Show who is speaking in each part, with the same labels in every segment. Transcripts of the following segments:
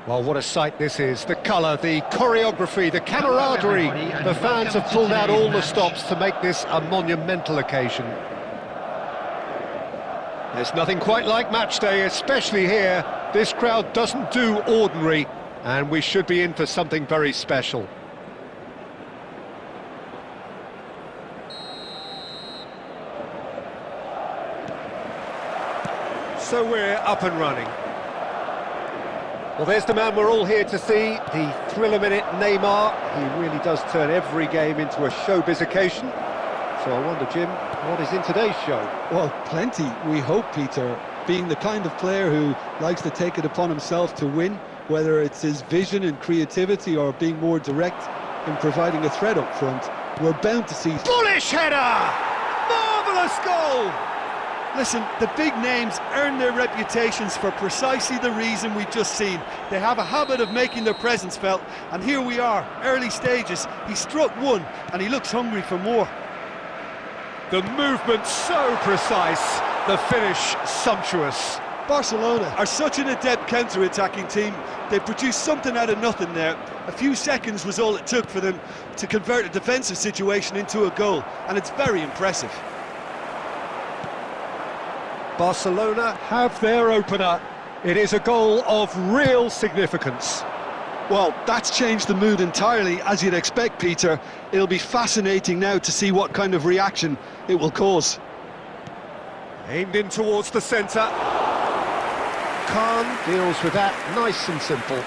Speaker 1: Well, what a sight this is. The colour, the choreography, the camaraderie. The fans have pulled out all the stops to make this a monumental occasion. There's nothing quite like match day, especially here. This crowd doesn't do ordinary, and we should be in for something very special. So we're up and running. Well, there's the man we're all here to see, the thriller-minute Neymar. He really does turn every game into a showbiz occasion. So I wonder, Jim, what is in today's show?
Speaker 2: Well, plenty, we hope, Peter. Being the kind of player who likes to take it upon himself to win, whether it's his vision and creativity or being more direct in providing a threat up front, we're bound to see...
Speaker 1: Bullish header! Marvellous goal!
Speaker 2: Listen, the big names earn their reputations for precisely the reason we've just seen. They have a habit of making their presence felt, and here we are, early stages. He struck one, and he looks hungry for more.
Speaker 1: The movement so precise, the finish sumptuous.
Speaker 2: Barcelona are such an adept counter-attacking team. They produced something out of nothing there. A few seconds was all it took for them to convert a defensive situation into a goal, and it's very impressive.
Speaker 1: Barcelona have their opener. It is a goal of real significance.
Speaker 2: Well, that's changed the mood entirely, as you'd expect, Peter. It'll be fascinating now to see what kind of reaction it will cause.
Speaker 1: Aimed in towards the centre. Khan deals with that nice and simple.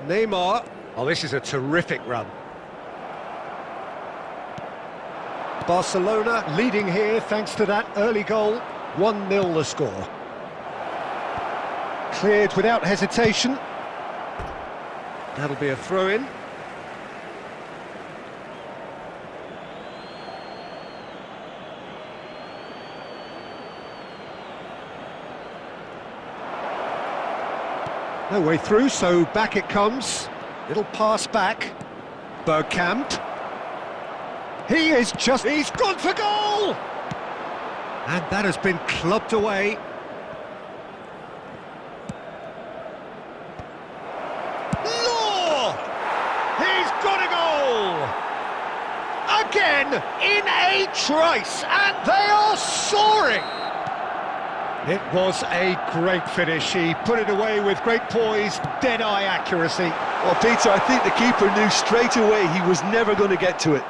Speaker 1: Neymar. Oh, this is a terrific run. Barcelona leading here thanks to that early goal. 1-0 the score. Cleared without hesitation. That'll be a throw-in. No way through, so back it comes. Little pass back. Bergkamp. He's gone for goal! And that has been clubbed away. Law! He's got a goal! Again, in a trice, and they are soaring! It was a great finish. He put it away with great poise, dead-eye accuracy.
Speaker 2: Well, Peter, I think the keeper knew straight away he was never going to get to it.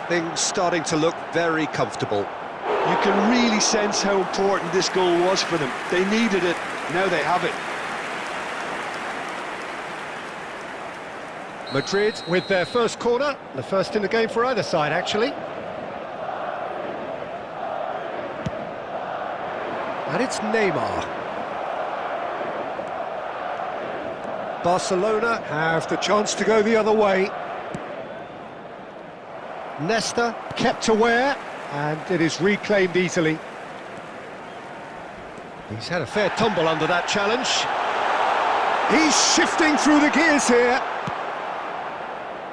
Speaker 1: Things starting to look very comfortable.
Speaker 2: You can really sense how important this goal was for them. They needed it, now they have it.
Speaker 1: Madrid with their first corner, the first in the game for either side, actually. And it's Neymar. Barcelona have the chance to go the other way. Nesta kept aware, and it is reclaimed easily. He's had a fair tumble under that challenge. He's shifting through the gears here.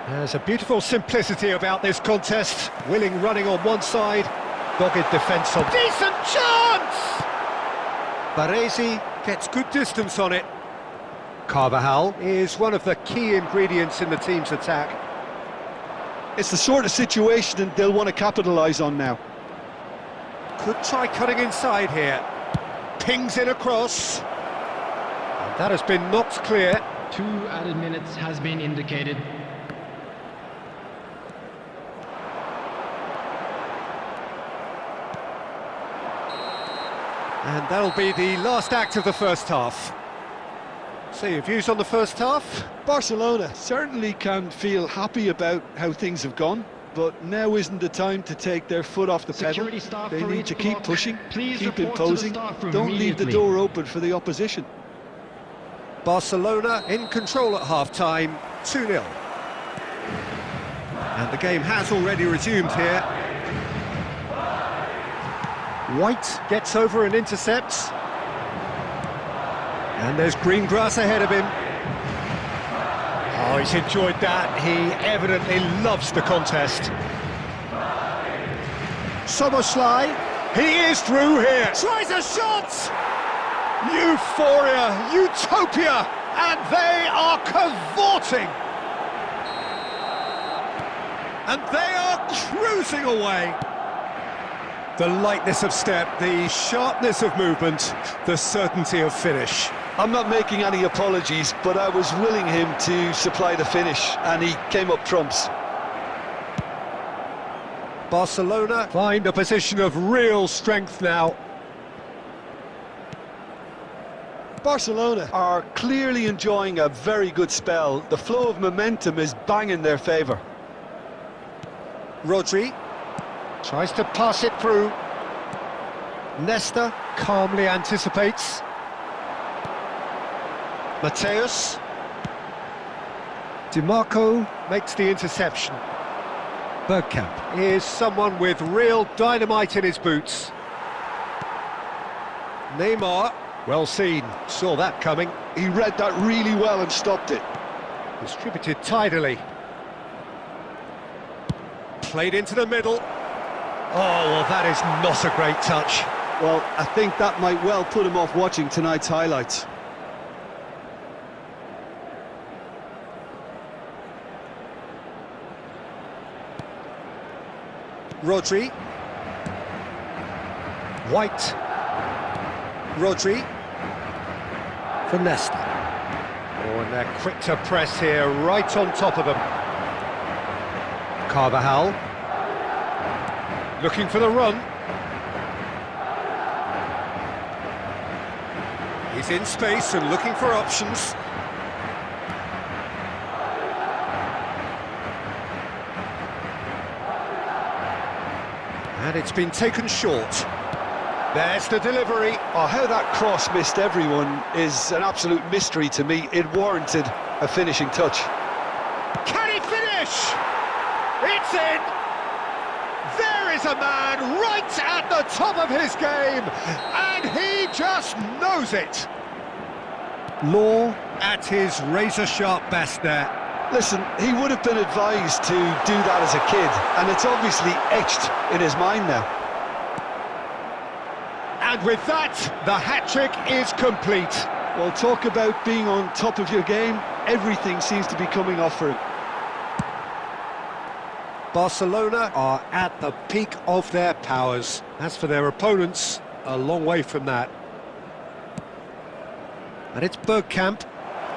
Speaker 1: There's a beautiful simplicity about this contest. Willing running on one side, dogged defence on... Decent chance! Baresi gets good distance on it. Carvajal is one of the key ingredients in the team's attack.
Speaker 2: It's the sort of situation they'll want to capitalise on now.
Speaker 1: Could try cutting inside here. Pings in across. And that has been knocked clear.
Speaker 3: 2 added minutes has been indicated.
Speaker 1: And that'll be the last act of the first half. So your views on the first half?
Speaker 2: Barcelona certainly can feel happy about how things have gone, but now isn't the time to take their foot off the pedal. They need to keep pushing, keep imposing, don't leave the door open for the opposition.
Speaker 1: Barcelona in control at half-time, 2-0. And the game has already resumed here. White gets over and intercepts. And there's green grass ahead of him. Oh, he's enjoyed that. He evidently loves the contest. Soboslai, he is through here. Tries a shot! Euphoria, utopia, and they are cavorting. And they are cruising away. The lightness of step, the sharpness of movement, the certainty of finish.
Speaker 2: I'm not making any apologies, but I was willing him to supply the finish, and he came up trumps.
Speaker 1: Barcelona find a position of real strength now.
Speaker 2: Barcelona are clearly enjoying a very good spell. The flow of momentum is bang in their favour.
Speaker 1: Rodri tries to pass it through. Nesta calmly anticipates. Mateus. DiMarco makes the interception. Bergkamp is someone with real dynamite in his boots. Neymar, well seen, saw that coming.
Speaker 2: He read that really well and stopped it.
Speaker 1: Distributed tidily. Played into the middle. Oh, well, that is not a great touch.
Speaker 2: Well, I think that might well put him off watching tonight's highlights.
Speaker 1: Rodri. White. Rodri. For Nesta. Oh, and they're quick to press here, right on top of them. Carvajal. Looking for the run. He's in space and looking for options. And it's been taken short. There's the delivery.
Speaker 2: Oh, how that cross missed everyone is an absolute mystery to me. It warranted a finishing touch.
Speaker 1: Can he finish? It's in! There is a man right at the top of his game, and he just knows it. Law at his razor-sharp best there.
Speaker 2: Listen, he would have been advised to do that as a kid, and it's obviously etched in his mind now.
Speaker 1: And with that, the hat-trick is complete.
Speaker 2: Well, talk about being on top of your game. Everything seems to be coming off for him.
Speaker 1: Barcelona are at the peak of their powers. As for their opponents, a long way from that. And it's Bergkamp.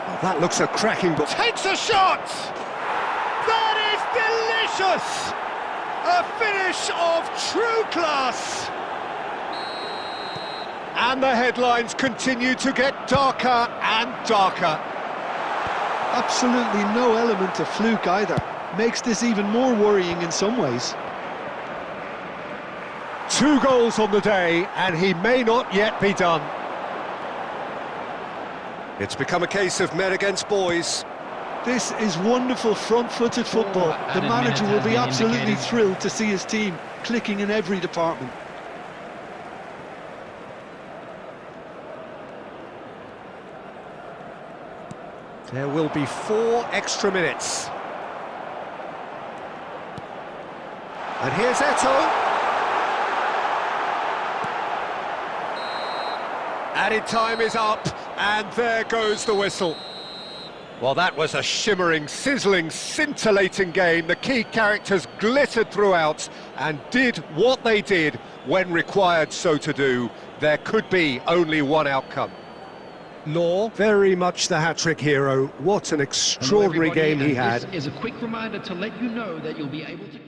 Speaker 1: Oh, that looks a cracking ball. Takes a shot! That is delicious! A finish of true class! And the headlines continue to get darker and darker.
Speaker 2: Absolutely no element of fluke either. Makes this even more worrying in some ways.
Speaker 1: 2 goals on the day, and he may not yet be done. It's become a case of men against boys.
Speaker 2: This is wonderful front-footed football. The manager will be absolutely thrilled to see his team clicking in every department.
Speaker 1: There will be 4 extra minutes. And here's Eto'o. Added time is up, and there goes the whistle. Well, that was a shimmering, sizzling, scintillating game. The key characters glittered throughout and did what they did when required so to do. There could be only one outcome. Law, very much the hat-trick hero. What an extraordinary game he had.
Speaker 3: This is a quick reminder to let you know that you'll be able to...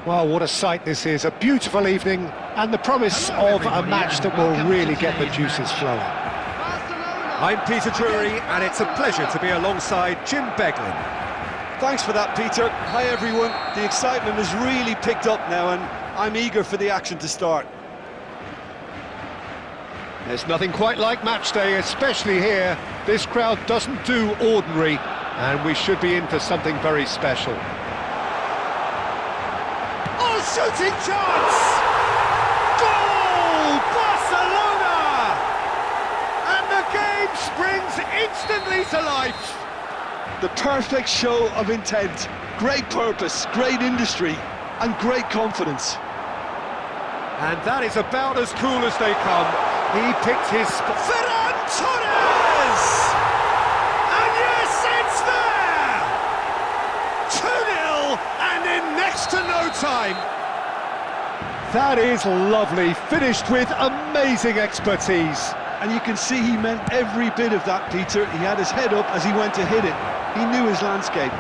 Speaker 1: Well, what a sight this is, a beautiful evening, and the promise of a match that will really get the juices flowing.
Speaker 4: I'm Peter Drury, and it's a pleasure to be alongside Jim Beglin.
Speaker 2: Thanks for that, Peter. Hi, everyone. The excitement has really picked up now, and I'm eager for the action to start.
Speaker 1: There's nothing quite like match day, especially here. This crowd doesn't do ordinary, and we should be in for something very special.
Speaker 4: Oh, shooting chance! Goal! Barcelona!
Speaker 1: And the game springs instantly to life.
Speaker 2: The perfect show of intent, great purpose, great industry, and great confidence.
Speaker 1: And that is about as cool as they come. He picked his spot.
Speaker 4: Ferran Torres!
Speaker 1: And yes, it's there!
Speaker 4: 2-0, and in next to no time.
Speaker 1: That is lovely, finished with amazing expertise.
Speaker 2: And you can see he meant every bit of that, Peter. He had his head up as he went to hit it. He knew his landscape.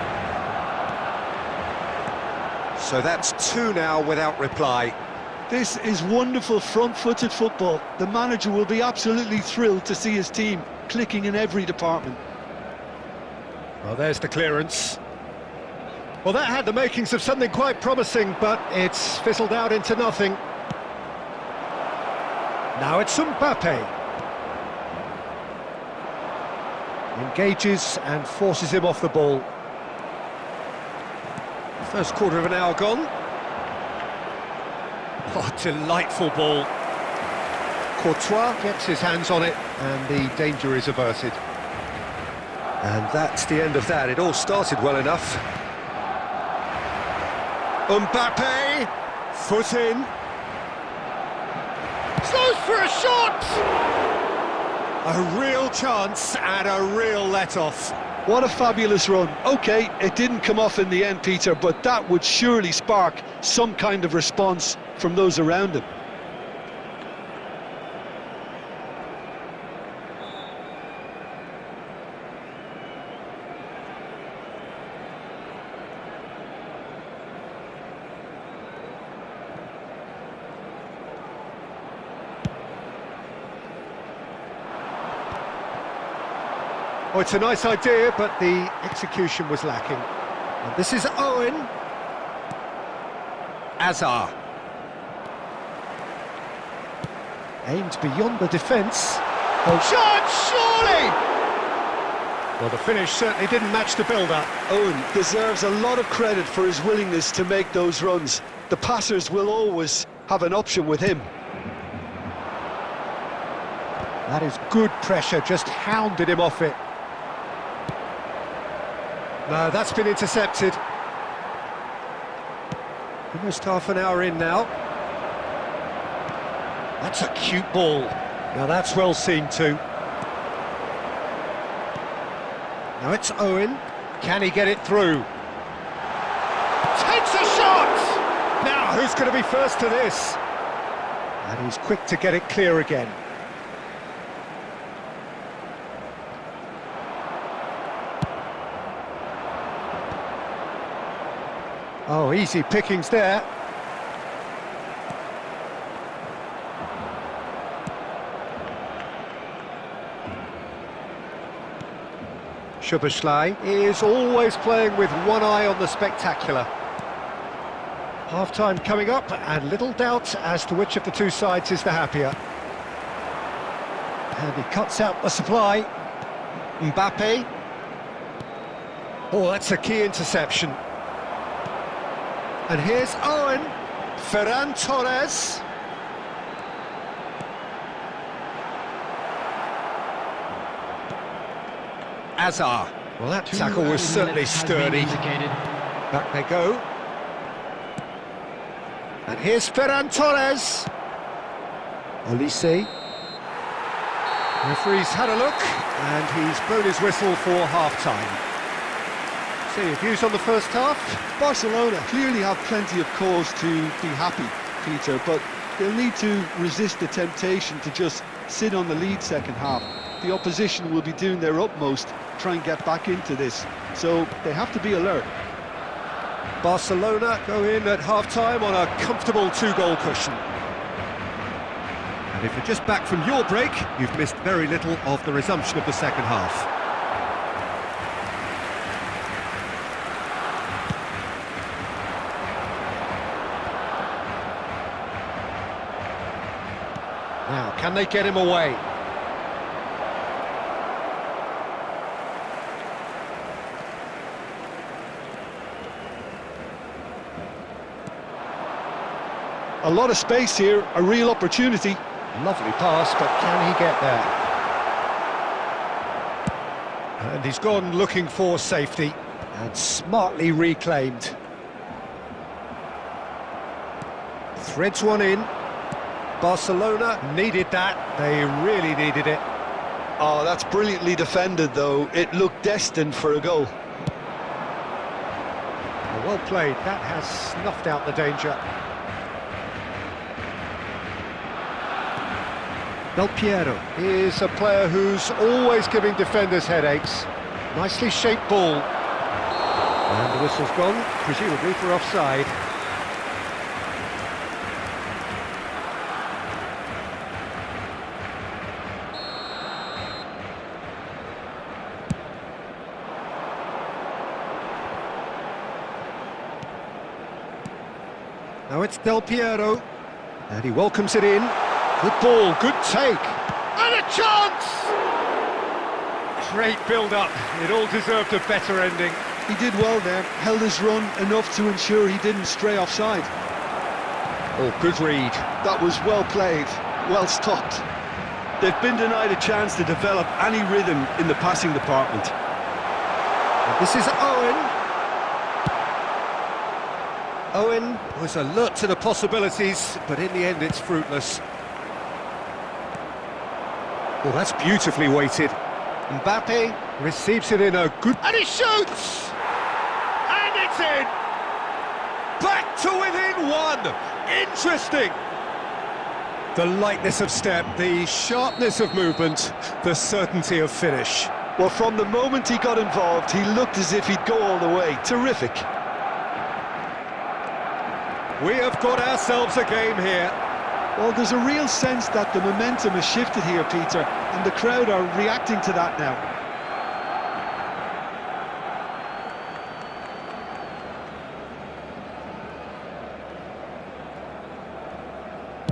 Speaker 4: So that's 2 now without reply.
Speaker 2: This is wonderful front-footed football. The manager will be absolutely thrilled to see his team clicking in every department.
Speaker 1: Well, there's the clearance. Well, that had the makings of something quite promising, but it's fizzled out into nothing. Now it's Mbappe. Engages and forces him off the ball. First quarter of an hour gone.
Speaker 4: Oh, delightful ball.
Speaker 1: Courtois gets his hands on it, and the danger is averted.
Speaker 4: And that's the end of that. It all started well enough. Mbappe, foot in.
Speaker 1: Slows for a shot!
Speaker 4: A real chance and a real let-off.
Speaker 2: What a fabulous run. OK, it didn't come off in the end, Peter, but that would surely spark some kind of response from those around him.
Speaker 1: Oh, it's a nice idea, but the execution was lacking. And this is Owen.
Speaker 4: Azar.
Speaker 1: Aimed beyond the defence. Oh, shot, surely! Well, the finish certainly didn't match the build-up.
Speaker 2: Owen deserves a lot of credit for his willingness to make those runs. The passers will always have an option with him.
Speaker 1: That is good pressure, just hounded him off it. No, that's been intercepted. Almost half an hour in now. That's a cute ball. Now that's well seen too. Now it's Owen. Can he get it through? Takes a shot! Now who's going to be first to this? And he's quick to get it clear again. Oh, easy pickings there. Szoboszlai is always playing with one eye on the spectacular. Half-time coming up, and little doubt as to which of the two sides is the happier. And he cuts out the supply. Mbappe. Oh, that's a key interception. And here's Owen. Ferran Torres.
Speaker 4: Azar.
Speaker 1: Well, that tackle was certainly sturdy. Back they go. And here's Ferran Torres. Olise. Referee's had a look, and he's blown his whistle for half-time. So your views on the first half?
Speaker 2: Barcelona clearly have plenty of cause to be happy, Peter, but they'll need to resist the temptation to just sit on the lead second half. The opposition will be doing their utmost to try and get back into this, so they have to be alert.
Speaker 4: Barcelona go in at half-time on a comfortable two-goal cushion. And if you're just back from your break, you've missed very little of the resumption of the second half.
Speaker 1: Now, can they get him away?
Speaker 2: A lot of space here, a real opportunity.
Speaker 1: Lovely pass, but can he get there?
Speaker 4: And he's gone looking for safety.
Speaker 1: And smartly reclaimed.
Speaker 4: Threads one in. Barcelona needed that. They really needed it.
Speaker 2: Oh, that's brilliantly defended, though. It looked destined for a goal.
Speaker 1: Well played. That has snuffed out the danger.
Speaker 4: Del Piero.
Speaker 1: He is a player who's always giving defenders headaches. Nicely shaped ball.
Speaker 4: And the whistle's gone, presumably for offside. Now it's Del Piero, and he welcomes it in.
Speaker 1: Good ball, good take. And a chance!
Speaker 4: Great build-up. It all deserved a better ending.
Speaker 2: He did well there, held his run enough to ensure he didn't stray offside.
Speaker 1: Oh, good read.
Speaker 2: That was well played, well stopped. They've been denied a chance to develop any rhythm in the passing department.
Speaker 4: And this is Owen. Owen was alert to the possibilities, but in the end it's fruitless. Oh, that's beautifully weighted.
Speaker 1: Mbappe
Speaker 4: Receives it in a good...
Speaker 1: and he shoots! And it's in!
Speaker 4: Back to within one! Interesting! The lightness of step, the sharpness of movement, the certainty of finish.
Speaker 2: Well, from the moment he got involved, he looked as if he'd go all the way. Terrific.
Speaker 4: We have got ourselves a game here.
Speaker 2: Well, there's a real sense that the momentum has shifted here, Peter, and the crowd are reacting to that now.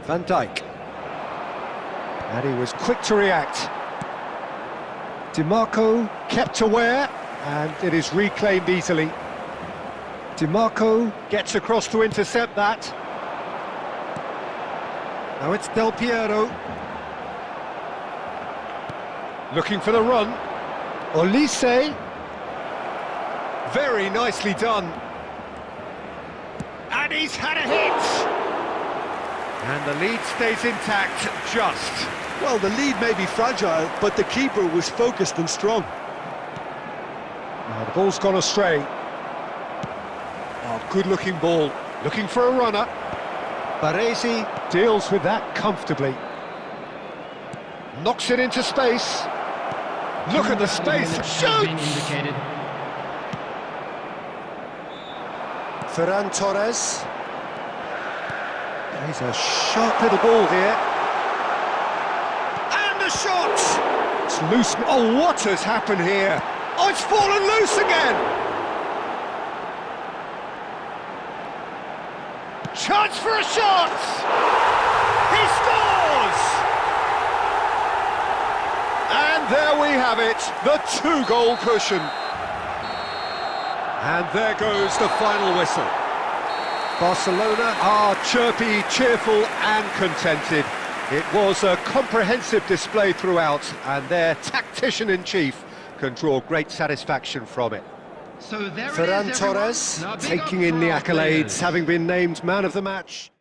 Speaker 4: Van Dijk. And he was quick to react. DiMarco kept aware, and it is reclaimed easily. DiMarco gets across to intercept that. Now it's Del Piero. Looking for the run.
Speaker 1: Olise.
Speaker 4: Very nicely done.
Speaker 1: And he's had a hit!
Speaker 4: And the lead stays intact, just.
Speaker 2: Well, the lead may be fragile, but the keeper was focused and strong.
Speaker 1: Now the ball's gone astray.
Speaker 4: Oh, good-looking ball.
Speaker 1: Looking for a runner. Baresi deals with that comfortably. Knocks it into space. Look at the space. Shoots!
Speaker 4: Ferran Torres. He's a sharp little ball here. And a shot! It's loose. Oh, what has happened here? Oh, it's fallen loose again!
Speaker 1: Chance for a shot! He scores!
Speaker 4: And there we have it, the two-goal cushion. And there goes the final whistle. Barcelona are chirpy, cheerful and contented. It was a comprehensive display throughout, and their tactician-in-chief can draw great satisfaction from it.
Speaker 3: So there
Speaker 4: Ferran
Speaker 3: it is, everyone.
Speaker 4: Torres
Speaker 3: Now big
Speaker 4: taking
Speaker 3: up
Speaker 4: in
Speaker 3: for
Speaker 4: the
Speaker 3: our
Speaker 4: accolades,
Speaker 3: players.
Speaker 4: having been named man of the match.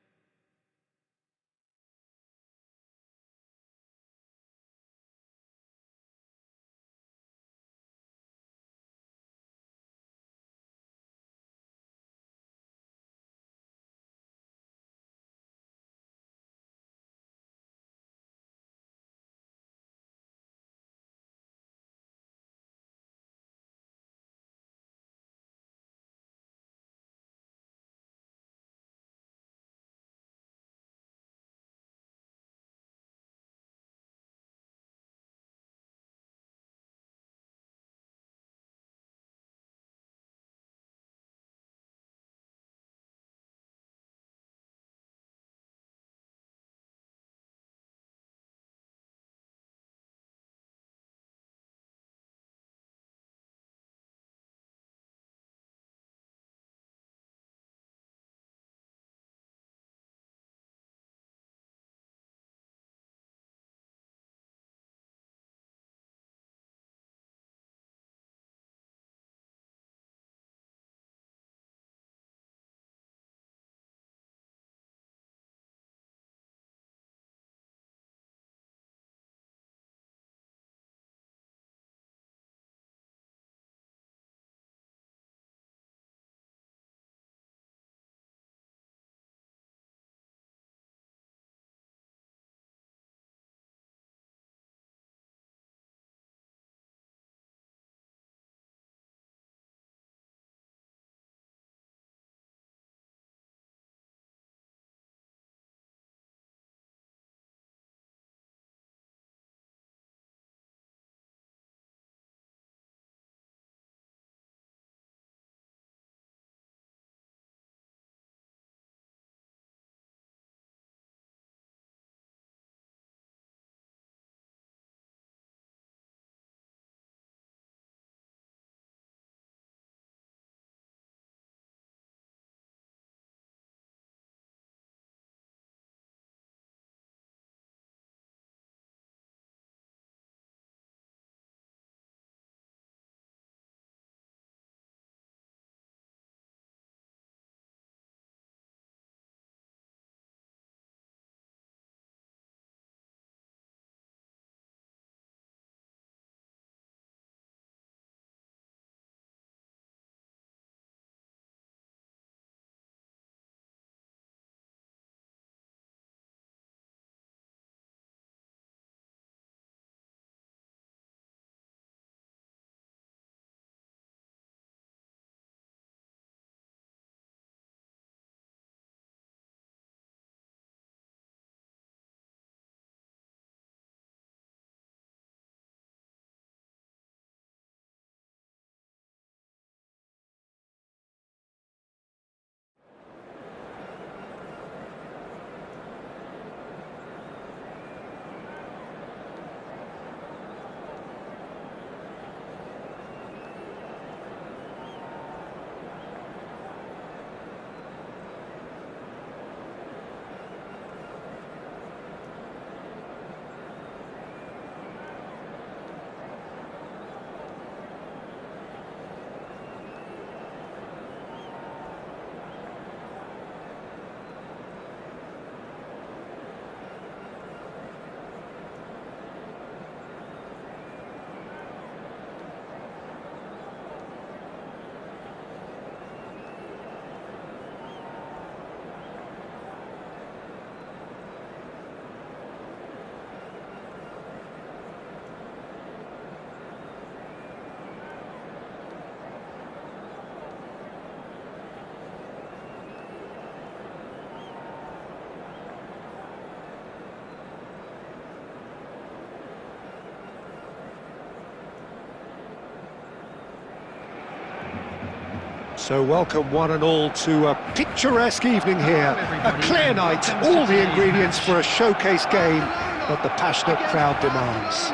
Speaker 4: So welcome one and all to a picturesque evening here, a clear night, all the ingredients for a showcase game that the passionate crowd demands.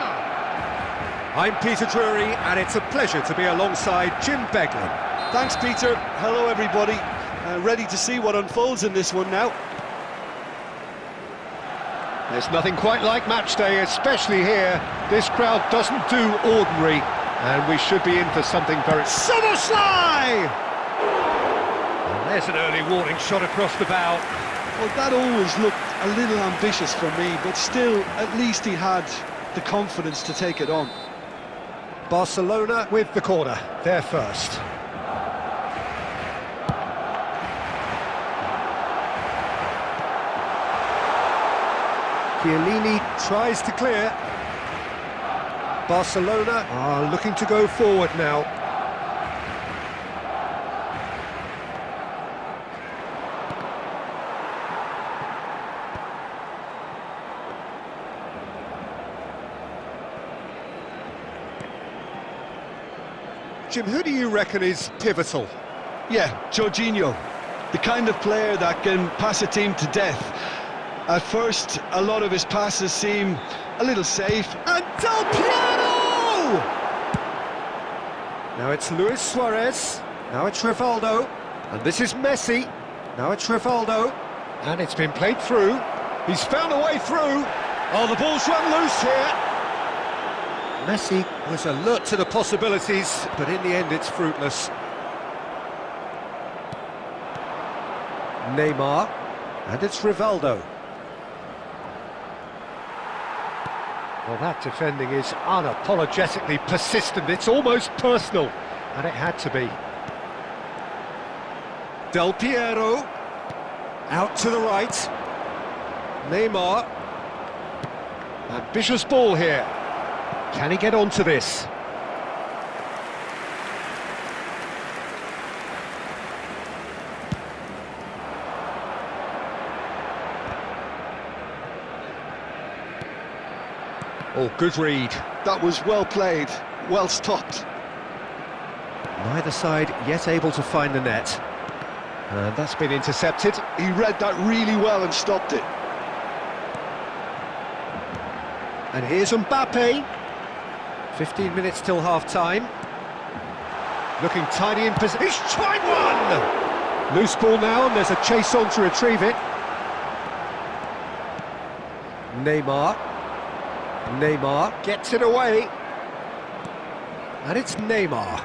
Speaker 4: I'm Peter Drury, and it's a pleasure to be alongside Jim Beglin.
Speaker 2: Thanks, Peter. Hello, everybody. Ready to see what unfolds in this one now.
Speaker 4: There's nothing quite like match day, especially here. This crowd doesn't do ordinary, and we should be in for something very...
Speaker 1: Somerslide!
Speaker 4: And there's an early warning shot across the bow.
Speaker 2: Well, that always looked a little ambitious for me, but still, at least he had the confidence to take it on.
Speaker 4: Barcelona with the corner, they're first. Chiellini tries to clear. Barcelona are looking to go forward now. Jim, who do you reckon is pivotal?
Speaker 2: Yeah, Jorginho, the kind of player that can pass a team to death. At first, a lot of his passes seem a little safe.
Speaker 4: And Del Piero! Now it's Luis Suarez, now it's Rivaldo, and this is Messi, now it's Rivaldo, and it's been played through, he's found a way through, oh, the ball's run loose here. Messi was alert to the possibilities, but in the end it's fruitless. Neymar, and it's Rivaldo. Well, that defending is unapologetically persistent, it's almost personal, and it had to be. Del Piero, out to the right. Neymar, ambitious ball here. Can he get onto this? Oh, good read.
Speaker 2: That was well played, well stopped.
Speaker 4: Neither side yet able to find the net. And that's been intercepted.
Speaker 2: He read that really well and stopped it.
Speaker 4: And here's Mbappe. 15 minutes till half-time. Looking tidy in position. He's tried one! Loose ball now, and there's a chase on to retrieve it. Neymar. Neymar gets it away. And it's Neymar.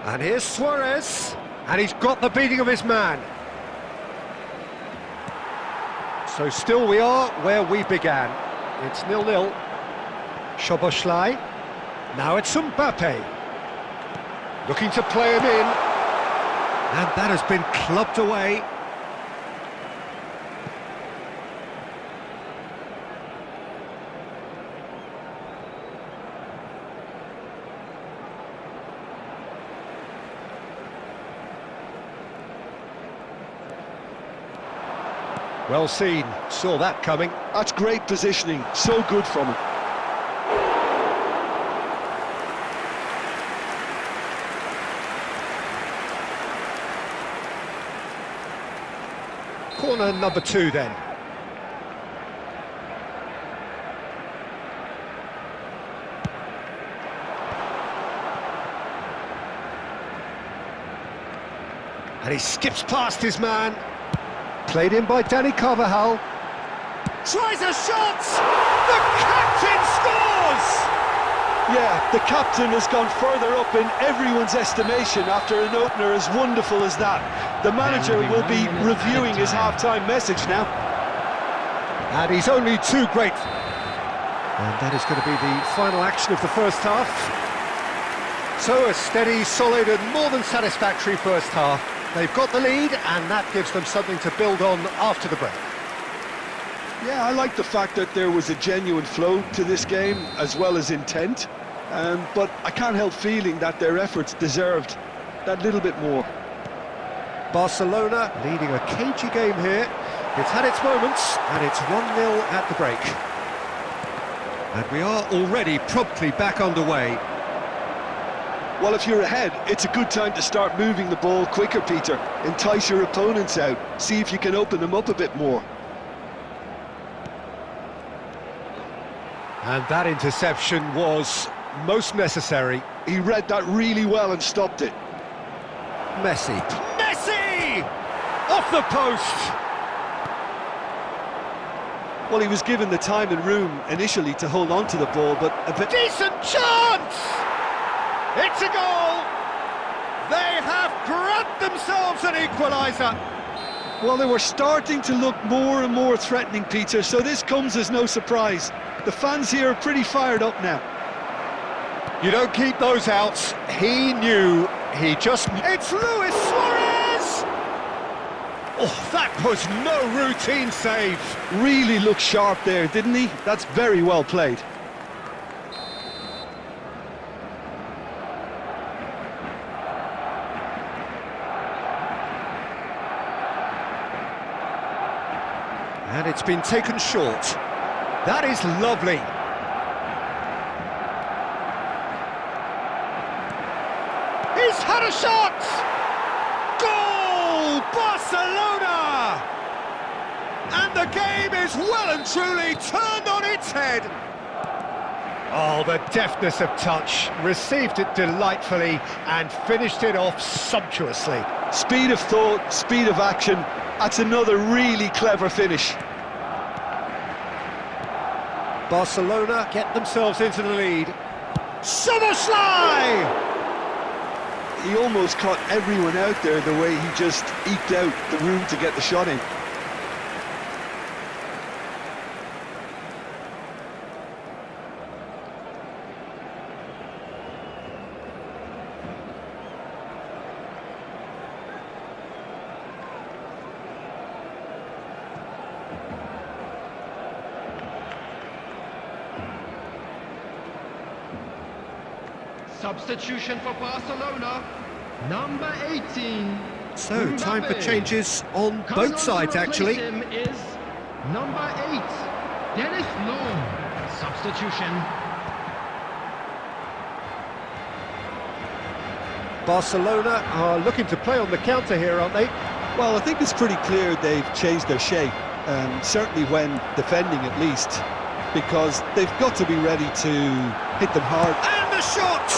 Speaker 4: And here's Suarez. And he's got the beating of his man. So still we are where we began. It's 0-0. Szoboszlai. Now it's Mbappe. Looking to play him in. And that has been clubbed away. Well seen, saw that coming.
Speaker 2: That's great positioning, so good from him.
Speaker 4: Corner number 2 then. And he skips past his man. Played in by Danny Carvajal. Tries a shot! The captain scores!
Speaker 2: Yeah, the captain has gone further up in everyone's estimation after an opener as wonderful as that. The manager will be reviewing his half-time message now.
Speaker 4: And he's only too grateful. And that is going to be the final action of the first half. So a steady, solid and more than satisfactory first half. They've got the lead, and that gives them something to build on after the break.
Speaker 2: Yeah, I like the fact that there was a genuine flow to this game, as well as intent. But I can't help feeling that their efforts deserved that little bit more.
Speaker 4: Barcelona leading a cagey game here. It's had its moments, and it's 1-0 at the break. And we are already promptly back underway.
Speaker 2: Well, if you're ahead, it's a good time to start moving the ball quicker, Peter. Entice your opponents out. See if you can open them up a bit more.
Speaker 4: And that interception was most necessary.
Speaker 2: He read that really well and stopped it.
Speaker 4: Messi. Messi! Off the post!
Speaker 2: Well, he was given the time and room initially to hold on to the ball, but a bit...
Speaker 1: Decent chance! It's a goal! They have grabbed themselves an equaliser!
Speaker 2: Well, they were starting to look more and more threatening, Peter, so this comes as no surprise. The fans here are pretty fired up now.
Speaker 4: You don't keep those outs. He knew, he just...
Speaker 1: It's Luis Suarez! Oh, that was no routine save.
Speaker 2: Really looked sharp there, didn't he? That's very well played.
Speaker 4: And it's been taken short. That is lovely.
Speaker 1: He's had a shot! Goal! Barcelona! And the game is well and truly turned on its head.
Speaker 4: Oh, the deftness of touch. Received it delightfully and finished it off sumptuously.
Speaker 2: Speed of thought, speed of action. That's another really clever finish.
Speaker 4: Barcelona get themselves into the lead.
Speaker 1: Soboslai!
Speaker 2: He almost caught everyone out there the way he just eked out the room to get the shot in.
Speaker 3: Substitution for Barcelona, number 18.
Speaker 4: So,
Speaker 3: Mbappe.
Speaker 4: time for changes on
Speaker 3: Coming
Speaker 4: both
Speaker 3: on
Speaker 4: sides,
Speaker 3: to
Speaker 4: actually.
Speaker 3: replace him is number 8, Dennis Law. Substitution.
Speaker 4: Barcelona are looking to play on the counter here, aren't they?
Speaker 2: Well, I think it's pretty clear they've changed their shape, certainly when defending at least, because they've got to be ready to hit them hard.
Speaker 1: And the shot!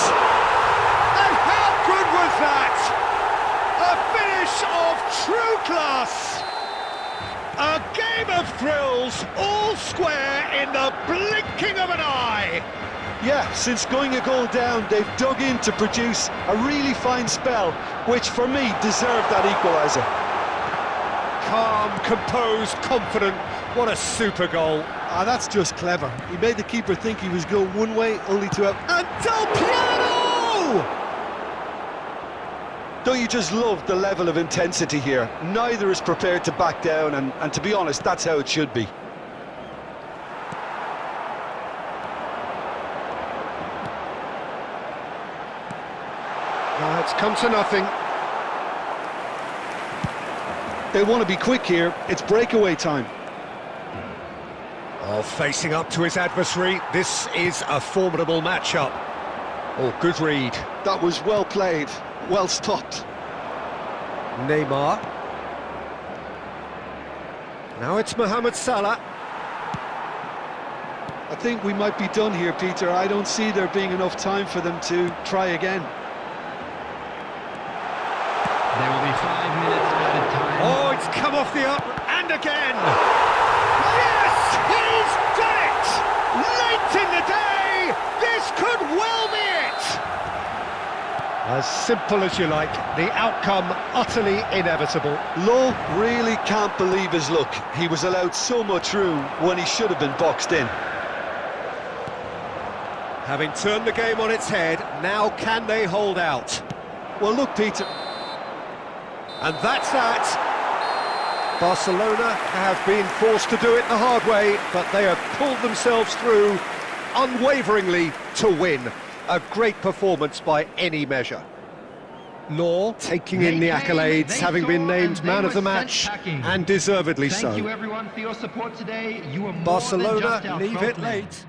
Speaker 1: And how good was that? A finish of true class! A game of thrills, all square in the blinking of an eye!
Speaker 2: Yeah, since going a goal down, they've dug in to produce a really fine spell, which for me deserved that equaliser.
Speaker 4: Calm, composed, confident. What a super goal.
Speaker 2: Ah, that's just clever. He made the keeper think he was going one way, only to have...
Speaker 1: And Del Piano!
Speaker 2: Don't you just love the level of intensity here? Neither is prepared to back down, and to be honest, that's how it should be.
Speaker 4: It's come to nothing.
Speaker 2: They want to be quick here. It's breakaway time.
Speaker 4: Oh, facing up to his adversary. This is a formidable matchup. Oh, good read.
Speaker 2: That was well played, well stopped.
Speaker 4: Neymar. Now it's Mohamed Salah.
Speaker 2: I think we might be done here, Peter. I don't see there being enough time for them to try again.
Speaker 3: There will be 5 minutes added time.
Speaker 1: Oh, it's come off the up, and again! Yes, he's done it! Late in the day, this could well be it!
Speaker 4: As simple as you like, the outcome utterly inevitable.
Speaker 2: Lowe really can't believe his luck. He was allowed so much room when he should have been boxed in.
Speaker 4: Having turned the game on its head, now can they hold out?
Speaker 2: Well, look, Peter...
Speaker 4: And that's that. Barcelona have been forced to do it the hard way, but they have pulled themselves through unwaveringly to win. A great performance by any measure. Law taking in the accolades, having been named man of the match, and deservedly so.
Speaker 3: Thank you everyone for your support today. You were more than
Speaker 4: Barcelona
Speaker 3: just our
Speaker 4: leave it
Speaker 3: frontmen.
Speaker 4: late.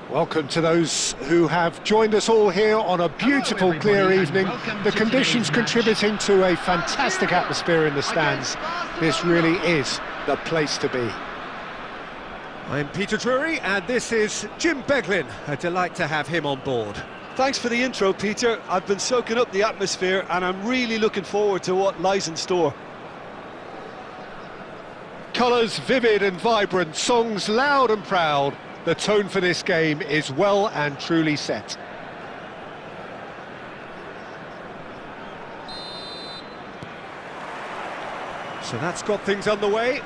Speaker 4: Welcome to those who have joined us all here on a beautiful, clear evening. The conditions contributing to a fantastic atmosphere in the stands. This really is the place to be. I'm Peter Drury, and this is Jim Beglin. A delight to have him on board.
Speaker 2: Thanks for the intro, Peter. I've been soaking up the atmosphere, and I'm really looking forward to what lies in store.
Speaker 4: Colours vivid and vibrant, songs loud and proud. The tone for this game is well and truly set. So that's got things underway.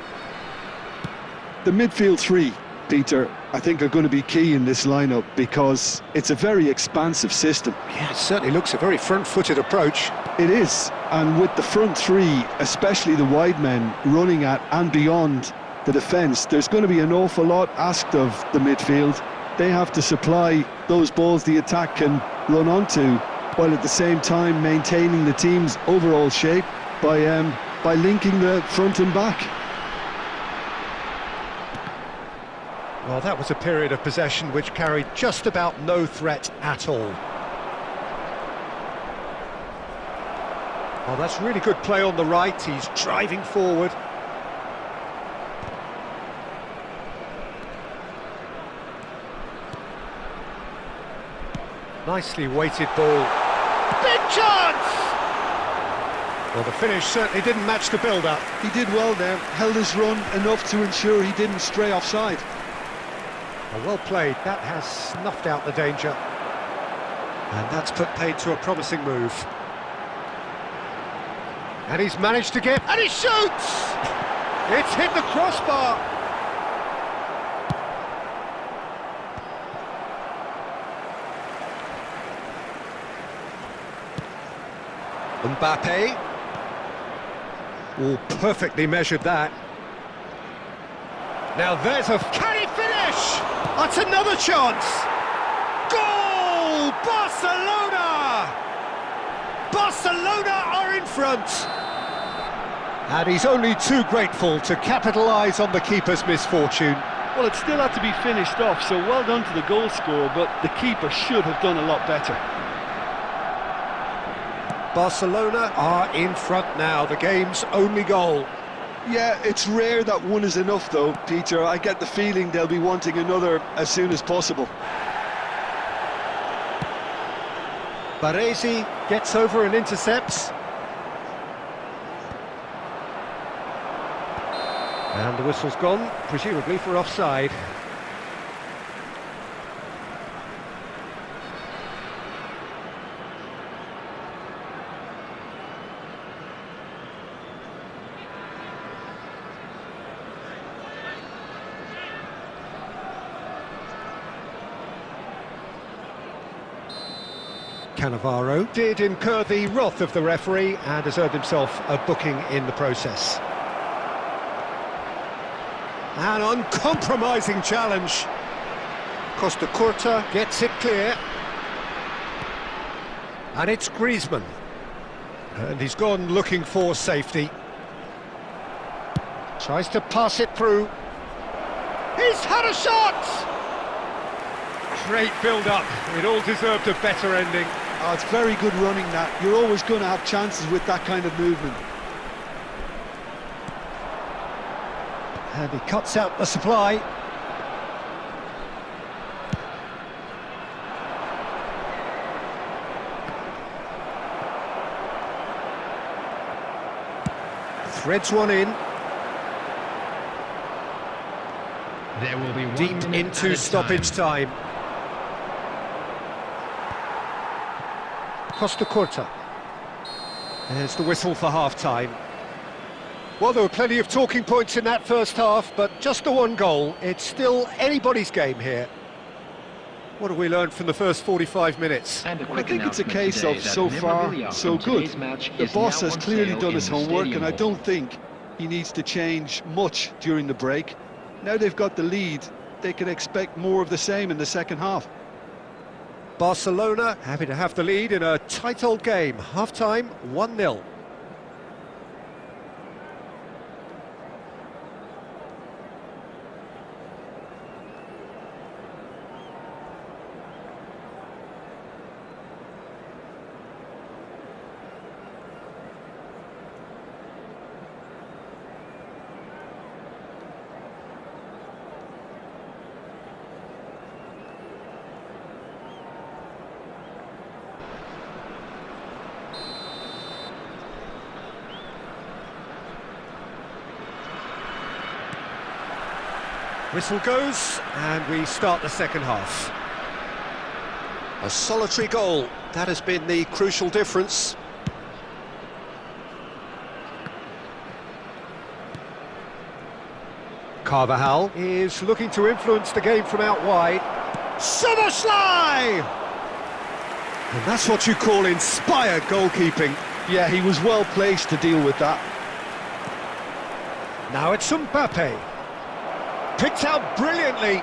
Speaker 2: The midfield three, Peter, I think are going to be key in this lineup because it's a very expansive system.
Speaker 4: Yeah, it certainly looks a very front-footed approach.
Speaker 2: It is, and with the front three, especially the wide men, running at and beyond the defence, there's going to be an awful lot asked of the midfield. They have to supply those balls the attack can run onto, while at the same time maintaining the team's overall shape by linking the front and back.
Speaker 4: Well, that was a period of possession which carried just about no threat at all. Oh, that's really good play on the right. He's driving forward. Nicely weighted ball. Big chance! Well, the finish certainly didn't match the build-up.
Speaker 2: He did well there, held his run enough to ensure he didn't stray offside.
Speaker 4: Well played, that has snuffed out the danger. And that's put paid to a promising move. And he's managed to get... And he shoots! It's hit the crossbar! Mbappe. Oh, perfectly measured that. Now there's a... Can he finish? That's another chance! Goal! Barcelona! Barcelona are in front! And he's only too grateful to capitalise on the keeper's misfortune.
Speaker 2: Well, it still had to be finished off, so well done to the goal scorer, but the keeper should have done a lot better.
Speaker 4: Barcelona are in front now, the game's only goal.
Speaker 2: Yeah, it's rare that one is enough though, Peter. I get the feeling they'll be wanting another as soon as possible.
Speaker 4: Baresi gets over and intercepts. And the whistle's gone, presumably for offside. Cannavaro did incur the wrath of the referee and has earned himself a booking in the process. An uncompromising challenge. Costa Curta gets it clear. And it's Griezmann. And he's gone looking for safety. Tries to pass it through. He's had a shot! Great build-up. It all deserved a better ending.
Speaker 2: Oh, it's very good running that. You're always going to have chances with that kind of movement.
Speaker 4: And he cuts out the supply. Threads one in.
Speaker 3: There will be
Speaker 4: Deep into stoppage time. Costa Curta. There's the whistle for half-time. Well, there were plenty of talking points in that first half, but just the one goal. It's still anybody's game here. What have we learned from the first 45 minutes?
Speaker 2: I think it's a case of so far, so good. The boss has clearly done his homework, and I don't think he needs to change much during the break. Now they've got the lead, they can expect more of the same in the second half.
Speaker 4: Barcelona happy to have the lead in a tight old game. Half-time, 1-0. Whistle goes, and we start the second half. A solitary goal, that has been the crucial difference. Carvajal is looking to influence the game from out wide.
Speaker 1: Szoboszlai!
Speaker 4: And that's what you call inspired goalkeeping.
Speaker 2: Yeah, he was well placed to deal with that.
Speaker 1: Now it's Mbappe. Picked out brilliantly.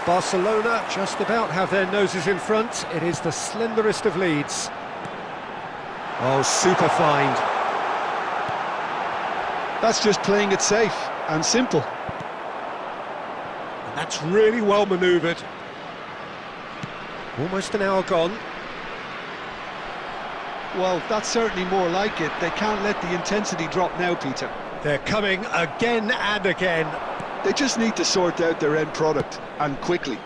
Speaker 4: Barcelona just about have their noses in front. It is the slenderest of leads. Oh, super find.
Speaker 2: That's just playing it safe and simple.
Speaker 4: And that's really well manoeuvred. Almost an hour gone.
Speaker 2: Well, that's certainly more like it. They can't let the intensity drop now, Peter.
Speaker 4: They're coming again and again.
Speaker 2: They just need to sort out their end product, and quickly.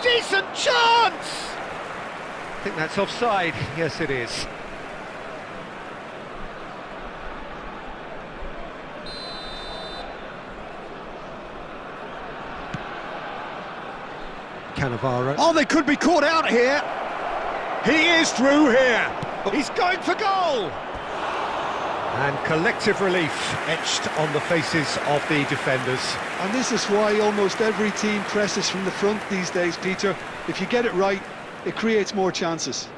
Speaker 1: Decent chance!
Speaker 4: I think that's offside. Yes, it is. Cannavaro.
Speaker 1: Oh, they could be caught out here. He is through here. He's going for goal.
Speaker 4: And collective relief etched on the faces of the defenders.
Speaker 2: And this is why almost every team presses from the front these days, Peter. If you get it right, it creates more chances.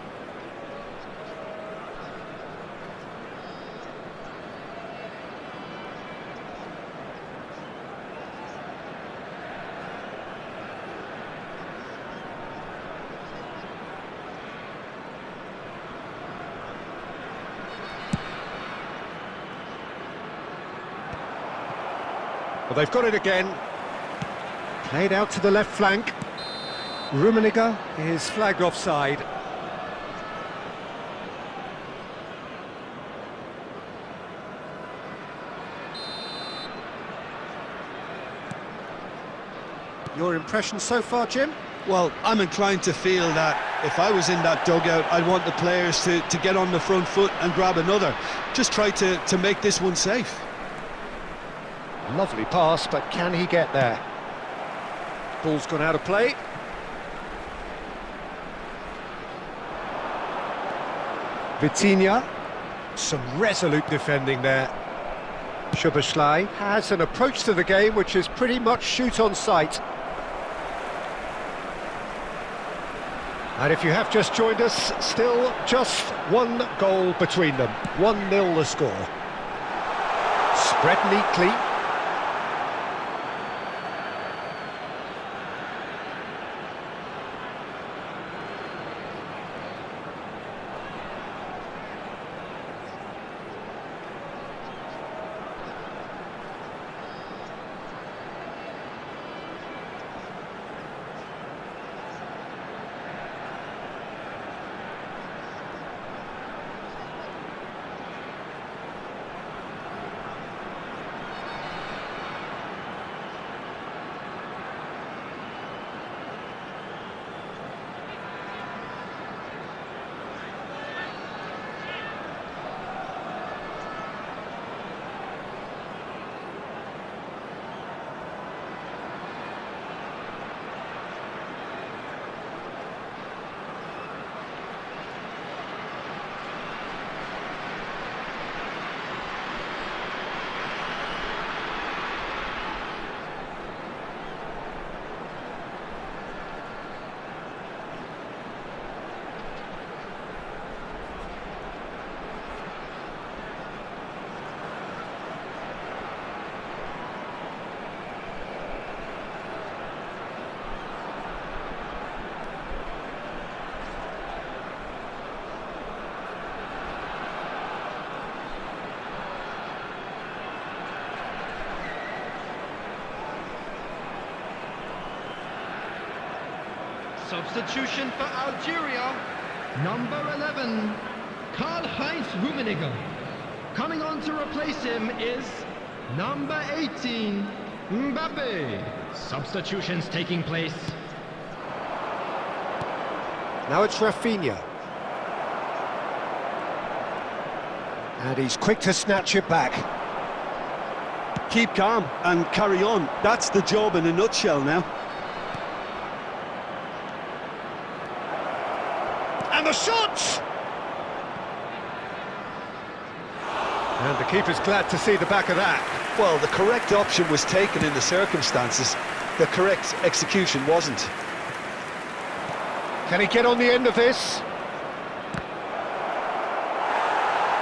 Speaker 4: Well, they've got it again. Played out to the left flank. Rummenigge is flagged offside. Your impression so far, Jim?
Speaker 2: Well, I'm inclined to feel that if I was in that dugout, I'd want the players to get on the front foot and grab another. Just try to make this one safe.
Speaker 4: Lovely pass, but can he get there? Ball's gone out of play. Vitinha, some resolute defending there. Szoboszlai has an approach to the game which is pretty much shoot on sight. And if you have just joined us, still just one goal between them. 1-0 the score. Spread neatly.
Speaker 3: Substitution for Algeria, number 11, Karl-Heinz Rummenigge. Coming on to replace him is number 18, Mbappe. Substitutions taking place.
Speaker 4: Now it's Rafinha. And he's quick to snatch it back.
Speaker 2: Keep calm and carry on. That's the job in a nutshell now.
Speaker 1: And the shot!
Speaker 4: And the keeper's glad to see the back of that.
Speaker 2: Well, the correct option was taken in the circumstances. The correct execution wasn't.
Speaker 4: Can he get on the end of this?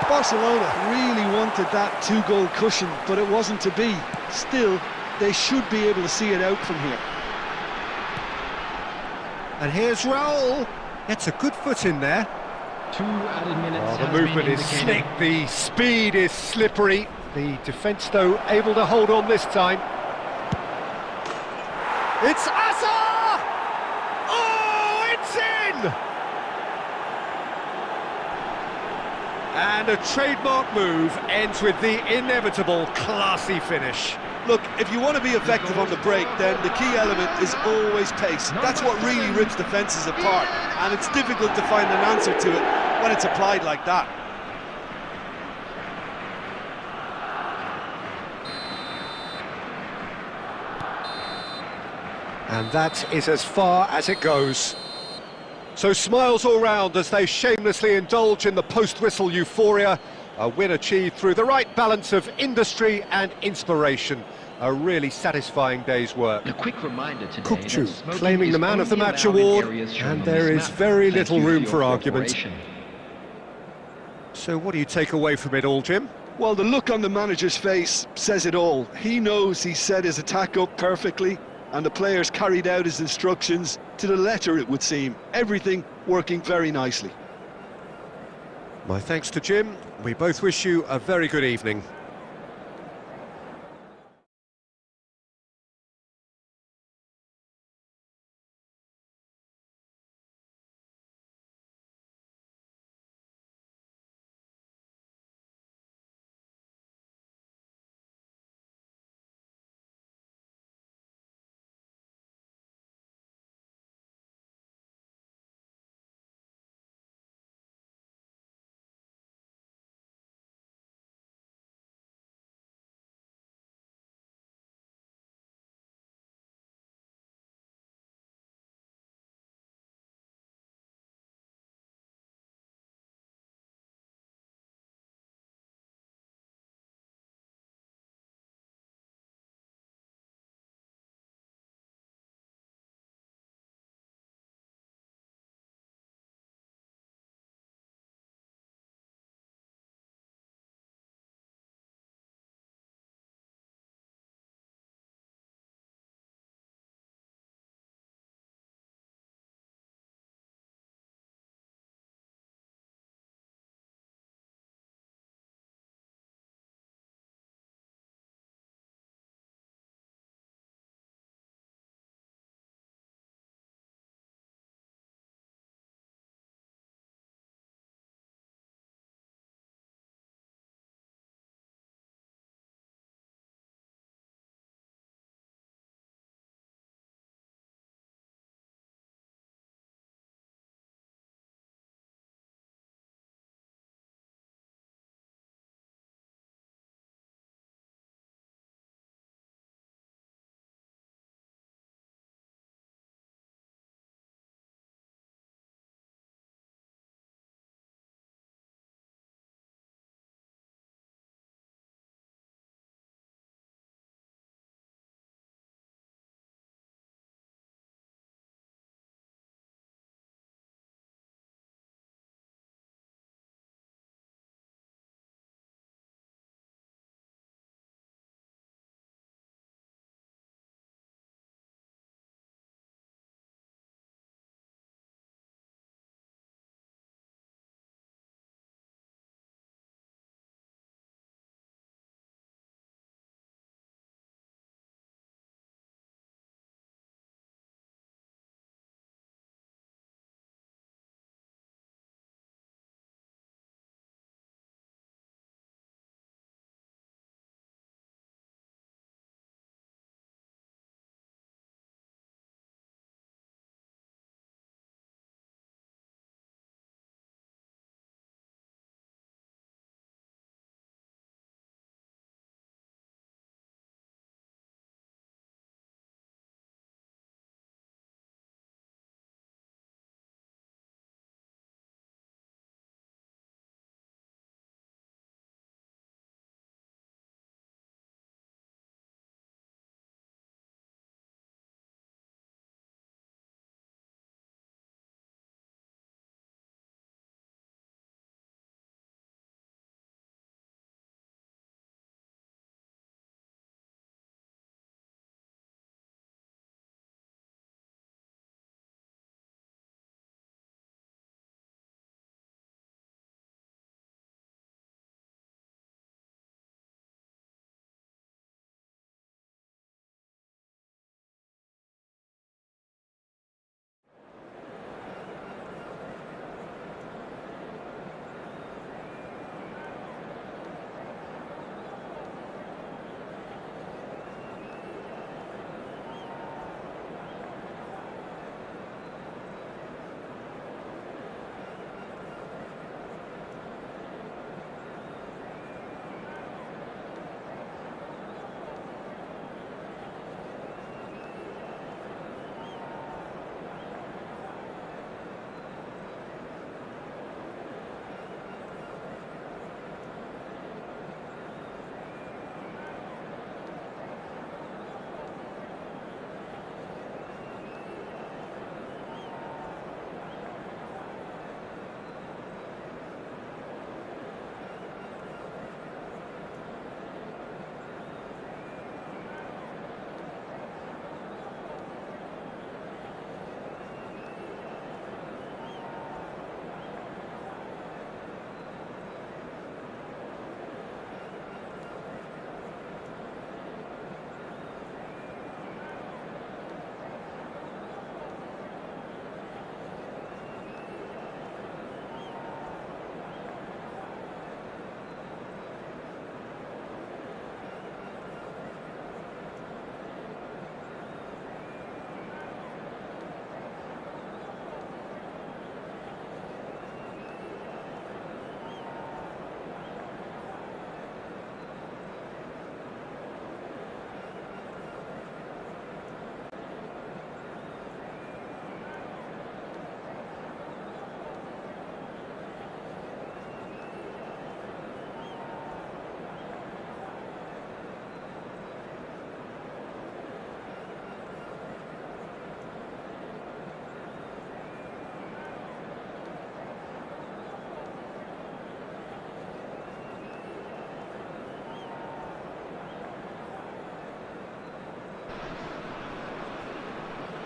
Speaker 2: Barcelona really wanted that two-goal cushion, but it wasn't to be. Still, they should be able to see it out from here.
Speaker 4: And here's Raul. Gets a good foot in there.
Speaker 3: 2 added minutes.
Speaker 4: Oh, the
Speaker 3: has
Speaker 4: movement
Speaker 3: been
Speaker 4: is
Speaker 3: indicated.
Speaker 4: slick, the speed is slippery. The defence, though, able to hold on this time. It's Asa!
Speaker 1: Oh, it's in!
Speaker 4: And a trademark move ends with the inevitable classy finish.
Speaker 2: Look, if you want to be effective on the break, then the key element is always pace. That's what really rips defences apart, and it's difficult to find an answer to it when it's applied like that.
Speaker 4: And that is as far as it goes. So smiles all round as they shamelessly indulge in the post-whistle euphoria. A win achieved through the right balance of industry and inspiration. A really satisfying day's work.
Speaker 3: A quick reminder today
Speaker 4: Kukçu
Speaker 3: that smoking
Speaker 4: claiming the
Speaker 3: is
Speaker 4: man of the
Speaker 3: only
Speaker 4: match
Speaker 3: allowed in
Speaker 4: award,
Speaker 3: areas shown
Speaker 4: and
Speaker 3: on
Speaker 4: there
Speaker 3: this
Speaker 4: is
Speaker 3: map.
Speaker 4: very
Speaker 3: Thank
Speaker 4: little
Speaker 3: you
Speaker 4: room
Speaker 3: your
Speaker 4: for argument.
Speaker 3: cooperation.
Speaker 4: So what do you take away from it all, Jim?
Speaker 2: Well, the look on the manager's face says it all. He knows he set his attack up perfectly, and the players carried out his instructions to the letter, it would seem. Everything working very nicely.
Speaker 4: My thanks to Jim. We both wish you a very good evening.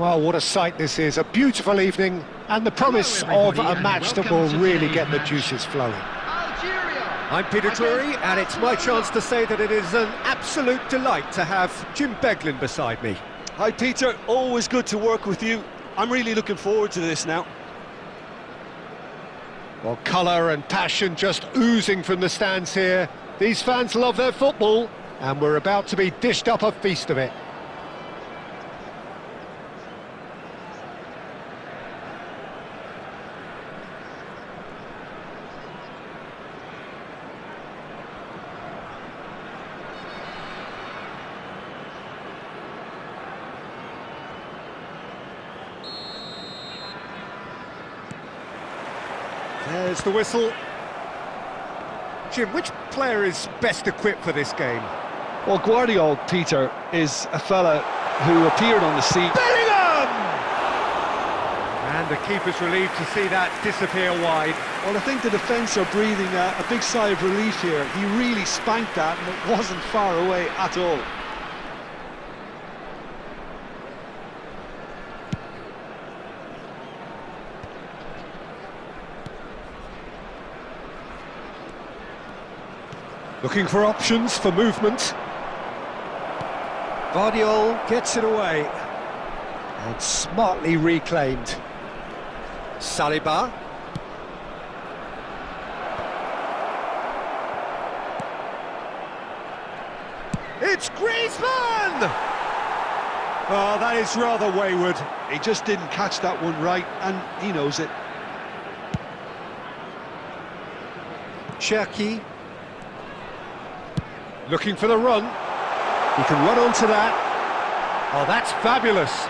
Speaker 4: Well, what a sight this is. A beautiful evening and the promise of a match that will really get the juices flowing.
Speaker 3: Algeria.
Speaker 4: I'm Peter Drury, and it's my chance to say that it is an absolute delight to have Jim Beglin beside me.
Speaker 2: Hi Peter, always good to work with you. I'm really looking forward to this now.
Speaker 4: Well, colour and passion just oozing from the stands here. These fans love their football, and we're about to be dished up a feast of it. There's the whistle. Jim, which player is best equipped for this game?
Speaker 2: Well, Guardiola, Peter, is a fella who appeared on the scene.
Speaker 4: Bellingham! And the keeper's relieved to see that disappear wide.
Speaker 2: Well, I think the defence are breathing a big sigh of relief here. He really spanked that, and it wasn't far away at all.
Speaker 4: Looking for options for movement. Guardiola gets it away. And smartly reclaimed. Saliba. It's Griezmann! Oh, that is rather wayward.
Speaker 2: He just didn't catch that one right, and he knows it.
Speaker 4: Cherki. Looking for the run. He can run onto that. Oh, that's fabulous.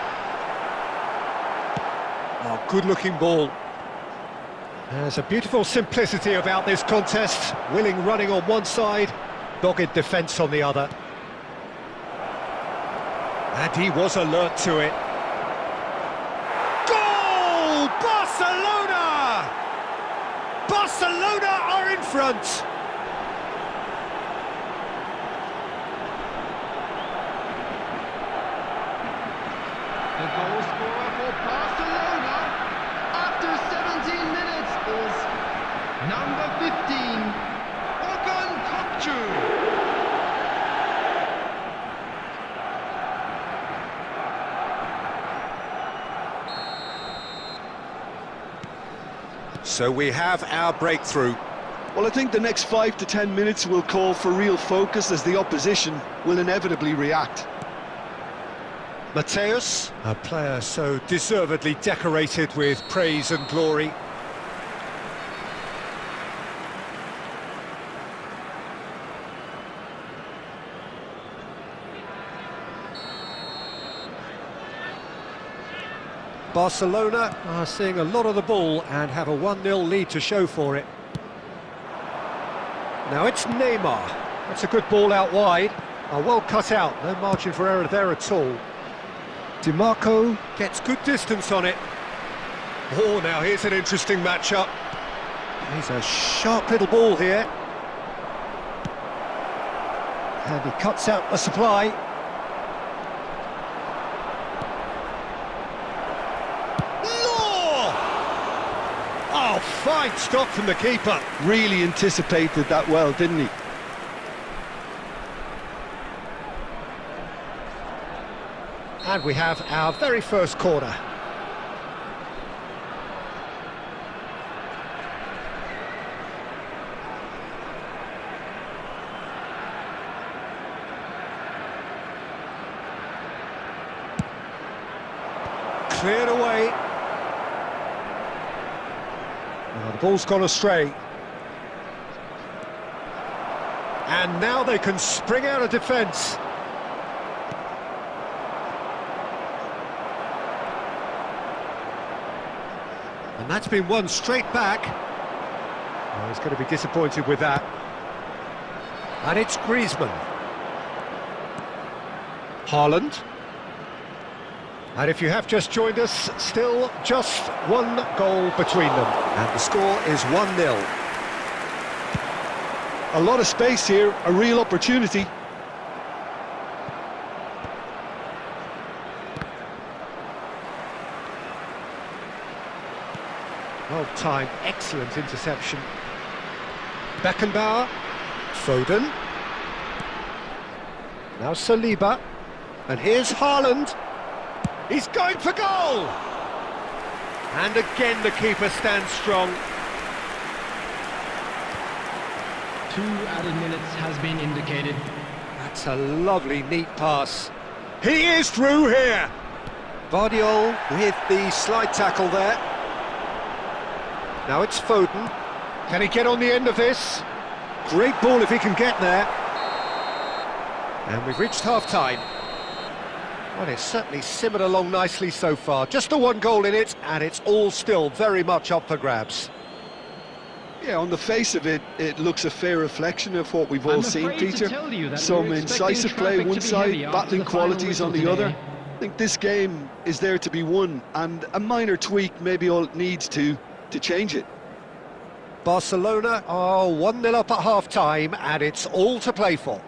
Speaker 4: Oh, good-looking ball. There's a beautiful simplicity about this contest. Willing running on one side, dogged defence on the other. And he was alert to it. Goal! Barcelona! Barcelona are in front.
Speaker 3: The goal scorer for Barcelona after 17 minutes is number 15, Okan Kopcu.
Speaker 4: So we have our breakthrough.
Speaker 2: Well, I think the next 5 to 10 minutes will call for real focus, as the opposition will inevitably react.
Speaker 4: Mateus, a player so deservedly decorated with praise and glory. Barcelona are seeing a lot of the ball and have a 1-0 lead to show for it. Now it's Neymar. That's a good ball out wide. Well cut out, no margin for error there at all. DiMarco gets good distance on it. Oh, now here's an interesting matchup. He's a sharp little ball here. And he cuts out the supply. Law! Oh, fine stop from the keeper.
Speaker 2: Really anticipated that well, didn't he?
Speaker 4: And we have our very first corner. Cleared away. Well, the ball's gone astray. And now they can spring out of defence. And that's been won straight back. Oh, he's going to be disappointed with that. And it's Griezmann. Haaland. And if you have just joined us, still just one goal between them. And the score is 1-0.
Speaker 2: A lot of space here, a real opportunity.
Speaker 4: Well timed, excellent interception. Beckenbauer, Foden. Now Saliba, and here's Haaland. He's going for goal! And again the keeper stands strong.
Speaker 3: 2 added minutes has been indicated.
Speaker 4: That's a lovely, neat pass. He is through here! Vardiol with the slide tackle there. Now it's Foden. Can he get on the end of this? Great ball if he can get there. And we've reached half-time. Well, it's certainly simmered along nicely so far. Just the 1 goal in it, and it's all still very much up for grabs.
Speaker 2: Yeah, on the face of it, it looks a fair reflection of what we've all seen, Peter. Some incisive play one side, battling qualities on the other. I think this game is there to be won, and a minor tweak maybe all it needs to change it.
Speaker 4: Barcelona are 1-0 up at half-time, and it's all to play for.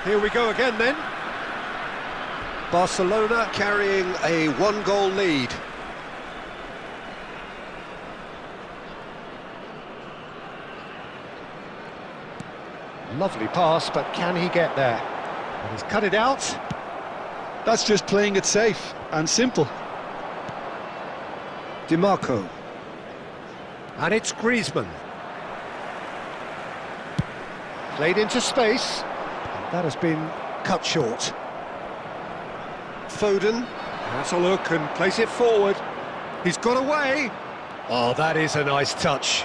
Speaker 4: Here we go again then. Barcelona carrying a 1-goal lead. Lovely pass, but can he get there? And he's cut it out.
Speaker 2: That's just playing it safe and simple.
Speaker 4: DiMarco. And it's Griezmann. Played into space. That has been cut short. Foden has a look and plays it forward. He's got away. Oh, that is a nice touch.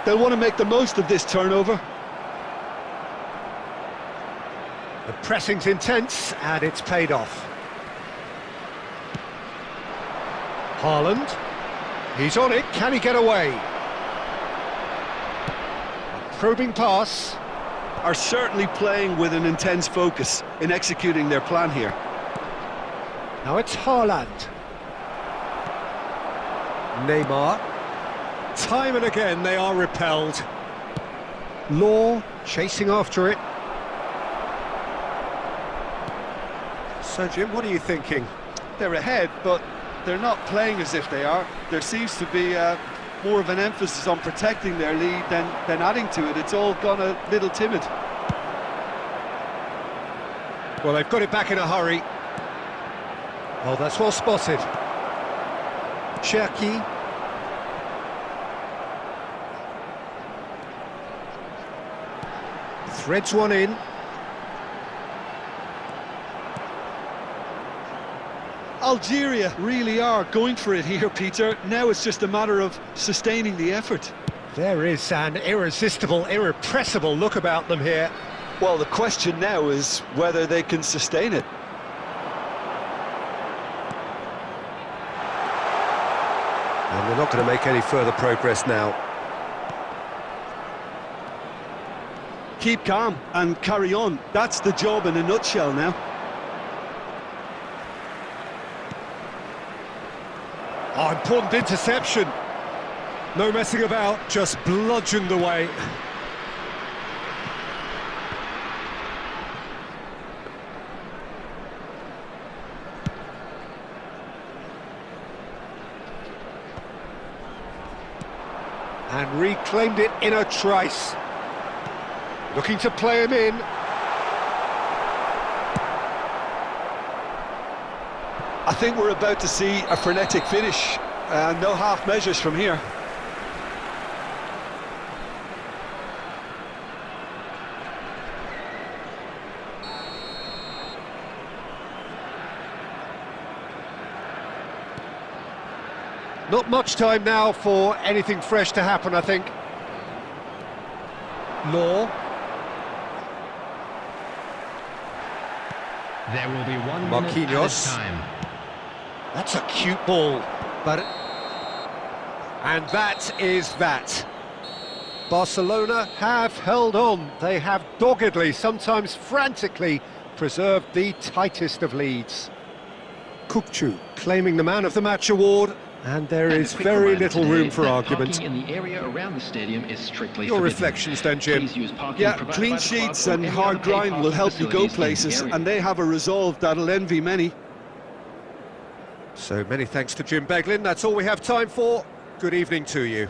Speaker 2: They'll want to make the most of this turnover.
Speaker 4: The pressing's intense and it's paid off. Haaland, he's on it, can he get away? A probing pass.
Speaker 2: Are certainly playing with an intense focus in executing their plan here.
Speaker 4: Now it's Haaland. Neymar. Time and again they are repelled. Law chasing after it. So Jim, what are you thinking?
Speaker 2: They're ahead, but they're not playing as if they are. There seems to be more of an emphasis on protecting their lead than adding to it. It's all gone a little timid.
Speaker 4: Well, they've got it back in a hurry. Oh, that's well spotted. Cherki. Threads one in.
Speaker 2: Algeria really are going for it here, Peter. Now it's just a matter of sustaining the effort.
Speaker 4: There is an irresistible, irrepressible look about them here.
Speaker 2: Well, the question now is whether they can sustain it.
Speaker 4: And they're not going to make any further progress now.
Speaker 2: Keep calm and carry on. That's the job in a nutshell now.
Speaker 4: Oh, important interception. No messing about, just bludgeoned away. And reclaimed it in a trice. Looking to play him in.
Speaker 2: I think we're about to see a frenetic finish. No half measures from here.
Speaker 4: Not much time now for anything fresh to happen, I think.
Speaker 1: Law.
Speaker 3: There will be 1 minute added
Speaker 4: Marquinhos.
Speaker 3: time.
Speaker 1: That's a cute ball.
Speaker 4: But and that is that. Barcelona have held on. They have doggedly, sometimes frantically, preserved the tightest of leads. Kukçu claiming the Man of the Match award, and there
Speaker 5: And
Speaker 4: is
Speaker 5: a quick
Speaker 4: very
Speaker 5: reminder
Speaker 4: little
Speaker 5: today
Speaker 4: room for
Speaker 5: that
Speaker 4: argument.
Speaker 5: Parking in the area around the stadium is strictly
Speaker 4: Your
Speaker 5: forbidden.
Speaker 4: reflections then, Jim?
Speaker 5: Please use parking
Speaker 2: Yeah,
Speaker 5: provided
Speaker 2: clean
Speaker 5: by the club
Speaker 2: sheets
Speaker 5: or
Speaker 2: and
Speaker 5: any
Speaker 2: hard
Speaker 5: other paid
Speaker 2: grind will
Speaker 5: parking
Speaker 2: help you go
Speaker 5: facilities in the
Speaker 2: places,
Speaker 5: area.
Speaker 2: and they have a resolve that'll envy many.
Speaker 4: So many thanks to Jim Beglin. That's all we have time for. Good evening to you.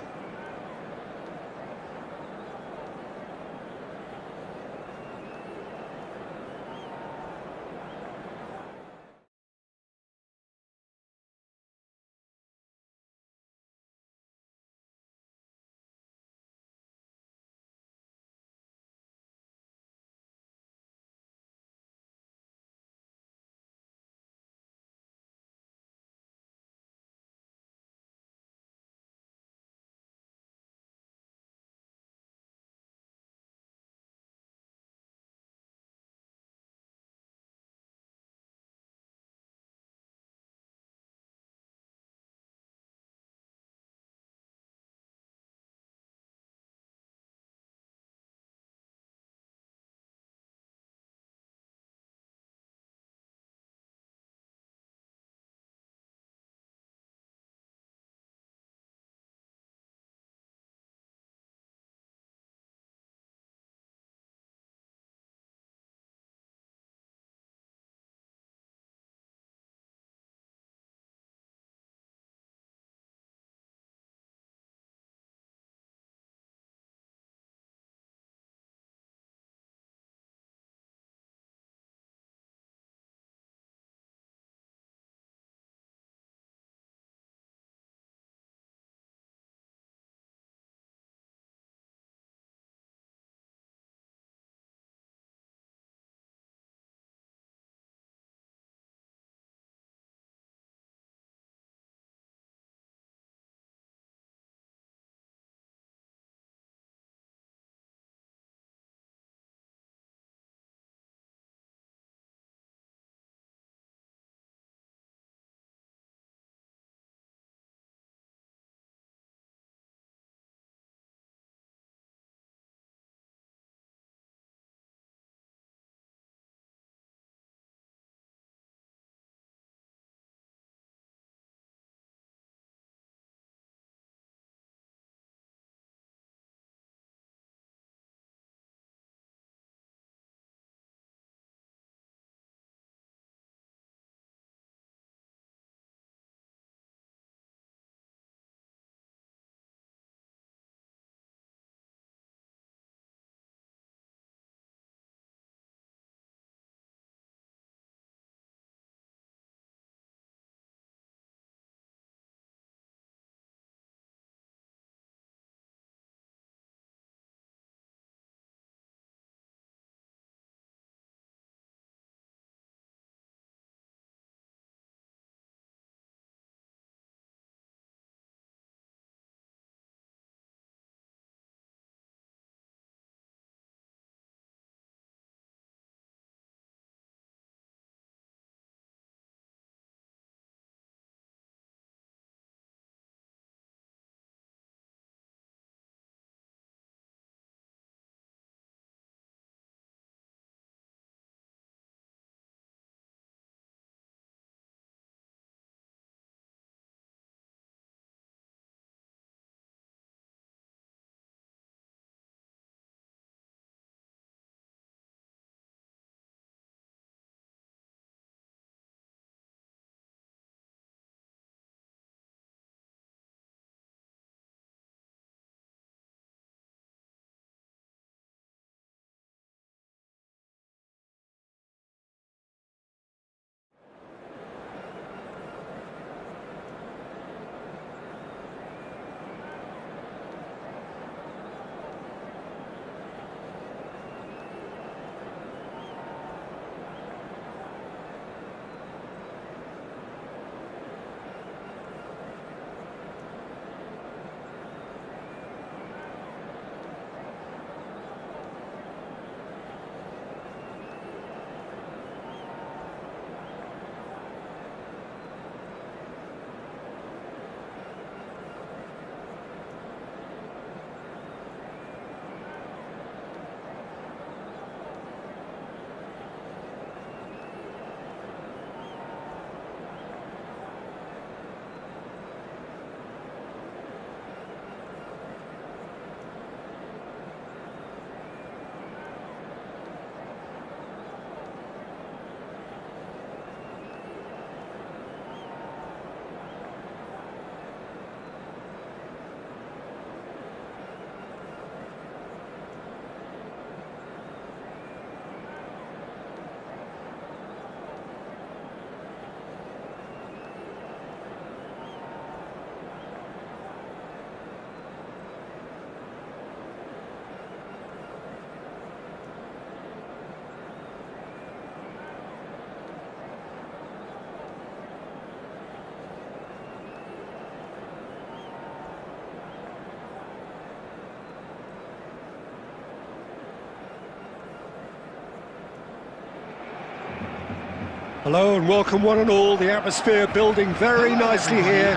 Speaker 4: Hello and welcome one and all. The atmosphere building very nicely here.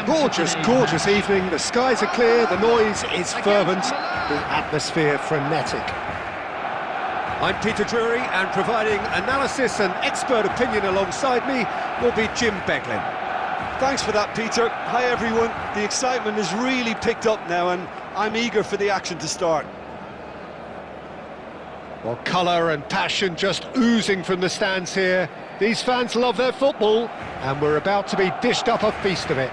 Speaker 4: Gorgeous, gorgeous evening. The skies are clear, the noise is fervent, the atmosphere frenetic. I'm Peter Drury, and providing analysis and expert opinion alongside me will be Jim Beglin.
Speaker 2: Thanks for that, Peter. Hi, everyone. The excitement has really picked up now, and I'm eager for the action to start.
Speaker 4: Well, colour and passion just oozing from the stands here. These fans love their football, and we're about to be dished up a feast of it.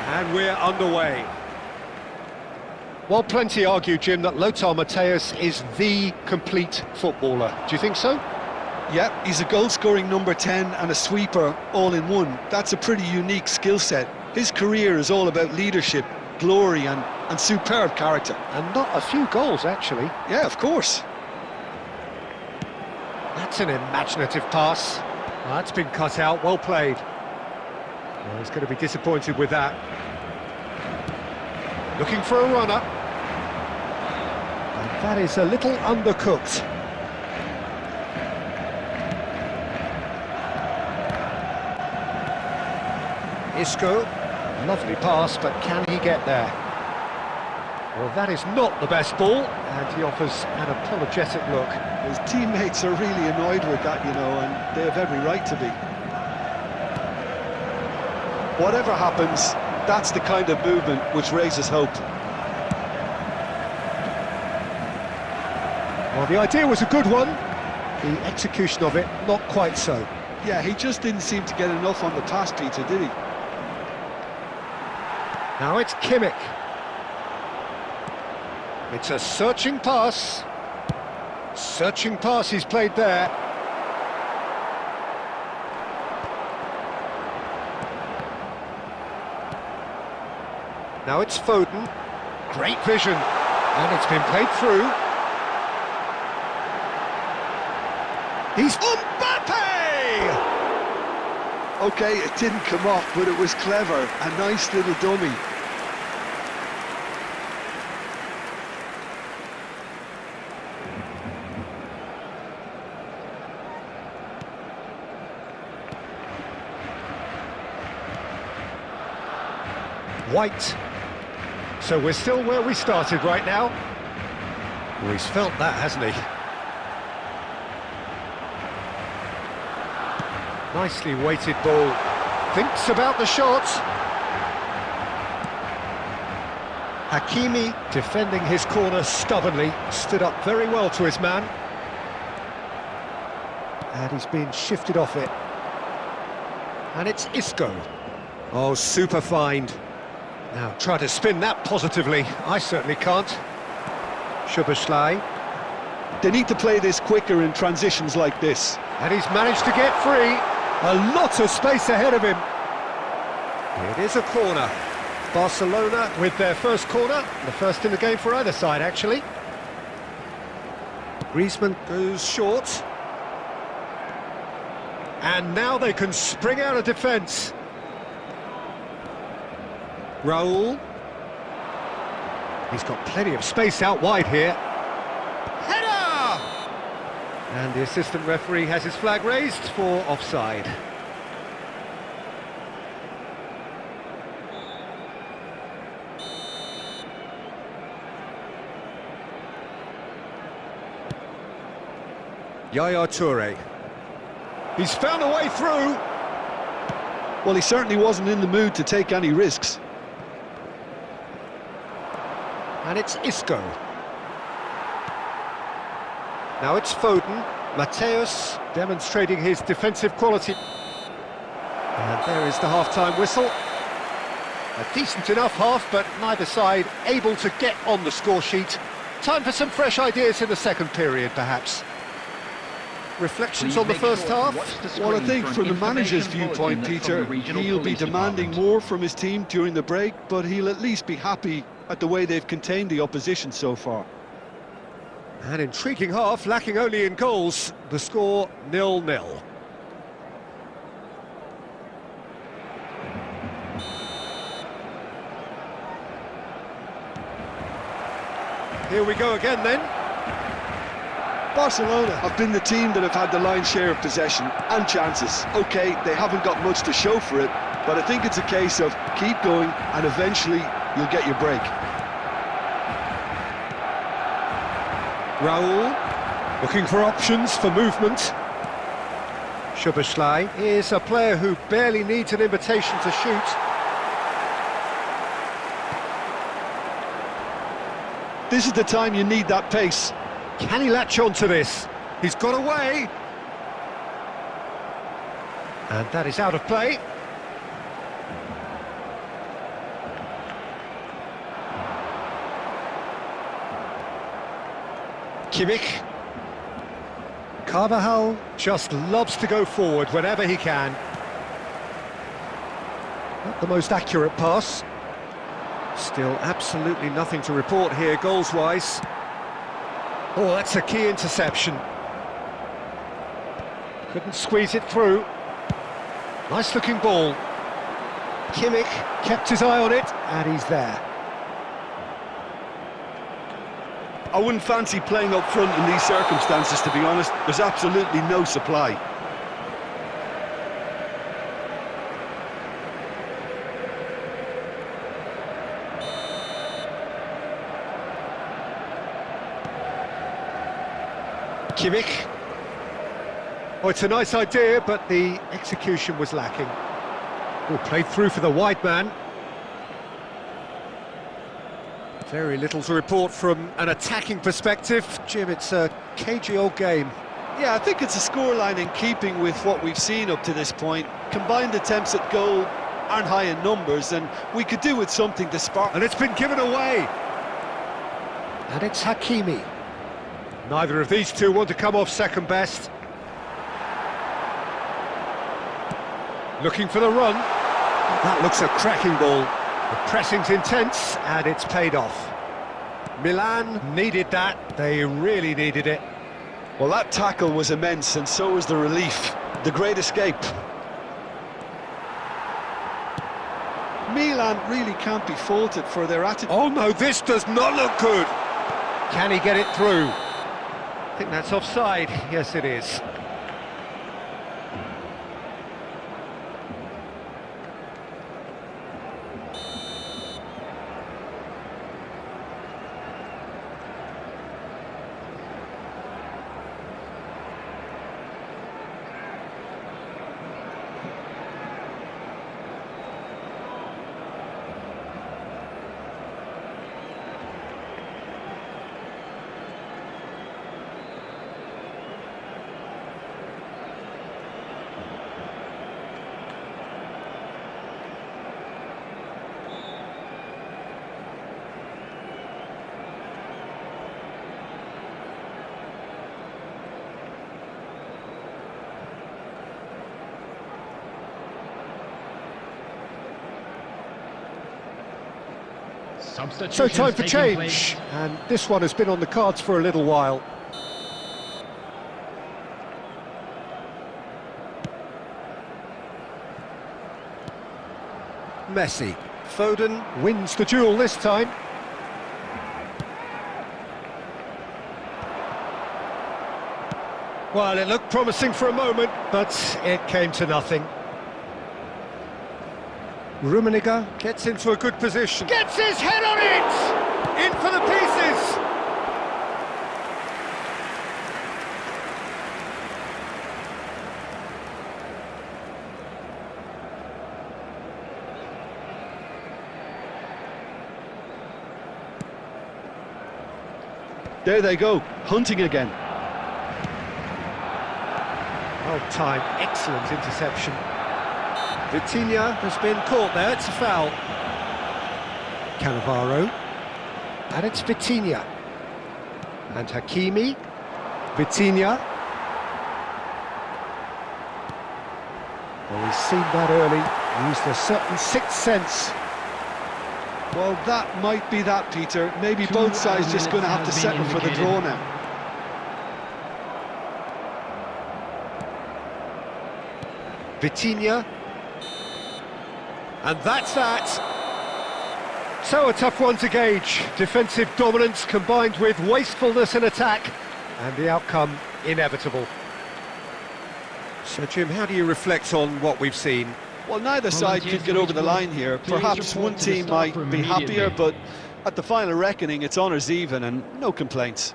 Speaker 4: And we're underway. Well, plenty argue, Jim, that Lothar Matthäus is the complete footballer. Do you think so?
Speaker 2: Yep, he's a goal-scoring number 10 and a sweeper all in one. That's a pretty unique skill set. His career is all about leadership, glory and superb character.
Speaker 4: And not a few goals, actually.
Speaker 2: Yeah, of course.
Speaker 4: That's an imaginative pass. Well, that's been cut out, well played. Well, he's going to be disappointed with that. Looking for a runner. And that is a little undercooked. Isco, lovely pass, but can he get there? Well, that is not the best ball, and he offers an apologetic look.
Speaker 2: His teammates are really annoyed with that, you know, and they have every right to be. Whatever happens, that's the kind of movement which raises hope.
Speaker 4: Well, the idea was a good one. The execution of it, not quite so.
Speaker 2: Yeah, he just didn't seem to get enough on the pass, Peter, did he?
Speaker 4: Now it's Kimmich. It's a searching pass. Searching pass he's played there. Now it's Foden. Great vision. And it's been played through. He's Mbappe!
Speaker 2: Okay, it didn't come off, but it was clever. A nice little dummy.
Speaker 4: White. So we're still where we started right now. Well, he's felt that, hasn't he? Nicely weighted ball. Thinks about the shot. Hakimi, defending his corner stubbornly, stood up very well to his man. And he's been shifted off it. And it's Isco. Oh, super find. Now, try to spin that positively. I certainly can't. Szoboszlai.
Speaker 2: They need to play this quicker in transitions like this.
Speaker 4: And he's managed to get free. A lot of space ahead of him. It is a corner. Barcelona with their first corner. The first in the game for either side, actually. Griezmann goes short. And now they can spring out of defence. Raul. He's got plenty of space out wide here. Header! And the assistant referee has his flag raised for offside. Yaya Toure. He's found a way through.
Speaker 2: Well, he certainly wasn't in the mood to take any risks.
Speaker 4: And it's Isco. Now it's Foden. Matthäus demonstrating his defensive quality. And there is the half-time whistle. A decent enough half, but neither side able to get on the score sheet. Time for some fresh ideas in the second period, perhaps. Reflections on the first half?
Speaker 2: Well, I think from the manager's viewpoint, Peter, he'll be demanding more from his team during the break, but he'll at least be happy at the way they've contained the opposition so far.
Speaker 4: An intriguing half, lacking only in goals. The score 0-0. Here we go again then.
Speaker 2: Barcelona have been the team that have had the lion's share of possession and chances. OK, they haven't got much to show for it, but I think it's a case of keep going and eventually you'll get your break.
Speaker 4: Raul, looking for options for movement. Szoboszlai is a player who barely needs an invitation to shoot.
Speaker 2: This is the time you need that pace.
Speaker 4: Can he latch on to this? He's got away. And that is out of play. Kimmich. Carvajal just loves to go forward whenever he can. Not the most accurate pass. Still absolutely nothing to report here goals-wise. Oh, that's a key interception. Couldn't squeeze it through. Nice-looking ball. Kimmich kept his eye on it, and he's there.
Speaker 2: I wouldn't fancy playing up front in these circumstances, to be honest. There's absolutely no supply.
Speaker 4: Kimmich. Oh, it's a nice idea, but the execution was lacking. Oh, played through for the wide man. Very little to report from an attacking perspective. Jim, it's a cagey old game.
Speaker 2: Yeah, I think it's a scoreline in keeping with what we've seen up to this point. Combined attempts at goal aren't high in numbers, and we could do with something to spark.
Speaker 4: And it's been given away. And it's Hakimi. Neither of these two want to come off second best. Looking for the run. That looks a cracking ball. The pressing's intense, and it's paid off. Milan needed that. They really needed it.
Speaker 2: Well, that tackle was immense, and so was the relief. The great escape. Milan really can't be faulted for their attitude.
Speaker 4: Oh no, this does not look good. Can he get it through? I think that's offside. Yes, it is. So time for change, and this one has been on the cards for a little while. Messi. Foden wins the duel this time. Well, it looked promising for a moment, but it came to nothing. Rummenigge gets into a good position. Gets his head on it! In for the pieces!
Speaker 2: There they go, hunting again.
Speaker 4: Well timed, excellent interception. Vitinha has been caught there, it's a foul. Cannavaro. And it's Vitinha. And Hakimi. Vitinha. Well, he's seen that early, used a certain sixth sense.
Speaker 2: Well, that might be that, Peter. Maybe both sides just going to have to settle for the draw now.
Speaker 4: Vitinha. And that's that. So a tough one to gauge. Defensive dominance combined with wastefulness in attack, and the outcome inevitable. So Jim, how do you reflect on what we've seen?
Speaker 2: Well, neither side could get over the line here. Perhaps one team might be happier, but at the final reckoning, it's honours even and no complaints.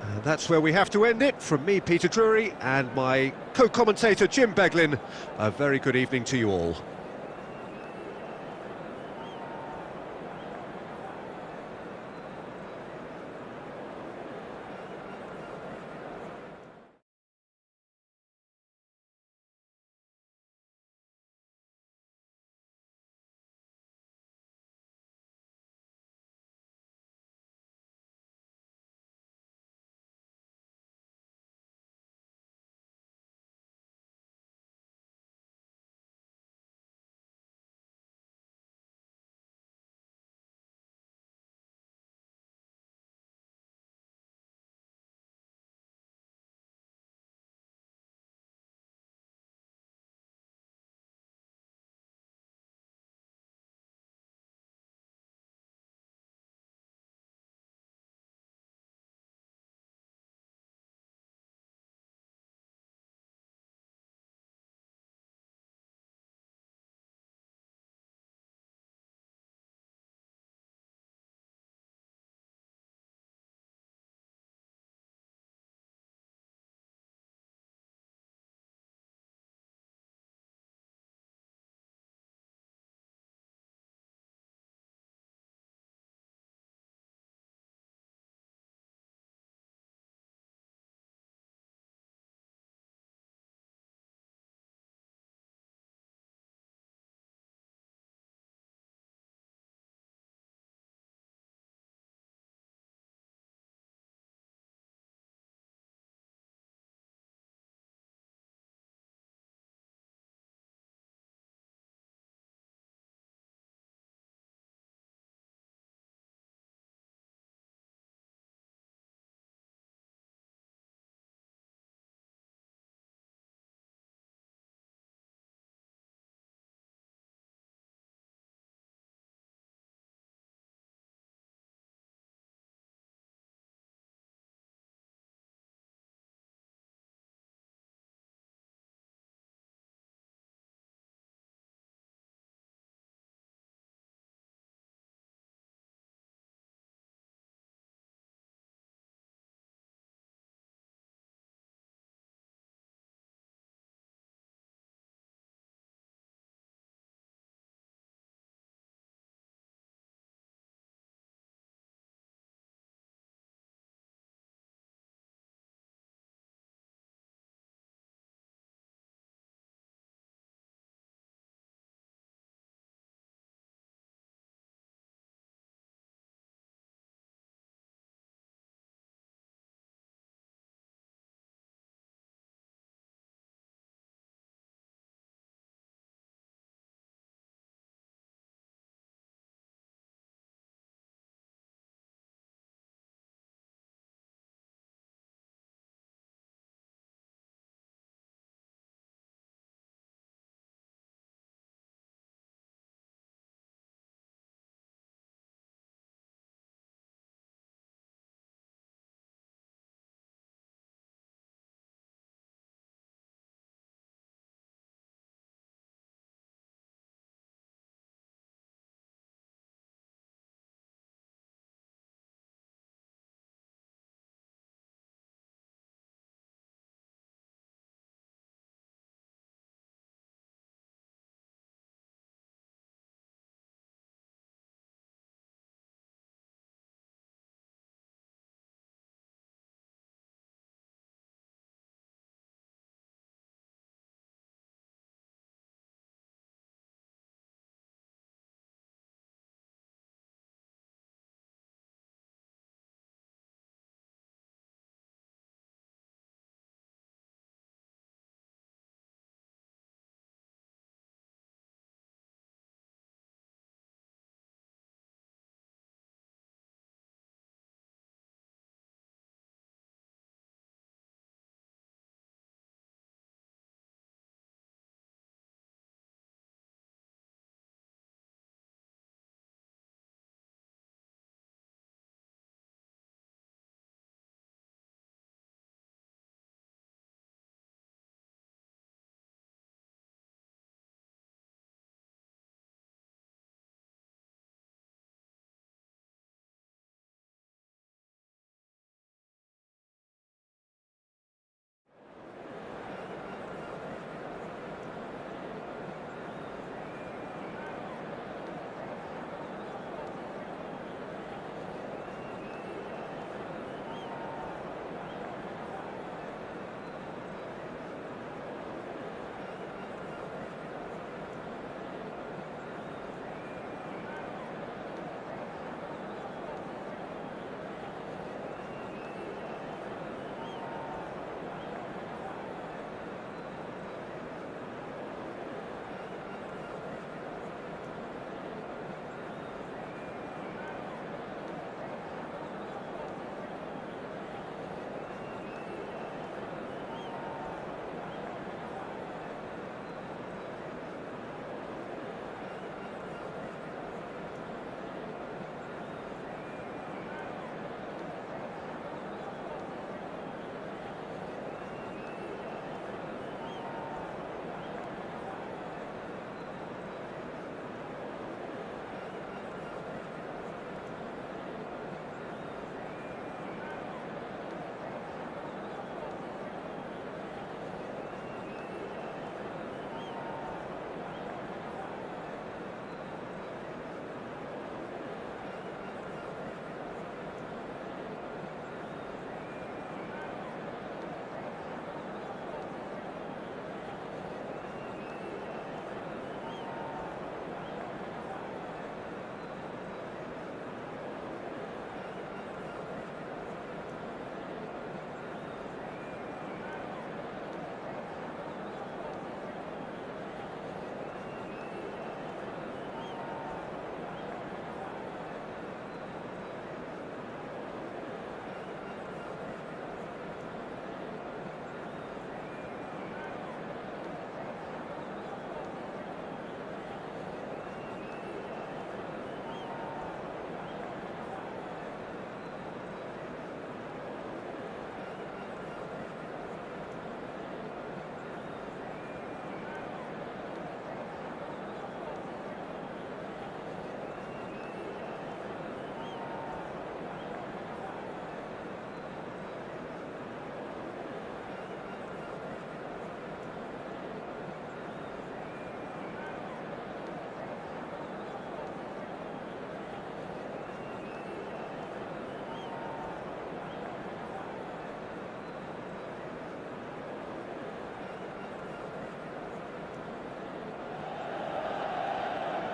Speaker 4: And that's where we have to end it. From me, Peter Drury, and my co-commentator, Jim Beglin, a very good evening to you all.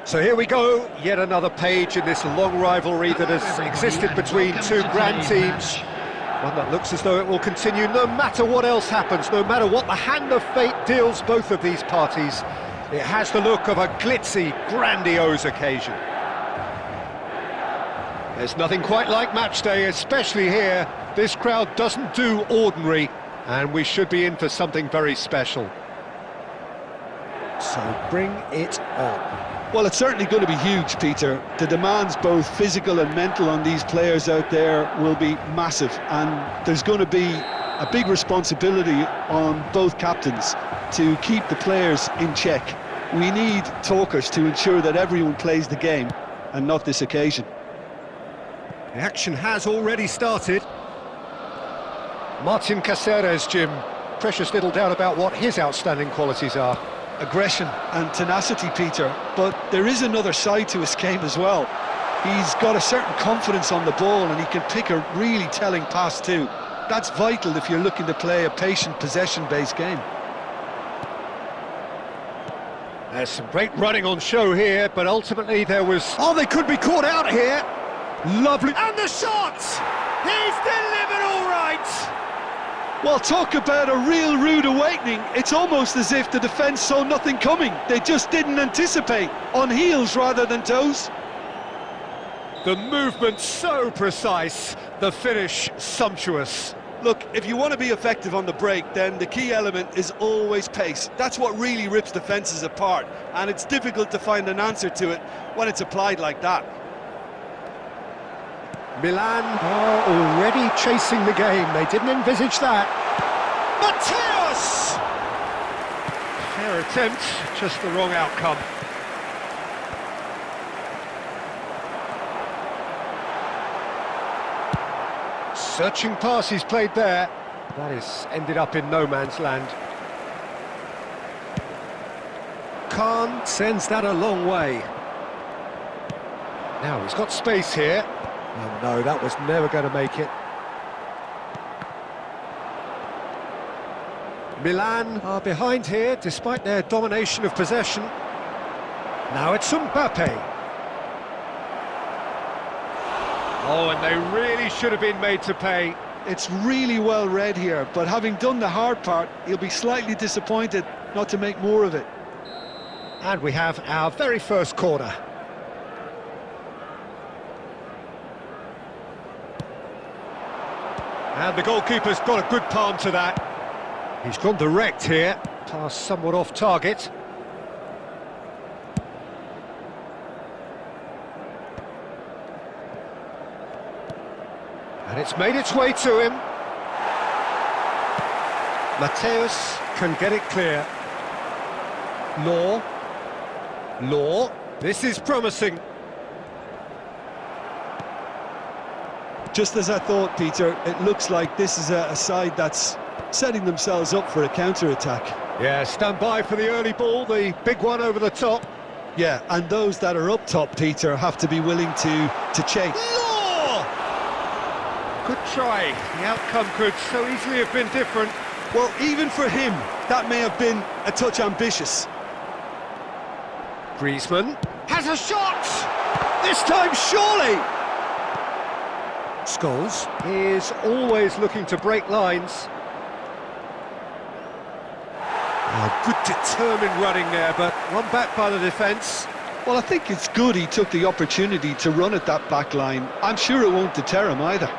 Speaker 4: So here we go, yet another page in this long rivalry that has existed between two grand teams. One that looks as though it will continue no matter what else happens, no matter what the hand of fate deals both of these parties. It has the look of a glitzy, grandiose occasion. There's nothing quite like match day, especially here. This crowd doesn't do ordinary, and we should be in for something very special. So bring it on.
Speaker 2: Well, it's certainly going to be huge, Peter. The demands, both physical and mental, on these players out there will be massive, and there's going to be a big responsibility on both captains to keep the players in check. We need talkers to ensure that everyone plays the game, and not this occasion.
Speaker 4: The action has already started. Martin Caceres, Jim. Precious little doubt about what his outstanding qualities are.
Speaker 2: Aggression and tenacity, Peter, but there is another side to his game as well. He's got a certain confidence on the ball, and he can pick a really telling pass too. That's vital if you're looking to play a patient, possession-based game.
Speaker 4: There's some great running on show here, but ultimately there was... Oh, they could be caught out here! Lovely... And the shot! He's delivered all right!
Speaker 2: Well, talk about a real rude awakening. It's almost as if the defence saw nothing coming. They just didn't anticipate. On heels rather than toes.
Speaker 4: The movement so precise, the finish sumptuous.
Speaker 2: Look, if you want to be effective on the break, then the key element is always pace. That's what really rips defences apart, and it's difficult to find an answer to it when it's applied like that.
Speaker 4: Milan are already chasing the game. They didn't envisage that. Mateus! Fair attempt, just the wrong outcome. Searching pass he's played there. That is ended up in no man's land. Khan sends that a long way. Now he's got space here. Oh no, that was never going to make it. Milan are behind here, despite their domination of possession. Now it's Mbappe. Oh, and they really should have been made to pay.
Speaker 2: It's really well read here, but having done the hard part, he'll be slightly disappointed not to make more of it.
Speaker 4: And we have our very first corner. And the goalkeeper's got a good palm to that. He's gone direct here. Pass somewhat off target. And it's made its way to him. Mateus can get it clear. Law. This is promising.
Speaker 2: Just as I thought, Peter, it looks like this is a side that's setting themselves up for a counter-attack.
Speaker 4: Yeah, stand by for the early ball, the big one over the top.
Speaker 2: Yeah, and those that are up top, Peter, have to be willing to chase.
Speaker 4: Law! Good try. The outcome could so easily have been different.
Speaker 2: Well, even for him, that may have been a touch ambitious.
Speaker 4: Griezmann has a shot! This time, surely! Scholes is always looking to break lines. Oh, good determined running there, but run back by the defence.
Speaker 2: Well, I think it's good he took the opportunity to run at that back line. I'm sure it won't deter him either.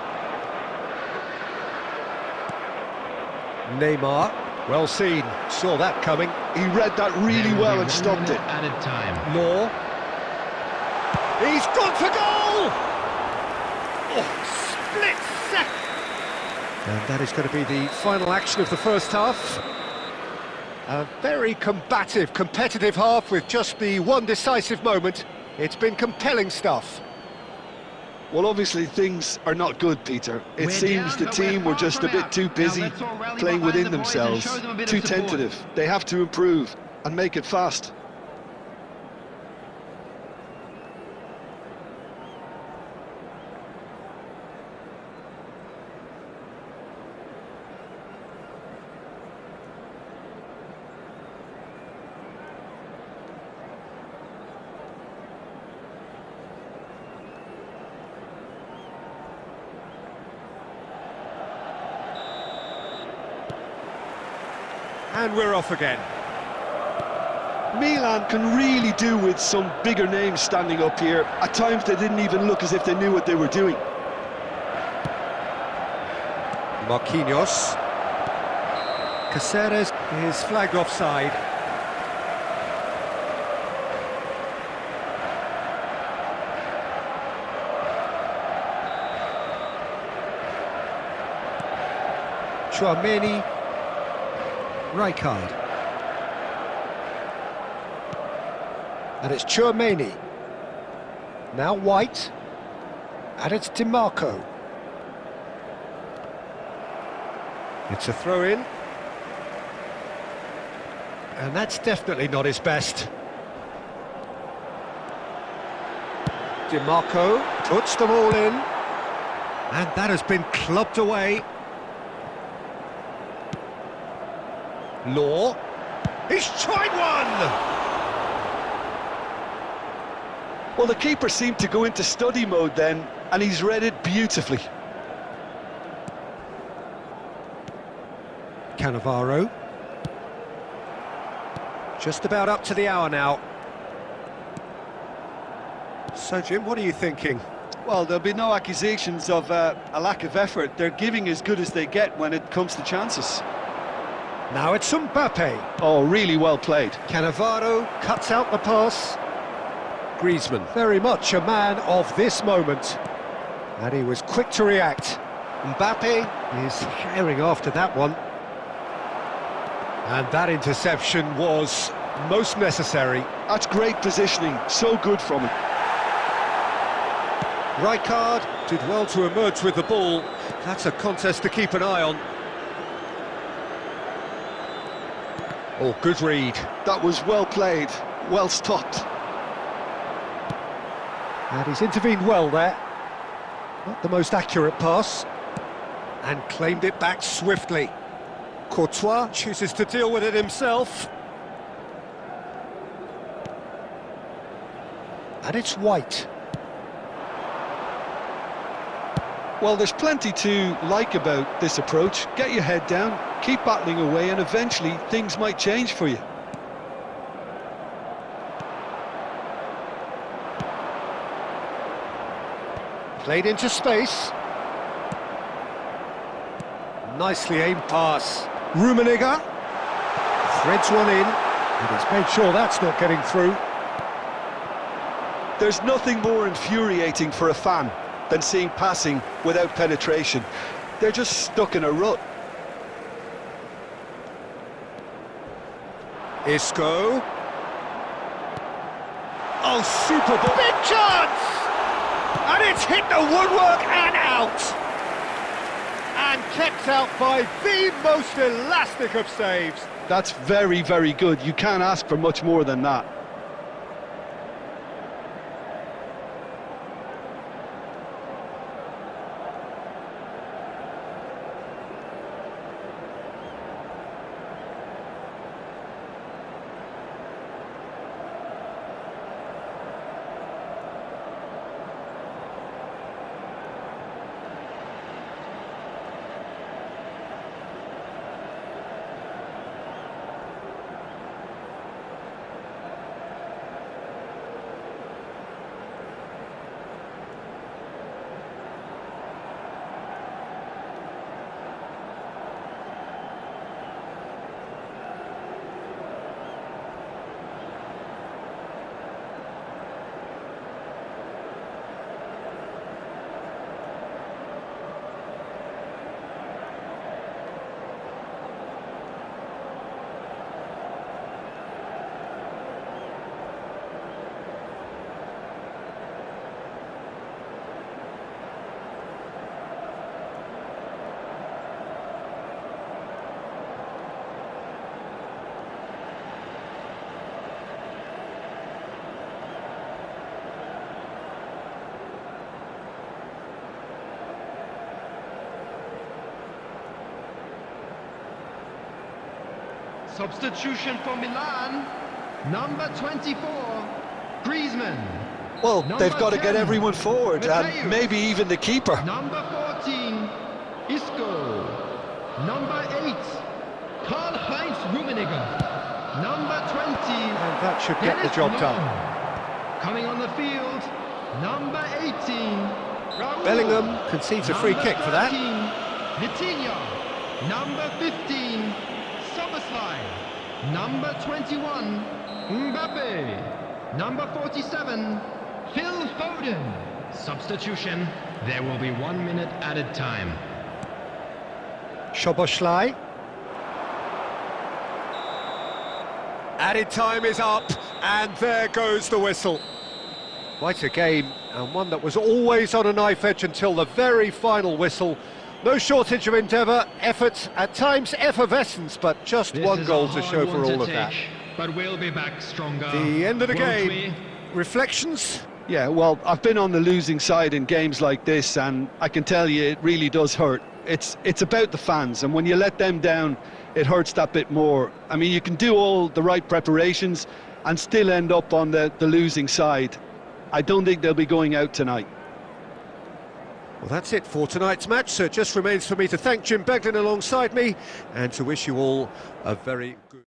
Speaker 4: Neymar, well seen, saw that coming.
Speaker 2: He read that really well and stopped it.
Speaker 3: Added time.
Speaker 4: Law. He's gone for goal! Oh, split second! And that is going to be the final action of the first half. A very combative, competitive half with just the one decisive moment. It's been compelling stuff.
Speaker 2: Well, obviously things are not good, Peter. It seems the team were just a bit too busy playing within themselves, too tentative. They have to improve and make it fast.
Speaker 4: And we're off again.
Speaker 2: Milan can really do with some bigger names standing up here. At times they didn't even look as if they knew what they were doing.
Speaker 4: Marquinhos. Caceres is flagged offside. Chouameni. Rijkaard. And it's Chouameni. Now White. And it's DiMarco. It's a throw-in. And that's definitely not his best. DiMarco puts them all in. And that has been clubbed away. Law. He's tried one!
Speaker 2: Well, the keeper seemed to go into study mode then, and he's read it beautifully.
Speaker 4: Cannavaro. Just about up to the hour now. So, Jim, what are you thinking?
Speaker 2: Well, there'll be no accusations of a lack of effort. They're giving as good as they get when it comes to chances.
Speaker 4: Now it's Mbappe.
Speaker 2: Oh, really well played.
Speaker 4: Cannavaro cuts out the pass. Griezmann, very much a man of this moment. And he was quick to react. Mbappe is herring after that one. And that interception was most necessary.
Speaker 2: That's great positioning, so good from him.
Speaker 4: Rijkaard did well to emerge with the ball. That's a contest to keep an eye on. Oh, good read.
Speaker 2: That was well played, well stopped.
Speaker 4: And he's intervened well there. Not the most accurate pass. And claimed it back swiftly. Courtois chooses to deal with it himself. And it's White.
Speaker 2: Well, there's plenty to like about this approach. Get your head down, keep battling away, and eventually things might change for you.
Speaker 4: Played into space. Nicely aimed pass. Rummenigge threads one in, and he's made sure that's not getting through.
Speaker 2: There's nothing more infuriating for a fan than seeing passing without penetration. They're just stuck in a rut.
Speaker 4: Isco. Oh, super ball.
Speaker 1: Big chance! And it's hit the woodwork and out! And kept out by the most elastic of saves.
Speaker 2: That's very, very good. You can't ask for much more than that.
Speaker 3: Substitution for Milan, number 24, Griezmann.
Speaker 2: Well,
Speaker 3: Number
Speaker 2: they've got to get
Speaker 3: 10,
Speaker 2: everyone forward, and
Speaker 3: Matthews.
Speaker 2: maybe even the keeper.
Speaker 3: Number 14, Isco. Number 8, Karl-Heinz Rummenigge. Number 20.
Speaker 4: And that should get the job done.
Speaker 3: Coming on the field, number 18. Raul.
Speaker 4: Bellingham concedes a free kick for that.
Speaker 3: Vitinha. Number 15. Soboslai. Number 21. Mbappe. Number 47. Phil Foden.
Speaker 5: Substitution. There will be 1 minute added time.
Speaker 4: Szoboszlai. Added time is up, and there goes the whistle. Quite a game, and one that was always on a knife edge until the very final whistle. No shortage of endeavour, effort, at times effervescence, but just
Speaker 5: This
Speaker 4: one
Speaker 5: is
Speaker 4: goal
Speaker 5: a
Speaker 4: to
Speaker 5: hard
Speaker 4: show
Speaker 5: one
Speaker 4: for
Speaker 5: to
Speaker 4: all of that.
Speaker 5: take, but we'll be back stronger.
Speaker 4: The end of the
Speaker 5: won't
Speaker 4: game.
Speaker 5: we?
Speaker 4: Reflections?
Speaker 2: Yeah, well, I've been on the losing side in games like this, and I can tell you it really does hurt. It's about the fans, and when you let them down, it hurts that bit more. I mean, you can do all the right preparations and still end up on the losing side. I don't think they'll be going out tonight.
Speaker 4: Well, that's it for tonight's match, so it just remains for me to thank Jim Beglin alongside me and to wish you all a very good...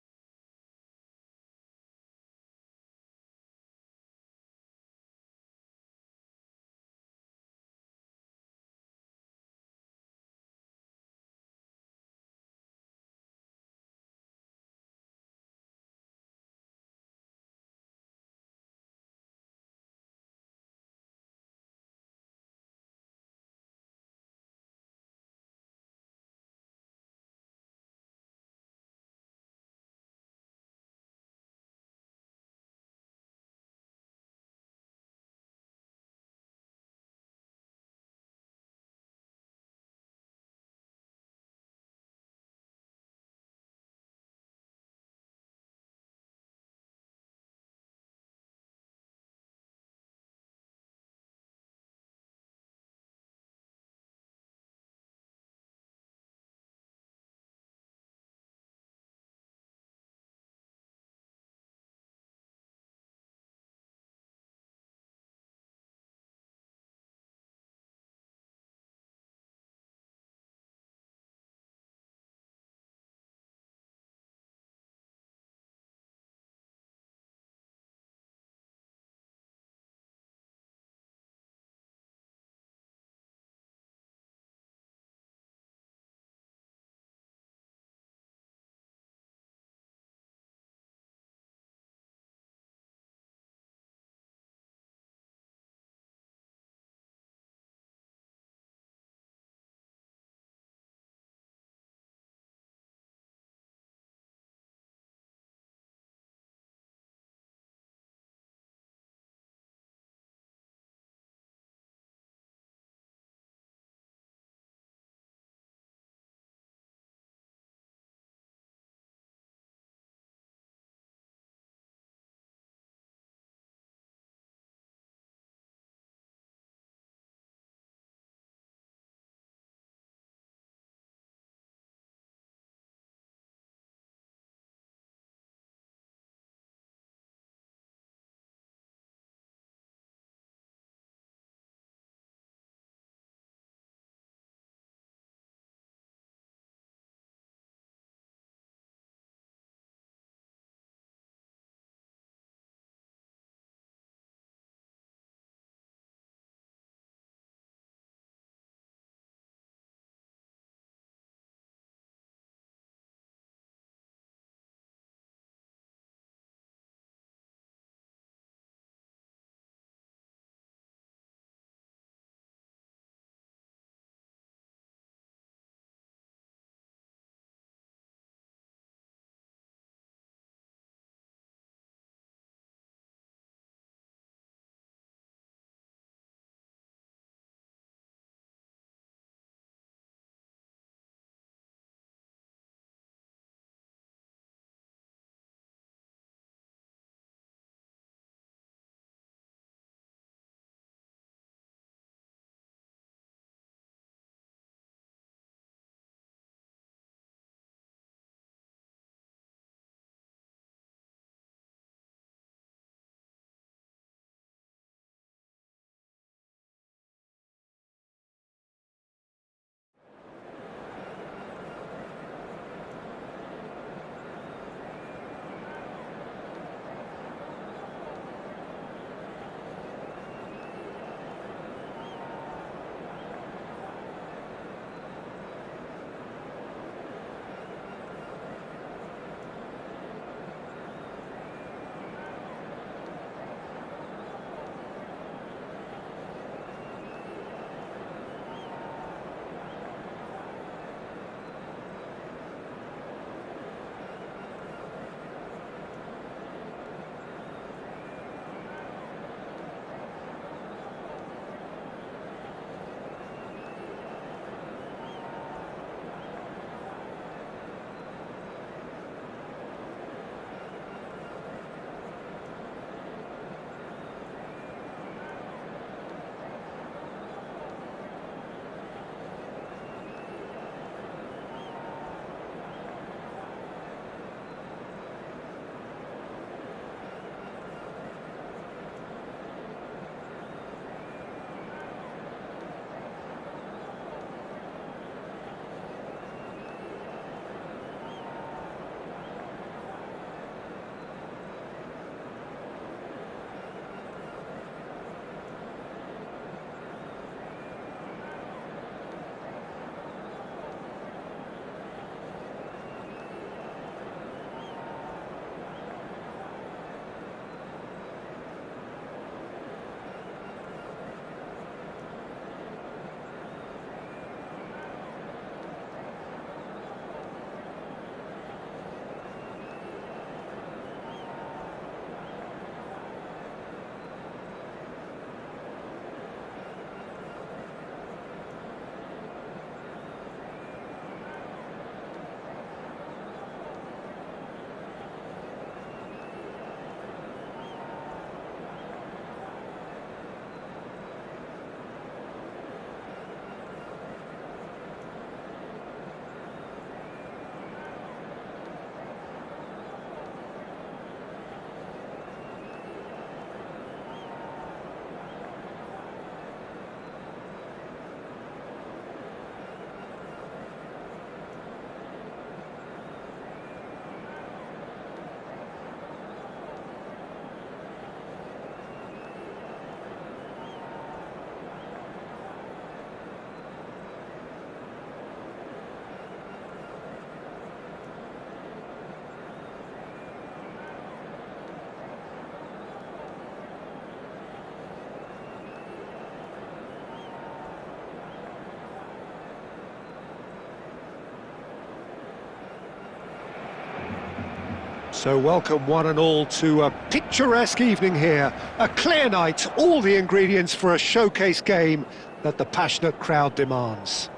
Speaker 4: So welcome one and all to a picturesque evening here. A clear night, all the ingredients for a showcase game that the passionate crowd demands.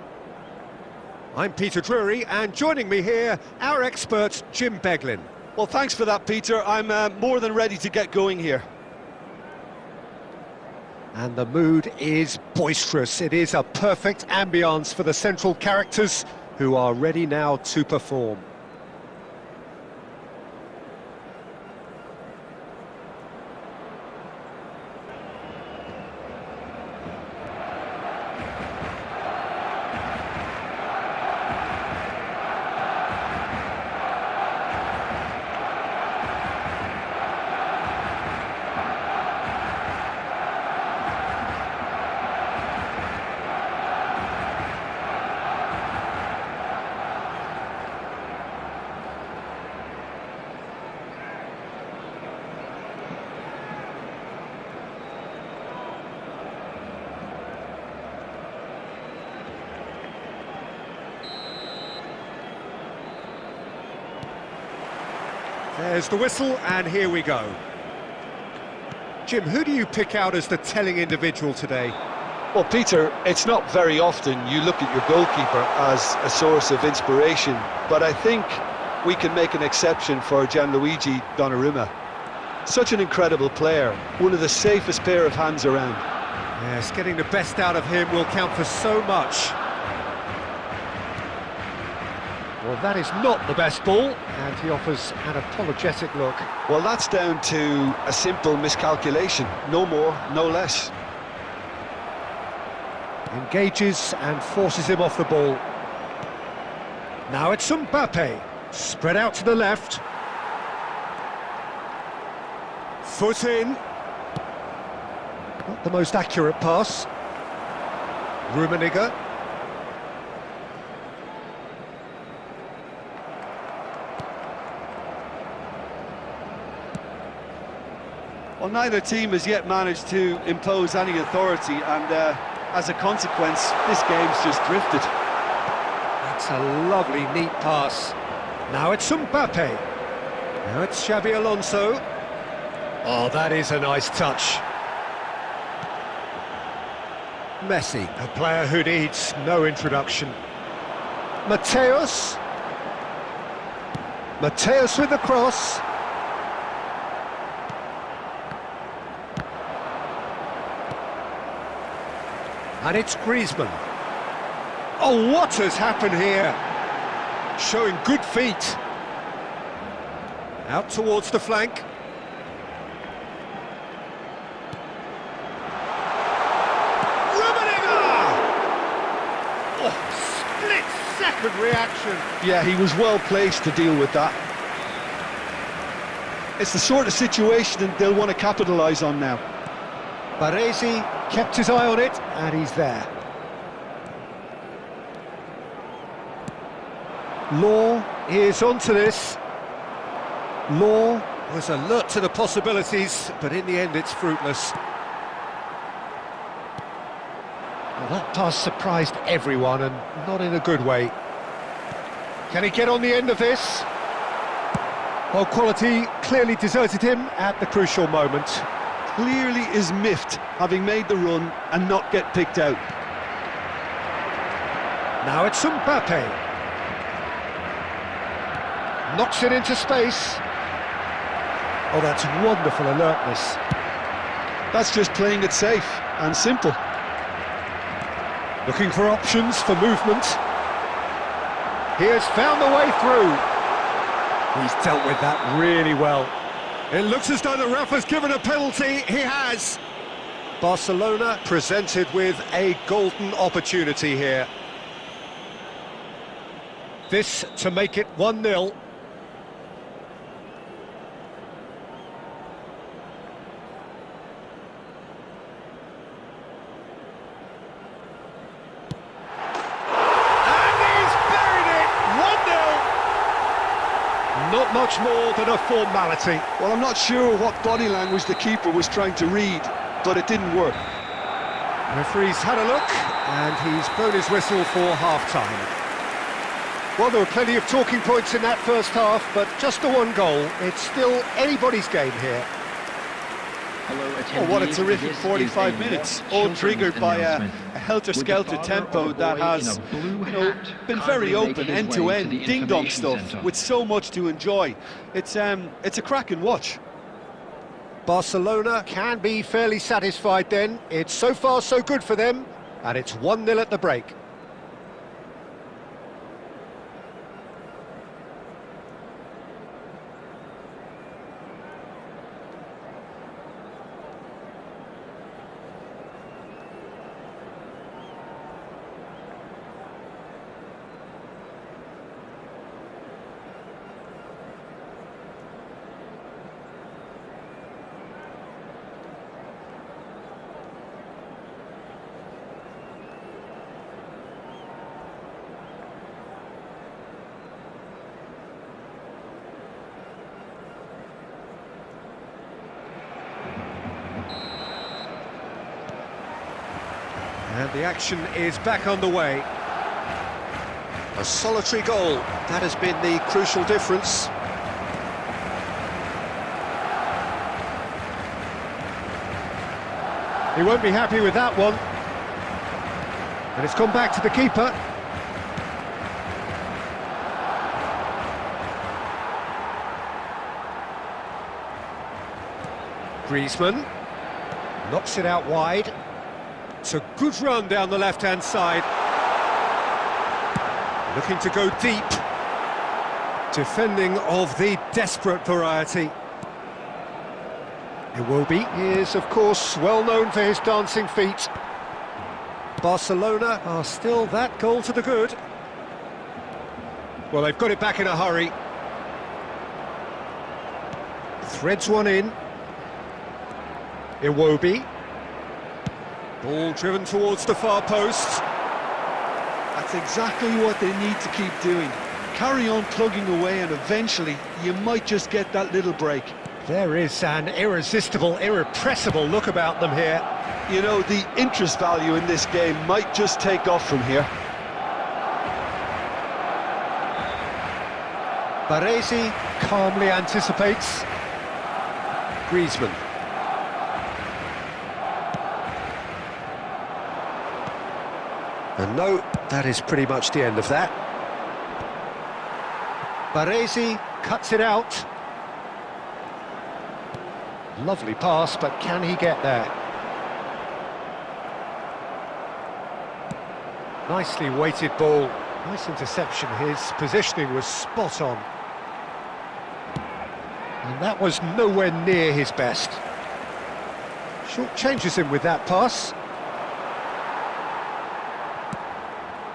Speaker 4: I'm Peter Drury, and joining me here, our expert Jim Beglin.
Speaker 2: Well, thanks for that, Peter. I'm more than ready to get going here.
Speaker 4: And the mood is boisterous. It is a perfect ambience for the central characters who are ready now to perform. There's the whistle, and here we go. Jim, who do you pick out as the telling individual today?
Speaker 2: Well, Peter, it's not very often you look at your goalkeeper as a source of inspiration, but I think we can make an exception for Gianluigi Donnarumma. Such an incredible player, one of the safest pair of hands around.
Speaker 4: Yes, getting the best out of him will count for so much. Well, that is not the best ball, and he offers an apologetic look.
Speaker 2: Well, that's down to a simple miscalculation, no more, no less.
Speaker 4: Engages and forces him off the ball. Now it's Mbappe, spread out to the left. Foot in. Not the most accurate pass. Rummenigge.
Speaker 2: Well, neither team has yet managed to impose any authority, and as a consequence, this game's just drifted.
Speaker 4: That's a lovely, neat pass. Now it's Mbappe. Now it's Xabi Alonso. Oh, that is a nice touch. Messi, a player who needs no introduction. Mateus. Mateus with the cross. And it's Griezmann. Oh, what has happened here? Showing good feet. Out towards the flank. Rummenigge! Oh, split-second reaction.
Speaker 2: Yeah, he was well placed to deal with that. It's the sort of situation that they'll want to capitalise on now.
Speaker 4: Baresi kept his eye on it, and he's there. Law is onto this. Law was alert to the possibilities, but in the end it's fruitless. Well, that pass surprised everyone, and not in a good way. Can he get on the end of this? Well, quality clearly deserted him at the crucial moment.
Speaker 2: Clearly is miffed, having made the run and not get picked out.
Speaker 4: Now it's Mbappe. Knocks it into space. Oh, that's wonderful alertness.
Speaker 2: That's just playing it safe and simple.
Speaker 4: Looking for options for movement. He has found the way through. He's dealt with that really well. It looks as though the ref has given a penalty. He has. Barcelona presented with a golden opportunity here. This to make it 1-0. Not much more than a formality.
Speaker 2: Well, I'm not sure what body language the keeper was trying to read, but it didn't work.
Speaker 4: Referee's had a look, and he's blown his whistle for half-time. Well, there were plenty of talking points in that first half, but just the one goal. It's still anybody's game here.
Speaker 6: Oh, what a terrific 45 minutes, all triggered by a helter-skelter tempo that has, been very open, end-to-end, ding-dong stuff, with so much to enjoy. It's a cracking watch.
Speaker 4: Barcelona can be fairly satisfied then. It's so far so good for them, and it's 1-0 at the break. And the action is back on the way. A solitary goal, that has been the crucial difference. He won't be happy with that one. And it's gone back to the keeper. Griezmann knocks it out wide. It's a good run down the left-hand side. Looking to go deep. Defending of the desperate variety. Iwobi is, of course, well known for his dancing feet. Barcelona are still that goal to the good. Well, they've got it back in a hurry. Threads one in. Iwobi. Ball driven towards the far post.
Speaker 2: That's exactly what they need to keep doing. Carry on plugging away and eventually you might just get that little break.
Speaker 4: There is an irresistible, irrepressible look about them here.
Speaker 2: You know, the interest value in this game might just take off from here.
Speaker 4: Baresi calmly anticipates. Griezmann. And no, that is pretty much the end of that. Baresi cuts it out. Lovely pass, but can he get there? Nicely weighted ball. Nice interception. His positioning was spot on. And that was nowhere near his best. Short changes him with that pass.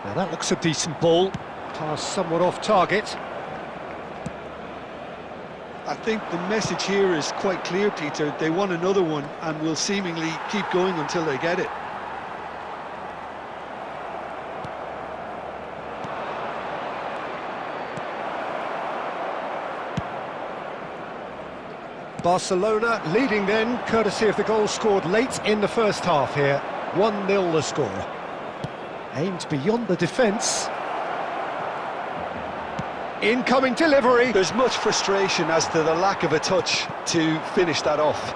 Speaker 4: Now that looks a decent ball. Pass somewhat off target.
Speaker 2: I think the message here is quite clear, Peter. They want another one and will seemingly keep going until they get it.
Speaker 4: Barcelona leading then, courtesy of the goal scored late in the first half here. 1-0 the score. Aimed beyond the defence. Incoming delivery.
Speaker 2: There's much frustration as to the lack of a touch to finish that off.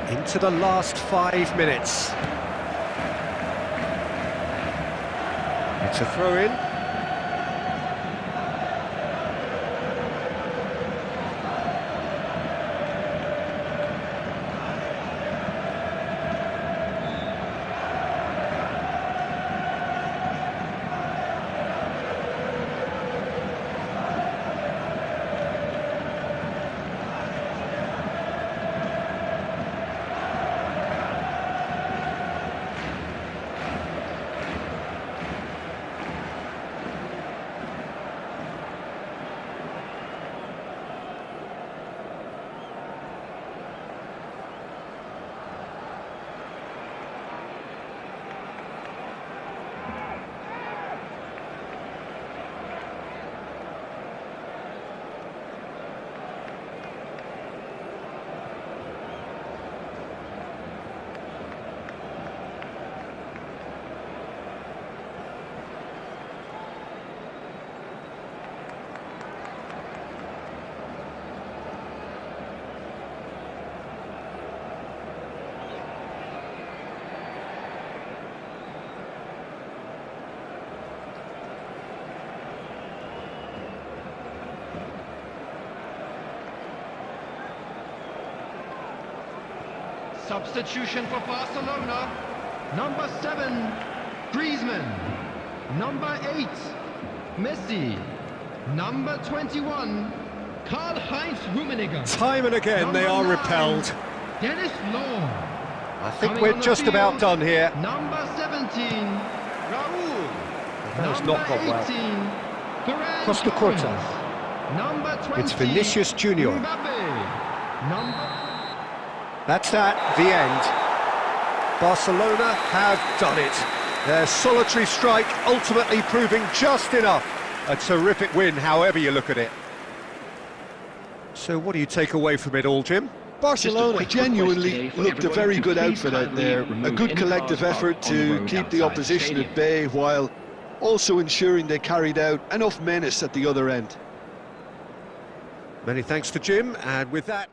Speaker 4: Into the last 5 minutes. It's a throw-in.
Speaker 3: Substitution for Barcelona. Number 7, Griezmann. Number 8, Messi. Number 21, Karl-Heinz Rummenigge.
Speaker 4: Time and again they are repelled.
Speaker 3: Dennis Law.
Speaker 4: I think we're just about done here.
Speaker 3: Number 17, Raul.
Speaker 4: That's not gone well.
Speaker 3: Ferran
Speaker 4: Costa
Speaker 3: Torres.
Speaker 4: Curta.
Speaker 3: Number 20,
Speaker 4: It's Vinicius Junior.
Speaker 3: Mbappe.
Speaker 4: That's at the end. Barcelona have done it. Their solitary strike ultimately proving just enough. A terrific win, however you look at it. So what do you take away from it all, Jim?
Speaker 2: Barcelona genuinely looked a very good outfit out there. A good collective effort to keep the opposition at bay while also ensuring they carried out enough menace at the other end.
Speaker 4: Many thanks to Jim, and with that...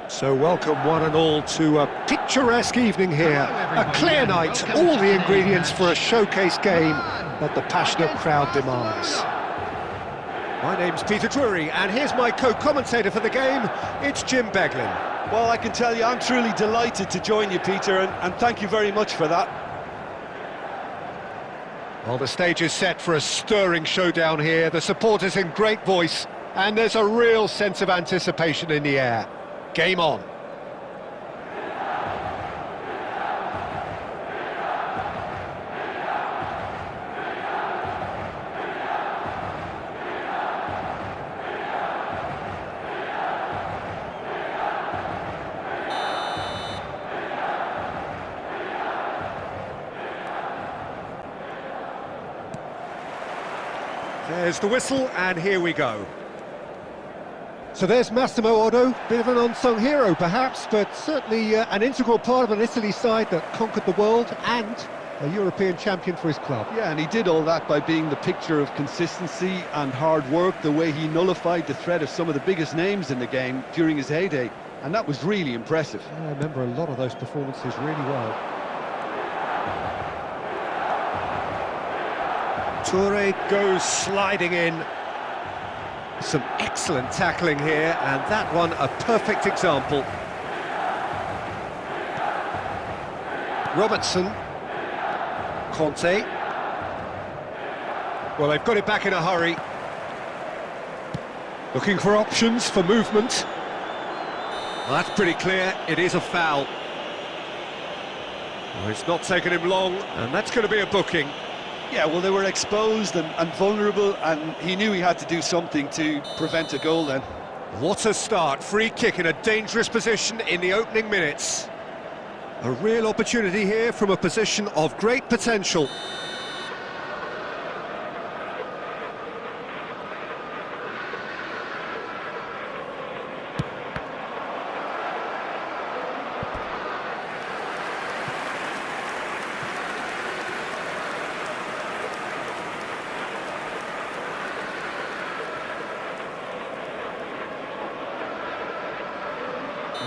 Speaker 4: So welcome one and all to a picturesque evening here. A clear night, all the ingredients for a showcase game that the passionate crowd demands. My name's Peter Drury, and here's my co-commentator for the game, it's Jim Beglin.
Speaker 2: Well, I can tell you, I'm truly delighted to join you, Peter, and thank you very much for that.
Speaker 4: Well, the stage is set for a stirring showdown here. The supporters in great voice, and there's a real sense of anticipation in the air. Game on. There's the whistle, and here we go. So there's Massimo Otto, bit of an unsung hero perhaps, but certainly an integral part of an Italy side that conquered the world and a European champion for his club.
Speaker 2: Yeah, and he did all that by being the picture of consistency and hard work, the way he nullified the threat of some of the biggest names in the game during his heyday, and that was really impressive.
Speaker 1: I remember a lot of those performances really well.
Speaker 4: Toure goes sliding in. Some excellent tackling here, and that one a perfect example. Robertson. Conte. Well, they've got it back in a hurry. Looking for options for movement. Well, that's pretty clear, it is a foul. Well, it's not taken him long, and that's going to be a booking.
Speaker 2: Yeah, well, they were exposed and vulnerable, and he knew he had to do something to prevent a goal then.
Speaker 4: What a start, free kick in a dangerous position in the opening minutes. A real opportunity here from a position of great potential.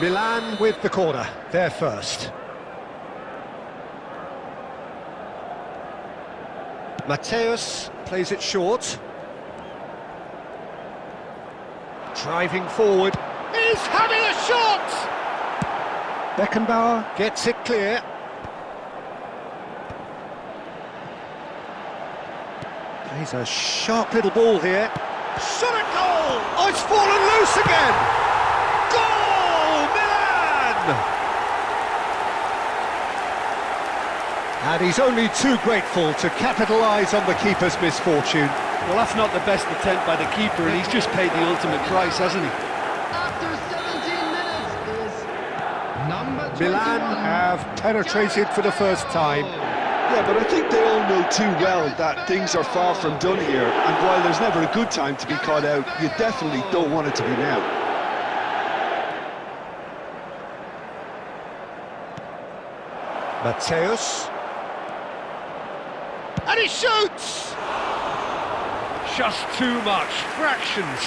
Speaker 4: Milan with the corner, they're first. Matthäus plays it short. Driving forward. He's having a shot! Beckenbauer gets it clear. Plays a sharp little ball here. Shot at goal! Oh, it's fallen loose again! And he's only too grateful to capitalise on the keeper's misfortune.
Speaker 2: Well, that's not the best attempt by the keeper, and he's just paid the ultimate price, hasn't he?
Speaker 3: After 17 minutes is number 21.
Speaker 4: Milan have penetrated for the first time.
Speaker 2: Yeah, but I think they all know too well that things are far from done here, and while there's never a good time to be caught out, you definitely don't want it to be now.
Speaker 4: Matthäus. And he shoots! Just too much, fractions.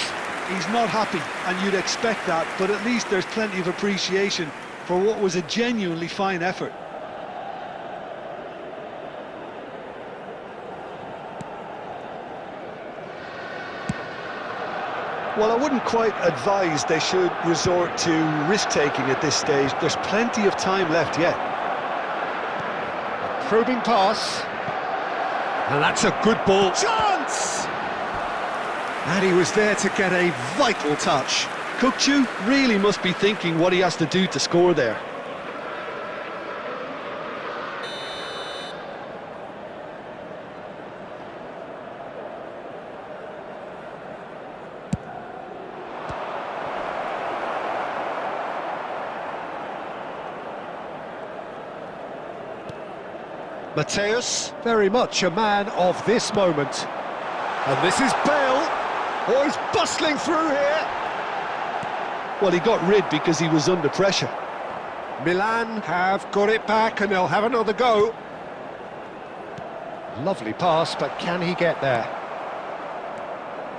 Speaker 2: He's not happy, and you'd expect that, but at least there's plenty of appreciation for what was a genuinely fine effort. Well, I wouldn't quite advise they should resort to risk-taking at this stage. There's plenty of time left yet.
Speaker 4: Probing pass. And that's a good ball. Chance! And he was there to get a vital touch.
Speaker 2: Kukçu really must be thinking what he has to do to score there.
Speaker 4: Matthäus, very much a man of this moment. And this is Bale. Oh, he's bustling through here.
Speaker 2: Well, he got rid because he was under pressure.
Speaker 4: Milan have got it back and they'll have another go. Lovely pass, but can he get there?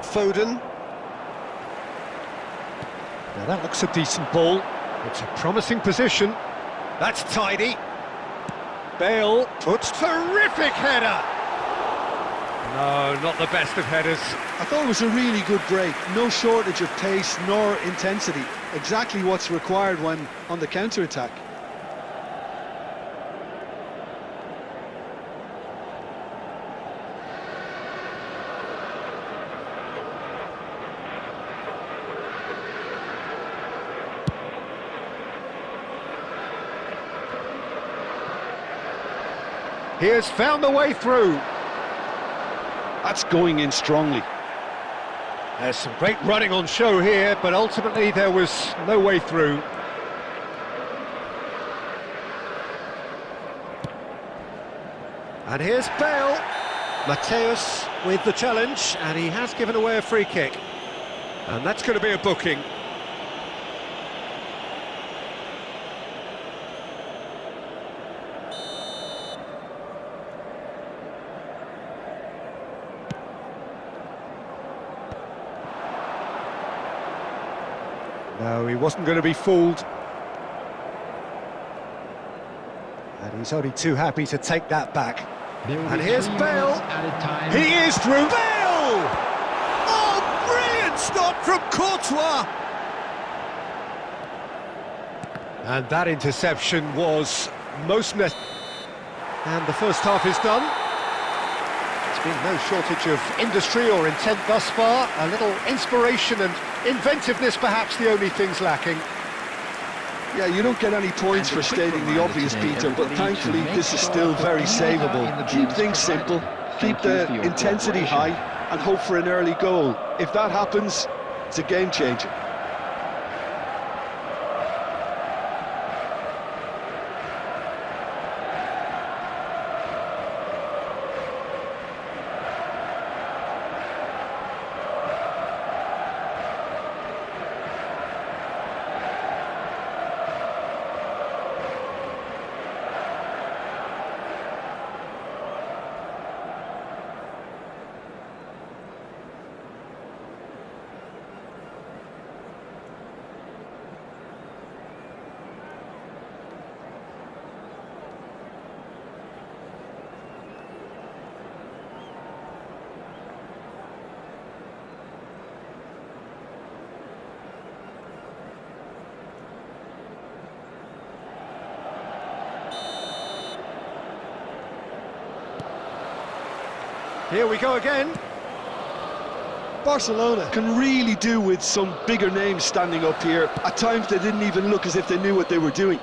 Speaker 4: Foden. Now that looks a decent ball. It's a promising position. That's tidy. Bale puts terrific header. No, not the best of headers.
Speaker 2: I thought it was a really good break. No shortage of pace nor intensity. Exactly what's required when on the counter-attack.
Speaker 4: He has found the way through.
Speaker 2: That's going in strongly.
Speaker 4: There's some great running on show here, but ultimately there was no way through. And here's Bale. Mateus with the challenge, and he has given away a free kick. And that's going to be a booking. No, he wasn't going to be fooled. And he's only too happy to take that back. And here's Bale. He is through. Bale! Oh, brilliant stop from Courtois! And that interception was most necessary. And the first half is done. There's been no shortage of industry or intent thus far. A little inspiration and inventiveness, perhaps the only things lacking.
Speaker 2: Yeah, you don't get any points for stating the obvious, Peter, but thankfully this is still very savable. Keep things simple, keep the intensity high, and hope for an early goal. If that happens, it's a game changer.
Speaker 4: Here we go again.
Speaker 2: Barcelona can really do with some bigger names standing up here. At times they didn't even look as if they knew what they were doing.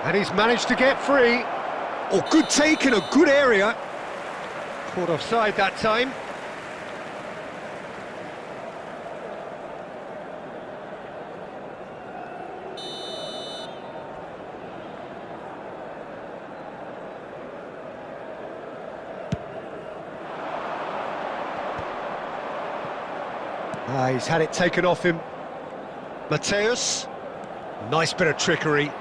Speaker 4: And he's managed to get free. Oh, good take in a good area. Caught offside that time. He's had it taken off him. Mateus. Nice bit of trickery.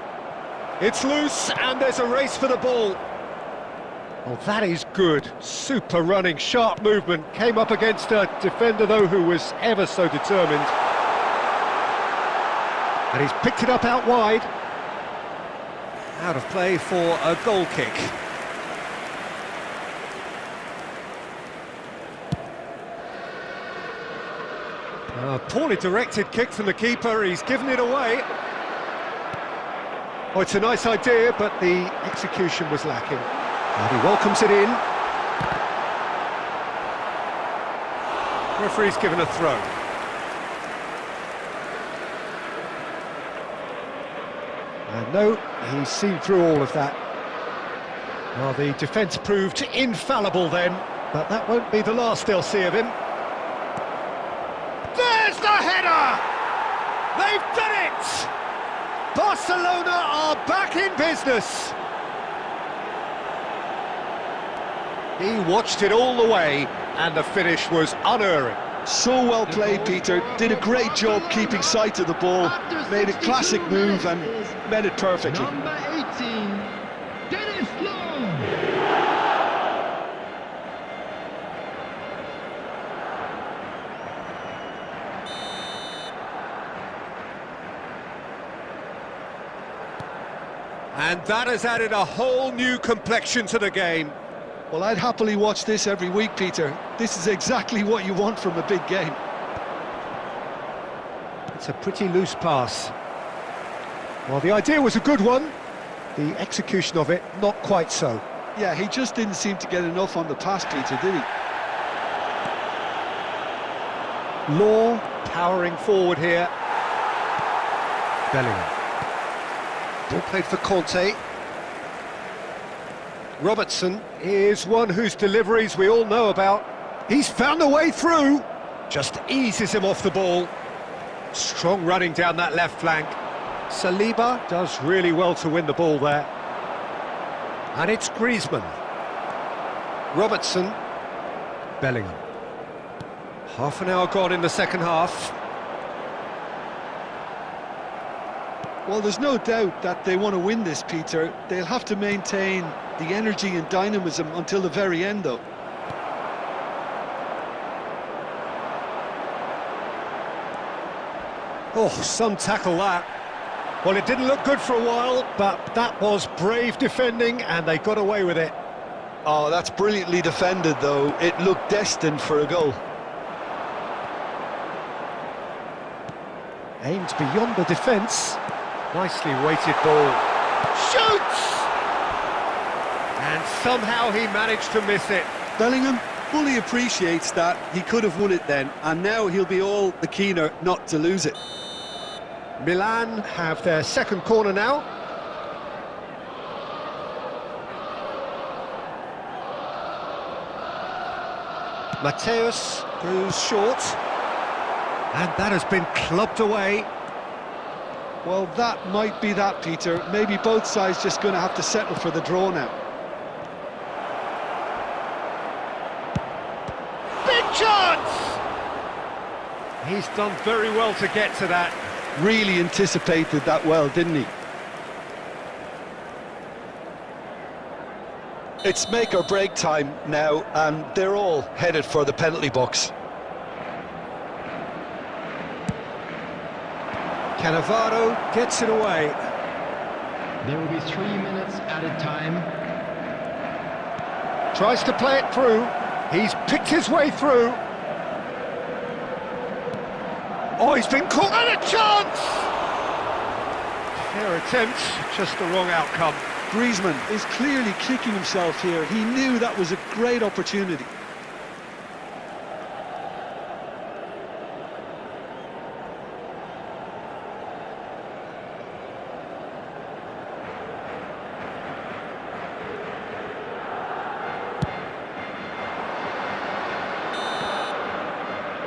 Speaker 4: It's loose, and there's a race for the ball. Oh, that is good. Super running, sharp movement. Came up against a defender, though, who was ever so determined. And he's picked it up out wide. Out of play for a goal kick. A poorly directed kick from the keeper. He's given it away. Oh, it's a nice idea, but the execution was lacking. And he welcomes it in. Referee's given a throw. And no, he's seen through all of that. Well, the defence proved infallible then, but that won't be the last they'll see of him. There's the header! They've done it! Barcelona are back in business. He watched it all the way, and the finish was unerring.
Speaker 2: So well played, Peter. Did a great job keeping sight of the ball. Made a classic move and met it perfectly.
Speaker 3: Number 18, Dennis Law.
Speaker 4: And that has added a whole new complexion to the game.
Speaker 2: Well, I'd happily watch this every week, Peter. This is exactly what you want from a big game.
Speaker 4: It's a pretty loose pass. Well, the idea was a good one. The execution of it, not quite so.
Speaker 2: Yeah, he just didn't seem to get enough on the pass, Peter, did he?
Speaker 4: Law powering forward here. Bellingham. Ball played for Conte. Robertson is one whose deliveries we all know about. He's found a way through. Just eases him off the ball. Strong running down that left flank. Saliba does really well to win the ball there. And it's Griezmann. Robertson. Bellingham. Half an hour gone in the second half.
Speaker 2: Well, there's no doubt that they want to win this, Peter. They'll have to maintain the energy and dynamism until the very end, though.
Speaker 4: Oh, some tackle that. Well, it didn't look good for a while, but that was brave defending, and they got away with it.
Speaker 2: Oh, that's brilliantly defended, though. It looked destined for a goal.
Speaker 4: Aimed beyond the defence. Nicely weighted ball. Shoots! And somehow he managed to miss it.
Speaker 2: Bellingham fully appreciates that he could have won it then, and now he'll be all the keener not to lose it.
Speaker 4: Milan have their second corner now. Mateus goes short. And that has been clubbed away.
Speaker 2: Well, that might be that, Peter. Maybe both sides just going to have to settle for the draw now.
Speaker 1: Big chance!
Speaker 4: He's done very well to get to that.
Speaker 2: Really anticipated that well, didn't he? It's make or break time now, and they're all headed for the penalty box.
Speaker 4: Cannavaro gets it away.
Speaker 5: There will be 3 minutes added time.
Speaker 4: Tries to play it through. He's picked his way through. Oh, he's been caught, and a chance! Fair attempt, just the wrong outcome.
Speaker 2: Griezmann is clearly kicking himself here. He knew that was a great opportunity.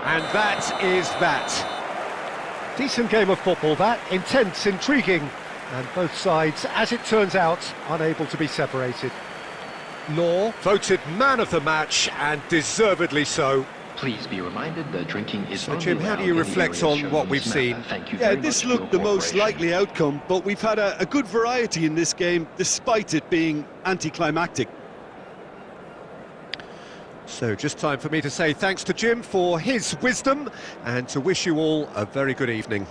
Speaker 4: And that is that. Decent game of football, that. Intense, intriguing. And both sides, as it turns out, unable to be separated. Law voted man of the match, and deservedly so.
Speaker 7: Please be reminded that drinking is
Speaker 4: So,
Speaker 7: only
Speaker 4: Jim, how
Speaker 7: allowed
Speaker 4: do you
Speaker 7: in the
Speaker 4: reflect
Speaker 7: area
Speaker 4: on
Speaker 7: shown
Speaker 4: what
Speaker 7: on
Speaker 4: we've
Speaker 7: this
Speaker 4: seen?
Speaker 7: map. Thank you
Speaker 2: Yeah,
Speaker 7: very
Speaker 2: this
Speaker 7: much for
Speaker 2: looked the
Speaker 7: your
Speaker 2: most
Speaker 7: cooperation.
Speaker 2: likely outcome, but we've had a good variety in this game, despite it being anticlimactic.
Speaker 4: So just time for me to say thanks to Jim for his wisdom, and to wish you all a very good evening.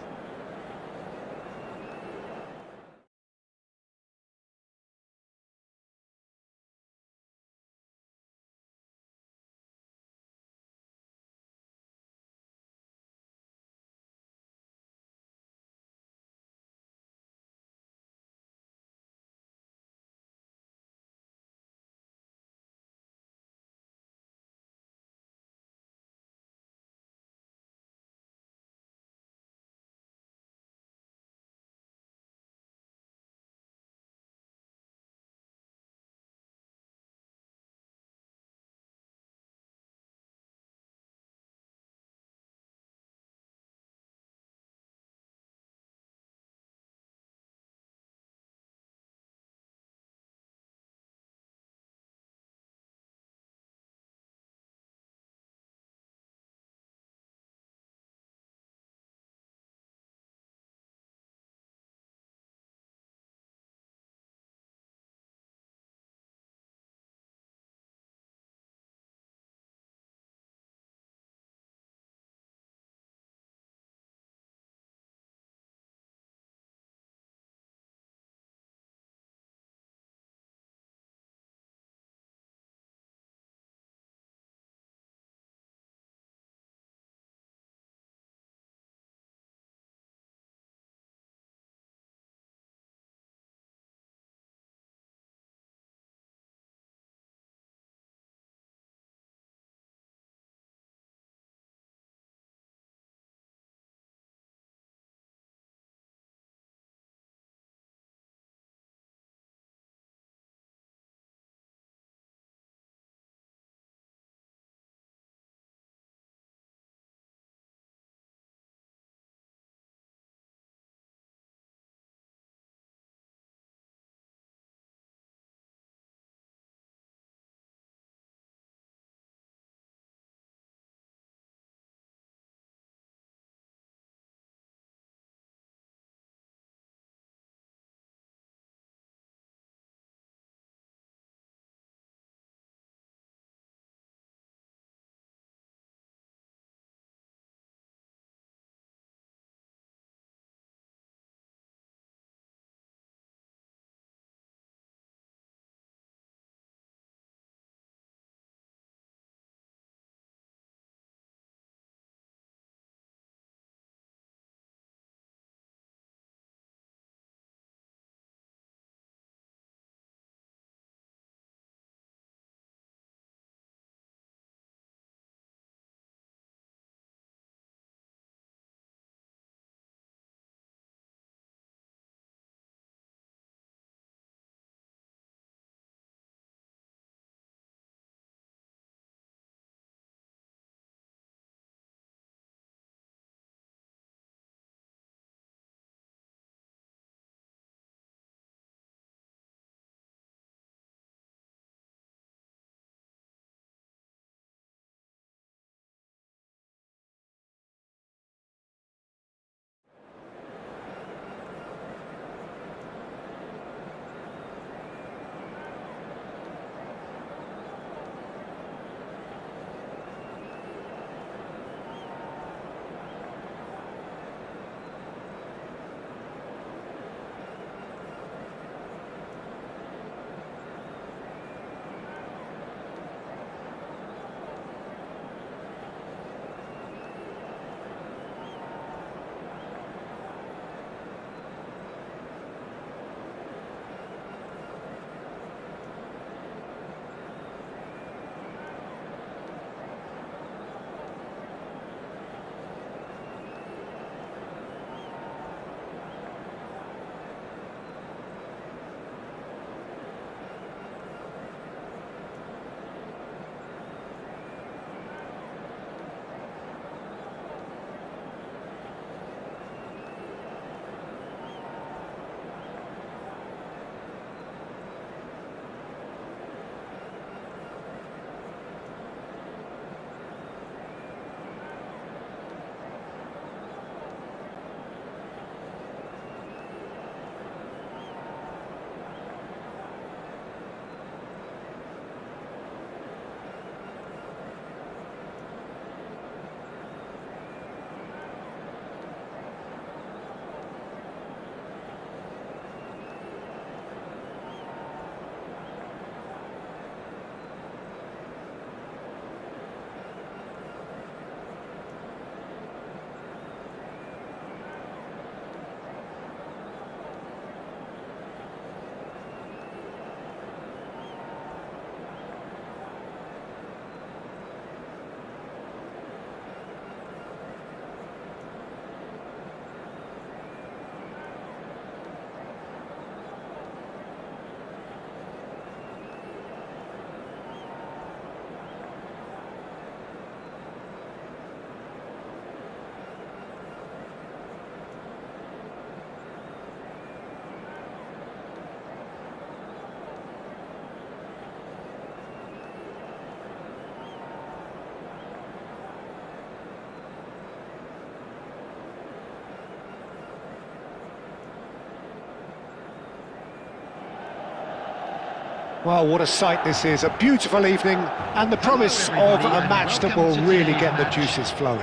Speaker 4: Well, what a sight this is, a beautiful evening, and the promise of a match that will really get the juices flowing.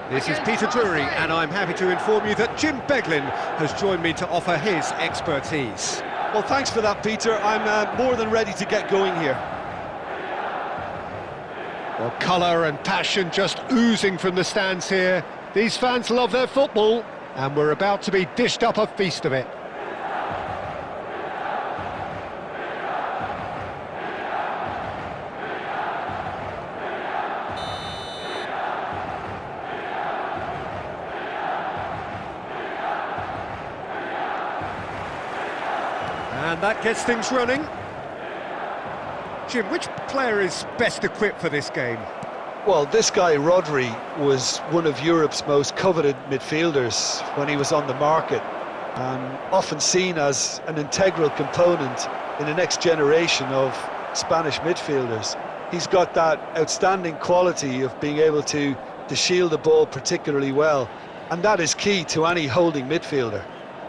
Speaker 4: This is Peter Drury, and I'm happy to inform you that Jim Beglin has joined me to offer his expertise.
Speaker 2: Well, thanks for that, Peter. I'm more than ready to get going here.
Speaker 4: Well, colour and passion just oozing from the stands here. These fans love their football, and we're about to be dished up a feast of it. And that gets things running. Jim, which player is best equipped for this game?
Speaker 2: Well, this guy, Rodri, was one of Europe's most coveted midfielders when he was on the market, and often seen as an integral component in the next generation of Spanish midfielders. He's got that outstanding quality of being able to shield the ball particularly well, and that is key to any holding midfielder.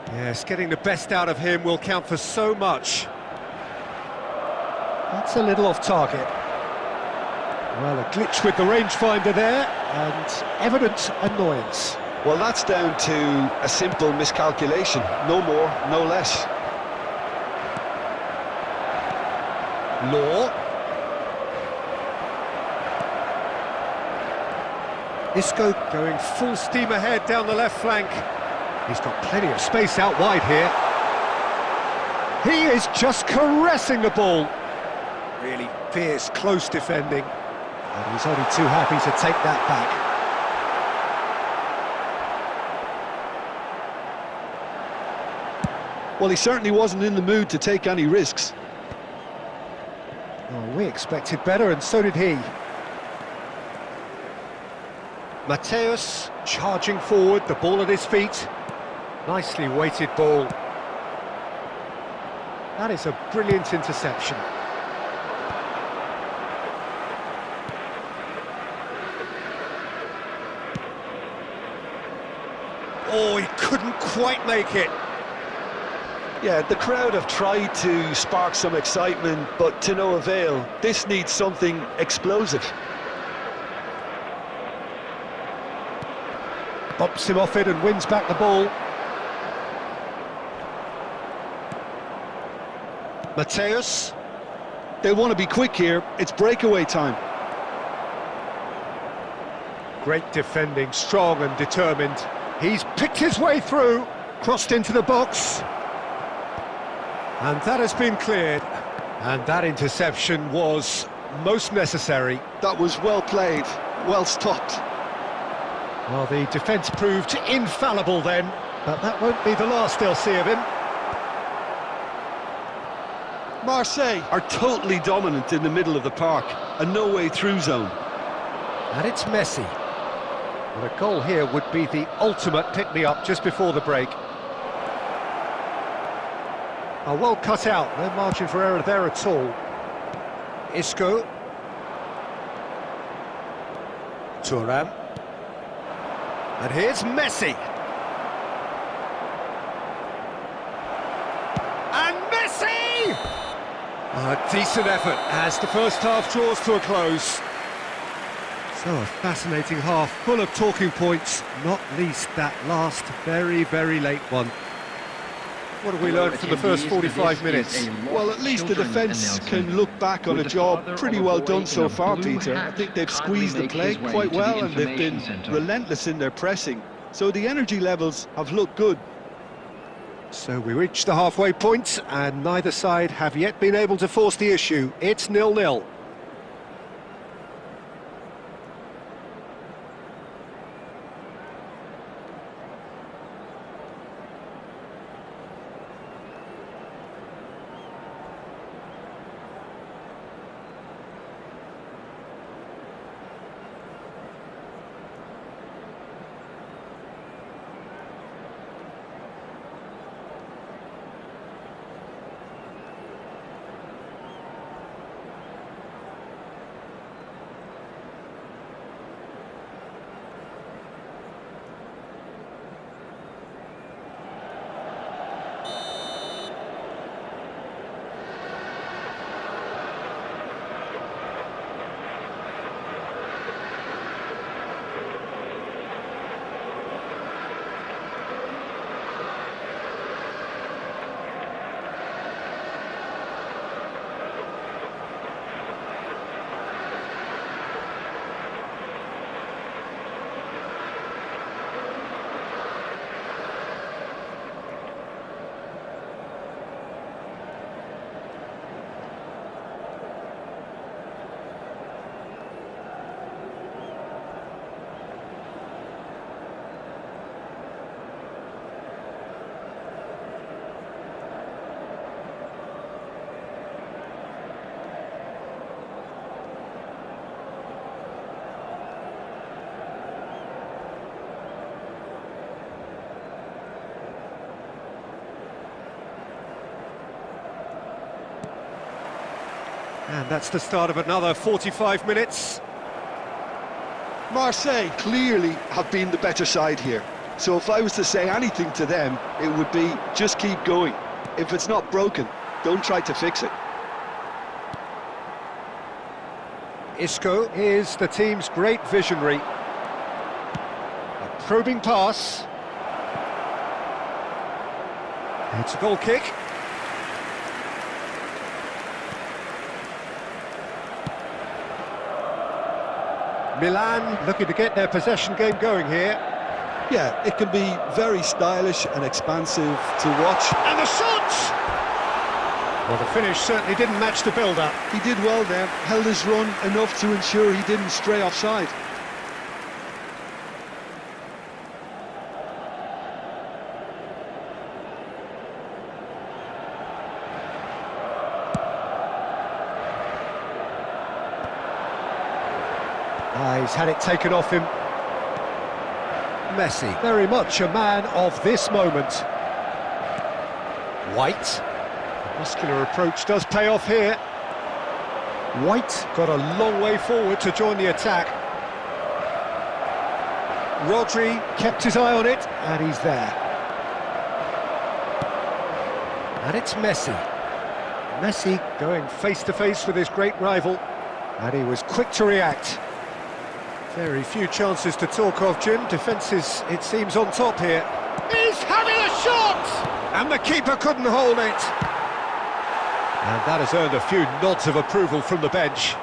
Speaker 4: Yes, getting the best out of him will count for so much. That's a little off target. Well, a glitch with the rangefinder there, and evident annoyance.
Speaker 2: Well, that's down to a simple miscalculation, no more, no less.
Speaker 4: Law. Isco going full steam ahead down the left flank. He's got plenty of space out wide here. He is just caressing the ball. Really fierce, close defending. And he's only too happy to take that back.
Speaker 2: Well, he certainly wasn't in the mood to take any risks.
Speaker 4: Oh, we expected better, and so did he. Mateus charging forward, the ball at his feet. Nicely weighted ball. That is a brilliant interception. Oh, he couldn't quite make it.
Speaker 2: Yeah, the crowd have tried to spark some excitement, but to no avail. This needs something explosive.
Speaker 4: Bumps him off it and wins back the ball. Mateus.
Speaker 2: They want to be quick here. It's breakaway time.
Speaker 4: Great defending, strong and determined. He's picked his way through, crossed into the box. And that has been cleared. And that interception was most necessary.
Speaker 2: That was well played, well stopped.
Speaker 4: Well, the defence proved infallible then, but that won't be the last they'll see of him.
Speaker 2: Marseille are totally dominant in the middle of the park, a no-way-through zone.
Speaker 4: And it's Messi. Well, a goal here would be the ultimate pick-me-up just before the break. Oh, well cut out, no margin for error there at all. Isco. Thuram. And here's Messi. And Messi! A decent effort as the first half draws to a close. So a fascinating half, full of talking points, not least that last very, very late one. What have we learned from the first 45 minutes?
Speaker 2: Well, at least the defence can look back on a job pretty well done so far, Peter. I think they've squeezed the play quite well, and they've been relentless in their pressing. So the energy levels have looked good.
Speaker 4: So we reached the halfway point, and neither side have yet been able to force the issue. It's 0-0. And that's the start of another 45 minutes.
Speaker 2: Marseille clearly have been the better side here. So if I was to say anything to them, it would be just keep going. If it's not broken, don't try to fix it.
Speaker 4: Isco is the team's great visionary. A probing pass. It's a goal kick. Milan looking to get their possession game going here.
Speaker 2: Yeah, it can be very stylish and expansive to watch.
Speaker 1: And the shot!
Speaker 4: Well, the finish certainly didn't match the build-up.
Speaker 2: He did well there, held his run enough to ensure he didn't stray offside.
Speaker 4: He's had it taken off him. Messi, very much a man of this moment. White. The muscular approach does pay off here. White got a long way forward to join the attack. Rodri kept his eye on it, and he's there. And it's Messi. Messi going face-to-face with his great rival, and he was quick to react. Very few chances to talk of, Jim. Defence is, it seems, on top here.
Speaker 1: He's having a shot!
Speaker 4: And the keeper couldn't hold it. And that has earned a few nods of approval from the bench.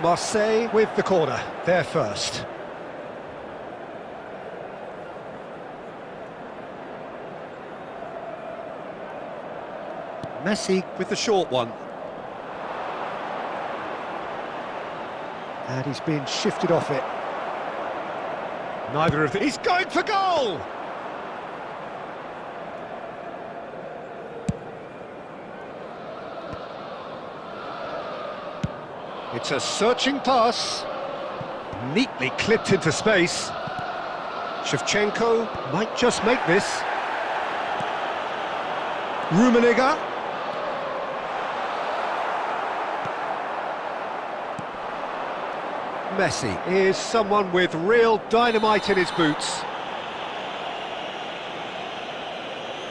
Speaker 4: Marseille with the corner, they're first. Messi with the short one. And he's been shifted off it. Neither of these.
Speaker 1: He's going for goal!
Speaker 4: It's a searching pass. Neatly clipped into space. Shevchenko might just make this. Rummenigge. Messi is someone with real dynamite in his boots.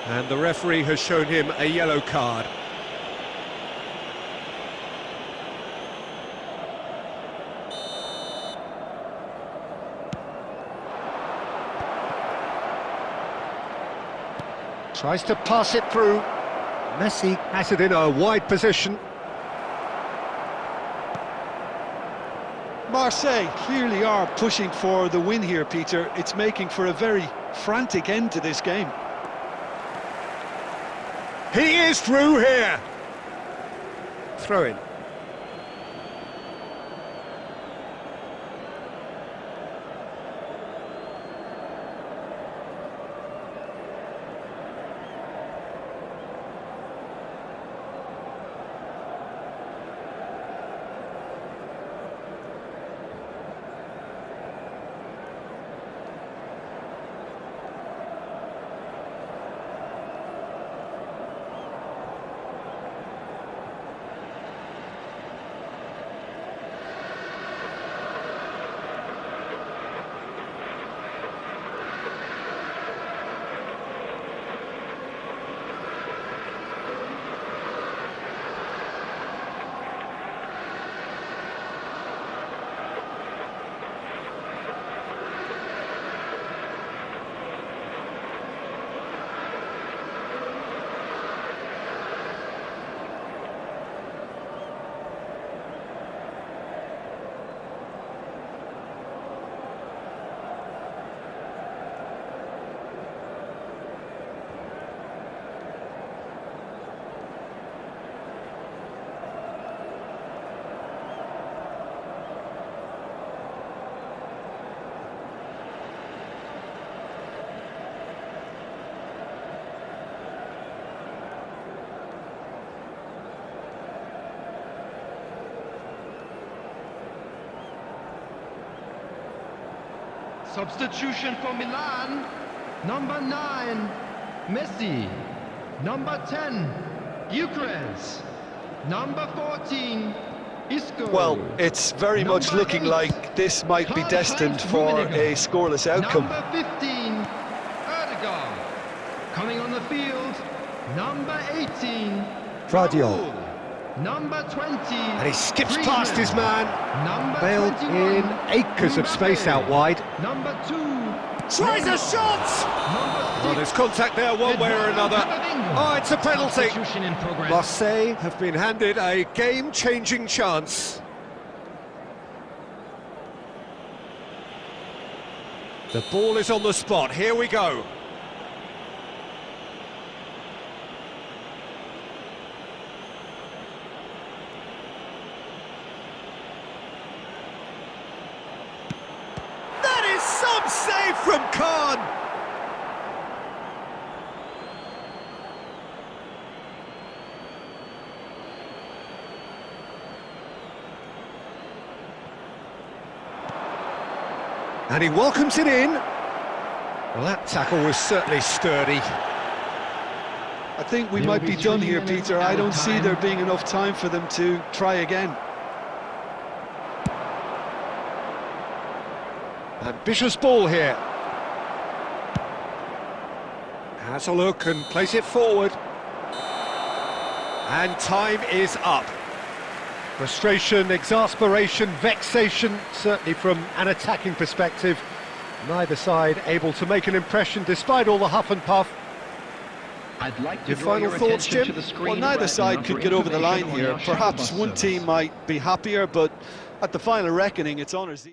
Speaker 4: And the referee has shown him a yellow card. Tries to pass it through. Messi has it in a wide position.
Speaker 2: Marseille clearly are pushing for the win here, Peter. It's making for a very frantic end to this game.
Speaker 4: He is through here. Throw in.
Speaker 3: Substitution for Milan. Number 9, Messi. Number 10, Gyökeres. Number 14, Isco.
Speaker 6: Well, it's very much looking like this might be destined for a scoreless outcome.
Speaker 3: Number 15, Erdegaard. Coming on the field, number 18,
Speaker 4: Rabiot.
Speaker 3: number 20.
Speaker 4: And he skips
Speaker 3: Griezmann.
Speaker 4: past his man.
Speaker 3: Number
Speaker 4: Bailed
Speaker 3: 21,
Speaker 4: in acres of space
Speaker 3: Mbappe.
Speaker 4: out wide.
Speaker 3: Number 2,
Speaker 4: Tries a shot!
Speaker 3: number 6.
Speaker 4: Well, there's contact there one way or another. Oh, it's a penalty.
Speaker 5: Substitution in progress.
Speaker 4: Marseille have been handed a game-changing chance. The ball is on the spot. Here we go. That is some save from Khan. And he welcomes it in. Well, that tackle was certainly sturdy.
Speaker 2: I think we might be done here, Peter. I don't see there being enough time for them to try again.
Speaker 4: Ambitious ball here. Has a look and plays it forward. And time is up. Frustration, exasperation, vexation, certainly from an attacking perspective. Neither side able to make an impression despite all the huff and puff.
Speaker 7: I'd like to
Speaker 4: Your
Speaker 7: draw
Speaker 4: final
Speaker 7: your
Speaker 4: thoughts,
Speaker 7: attention
Speaker 4: Jim?
Speaker 7: to the screen
Speaker 6: Well, neither
Speaker 7: right
Speaker 6: side
Speaker 7: now
Speaker 6: could
Speaker 7: for
Speaker 6: get over the line
Speaker 7: information on
Speaker 6: here.
Speaker 7: our shuttle
Speaker 6: Perhaps
Speaker 7: bus
Speaker 6: one
Speaker 7: service.
Speaker 6: team might be happier, but at the final reckoning, it's honours.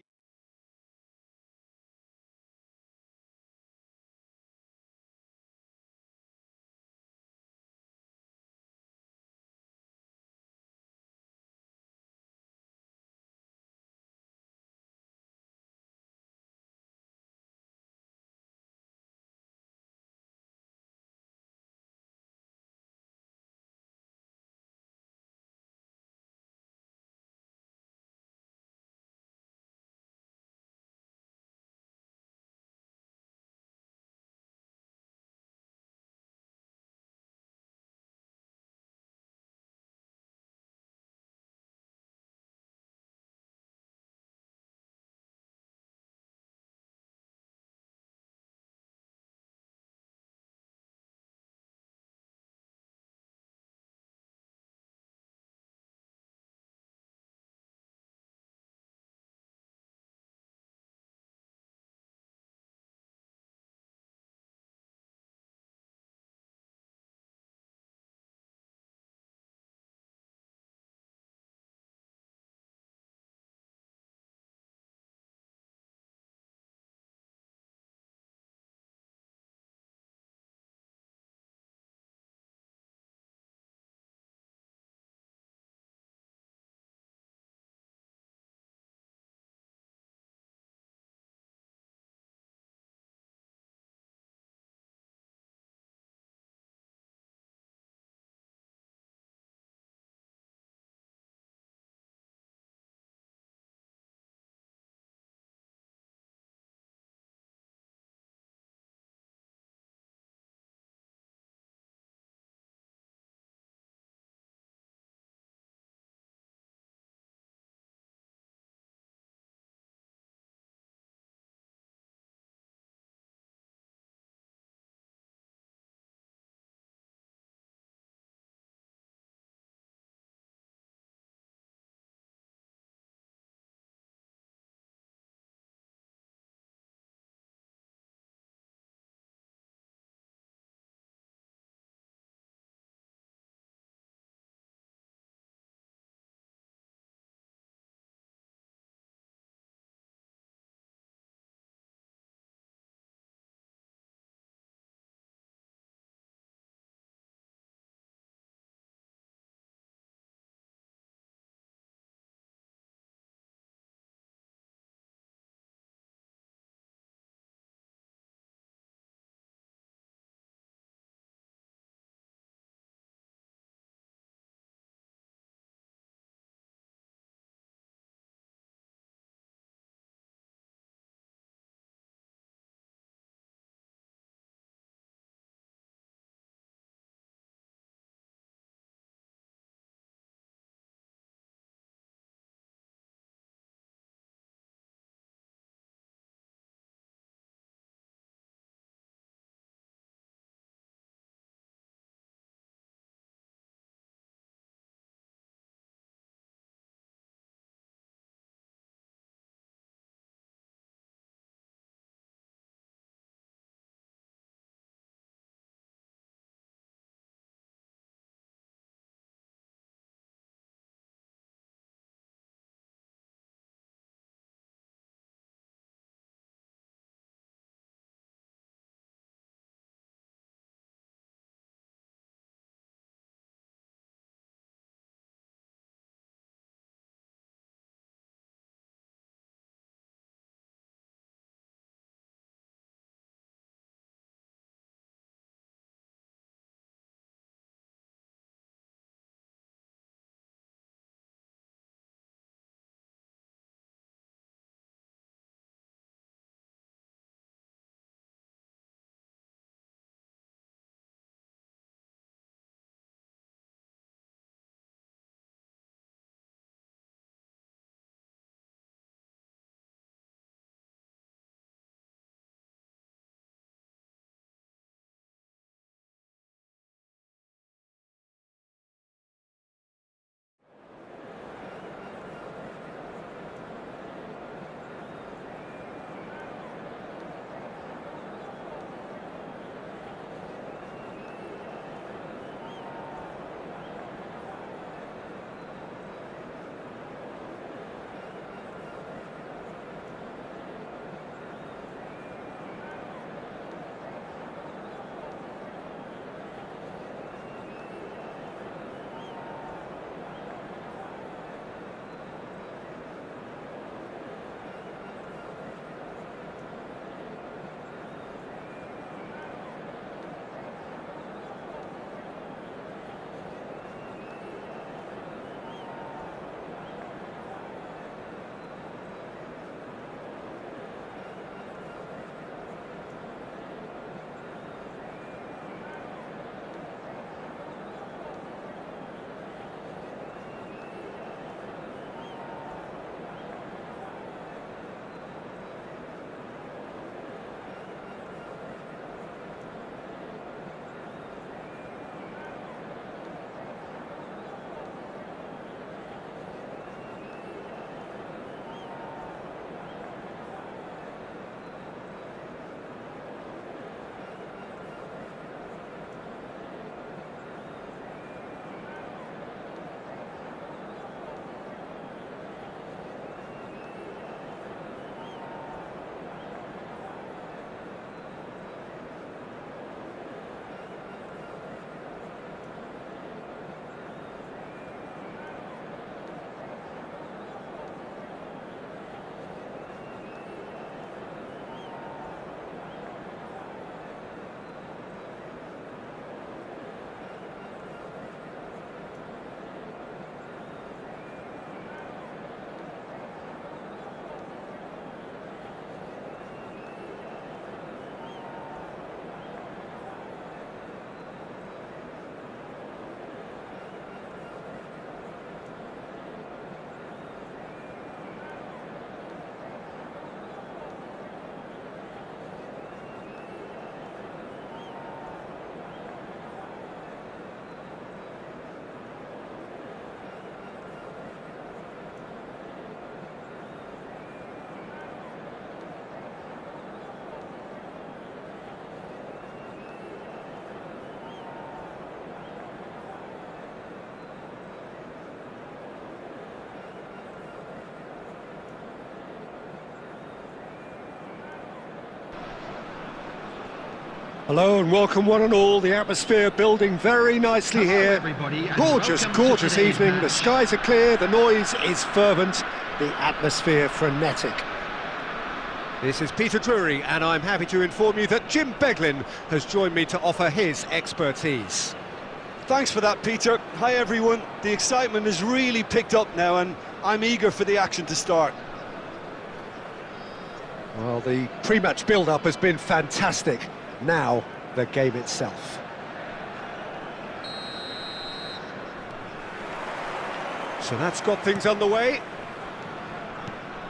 Speaker 4: Hello and welcome one and all. The atmosphere building very nicely here.
Speaker 3: everybody, and
Speaker 4: Gorgeous,
Speaker 3: welcome to
Speaker 4: gorgeous
Speaker 3: today's
Speaker 4: evening. The
Speaker 3: match.
Speaker 4: skies are clear, the noise is fervent, the atmosphere frenetic. This is Peter Drury, and I'm happy to inform you that Jim Beglin has joined me to offer his expertise.
Speaker 2: Thanks for that, Peter. Hi, everyone. The excitement has really picked up now, and I'm eager for the action to start.
Speaker 4: Well, the pre-match build-up has been fantastic. Now, the game itself. So that's got things underway.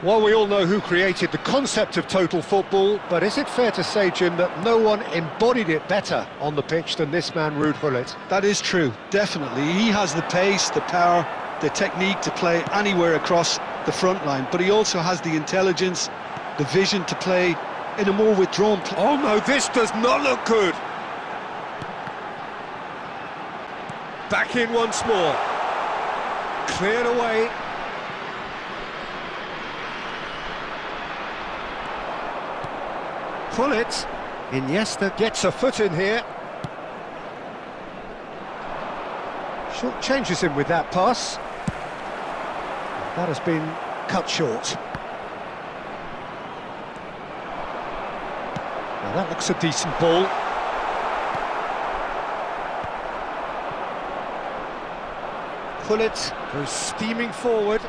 Speaker 4: Well, we all know who created the concept of total football, but is it fair to say, Jim, that no one embodied it better on the pitch than this man, Ruud Gullit?
Speaker 2: That is true, definitely. He has the pace, the power, the technique to play anywhere across the front line, but he also has the intelligence, the vision to play in a more withdrawn play.
Speaker 4: Oh no, this does not look good. Back in once more. Cleared away. Pull it. Iniesta gets a foot in here. Short changes him with that pass. That has been cut short. Now that looks a decent ball. Pull it, goes steaming forward.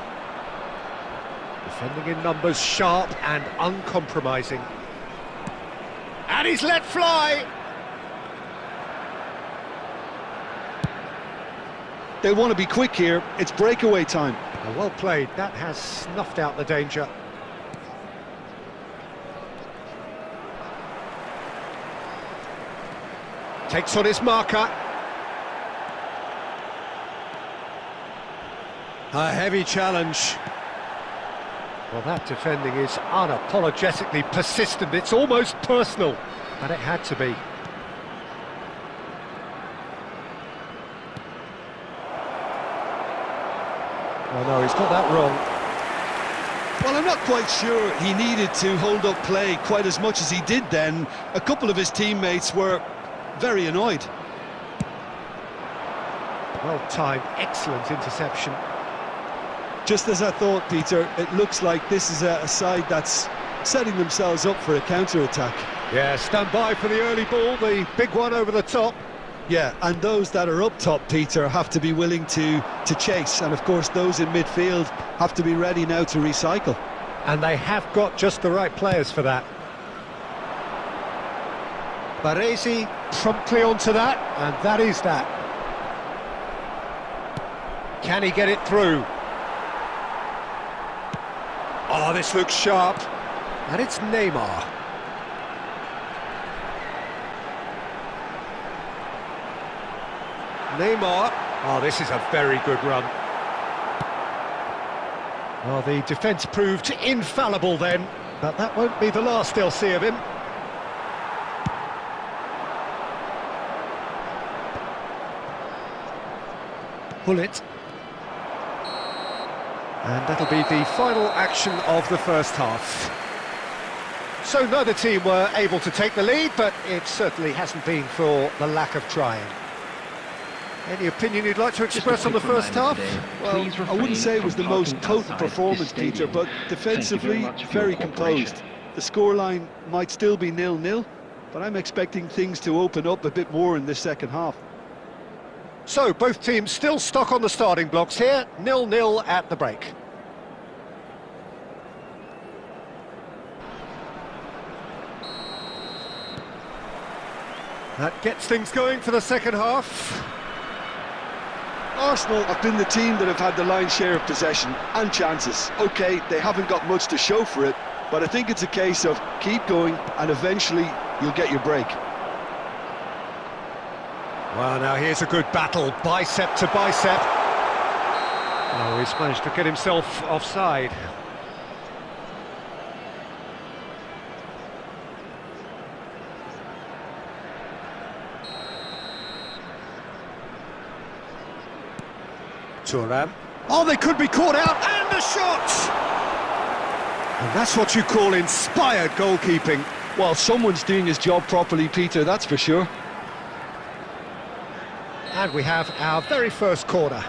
Speaker 4: Defending in numbers, sharp and uncompromising. And he's let fly!
Speaker 2: They want to be quick here. It's breakaway time.
Speaker 4: Well played, that has snuffed out the danger. Takes on his marker. A heavy challenge. Well, that defending is unapologetically persistent. It's almost personal, but it had to be. Oh no, he's got that wrong.
Speaker 2: Well, I'm not quite sure he needed to hold up play quite as much as he did then. A couple of his teammates were very annoyed.
Speaker 4: Well timed, excellent interception.
Speaker 2: Just as I thought, Peter, it looks like this is a side that's setting themselves up for a counter-attack.
Speaker 4: Yeah, stand by for the early ball, the big one over the top.
Speaker 2: Yeah, and those that are up top, Peter, have to be willing to chase. And of course, those in midfield have to be ready now to recycle.
Speaker 4: And they have got just the right players for that. Baresi promptly onto that, and that is that. Can he get it through? Oh, this looks sharp. And it's Neymar. Neymar. Oh, this is a very good run. Well, the defence proved infallible then, but that won't be the last they'll see of him. Pull it. And that'll be the final action of the first half. So neither team were able to take the lead, but it certainly hasn't been for the lack of trying. Any opinion you'd like to express on the first half?
Speaker 2: Well, I wouldn't say it was the most potent performance, Peter, but defensively, very composed. The scoreline might still be 0-0, but I'm expecting things to open up a bit more in this second half.
Speaker 4: So, both teams still stuck on the starting blocks here, 0-0 at the break. That gets things going for the second half.
Speaker 2: Arsenal have been the team that have had the lion's share of possession and chances. OK, they haven't got much to show for it, but I think it's a case of keep going and eventually you'll get your break.
Speaker 4: Well, now here's a good battle, bicep to bicep. Oh, he's managed to get himself offside. Thuram. Oh, they could be caught out, and a shot! And that's what you call inspired goalkeeping.
Speaker 2: Well, someone's doing his job properly, Peter, that's for sure.
Speaker 1: And we have our very first corner.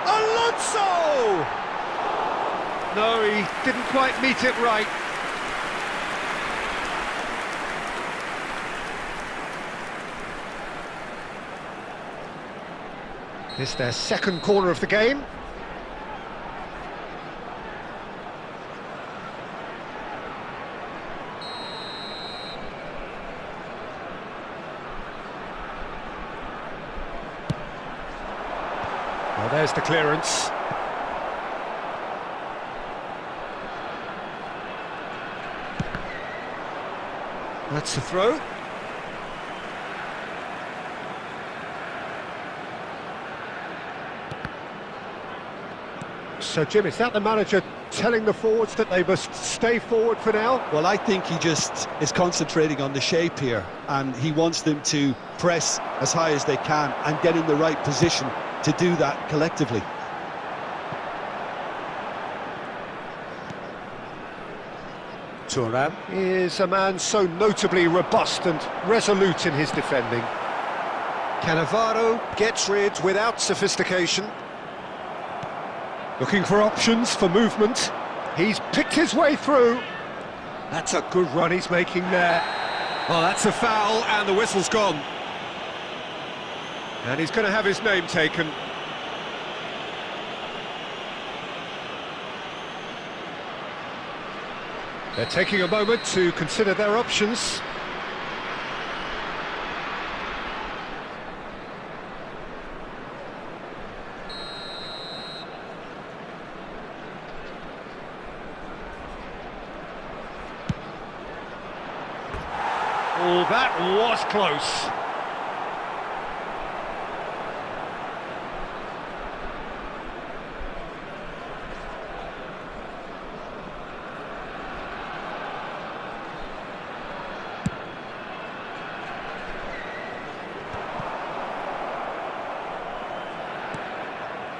Speaker 1: Alonso!
Speaker 4: No, he didn't quite meet it right.
Speaker 1: This is their second corner of the game. Well, there's the clearance. That's the throw. So, Jim, is that the manager telling the forwards that they must stay forward for now?
Speaker 2: Well, I think he just is concentrating on the shape here, and he wants them to press as high as they can and get in the right position to do that collectively.
Speaker 1: Thuram is a man so notably robust and resolute in his defending. Cannavaro gets rid without sophistication. Looking for options for movement. He's picked his way through. That's a good run he's making there.
Speaker 4: Oh, that's a foul, and the whistle's gone.
Speaker 1: And he's going to have his name taken. They're taking a moment to consider their options. Oh, that was close.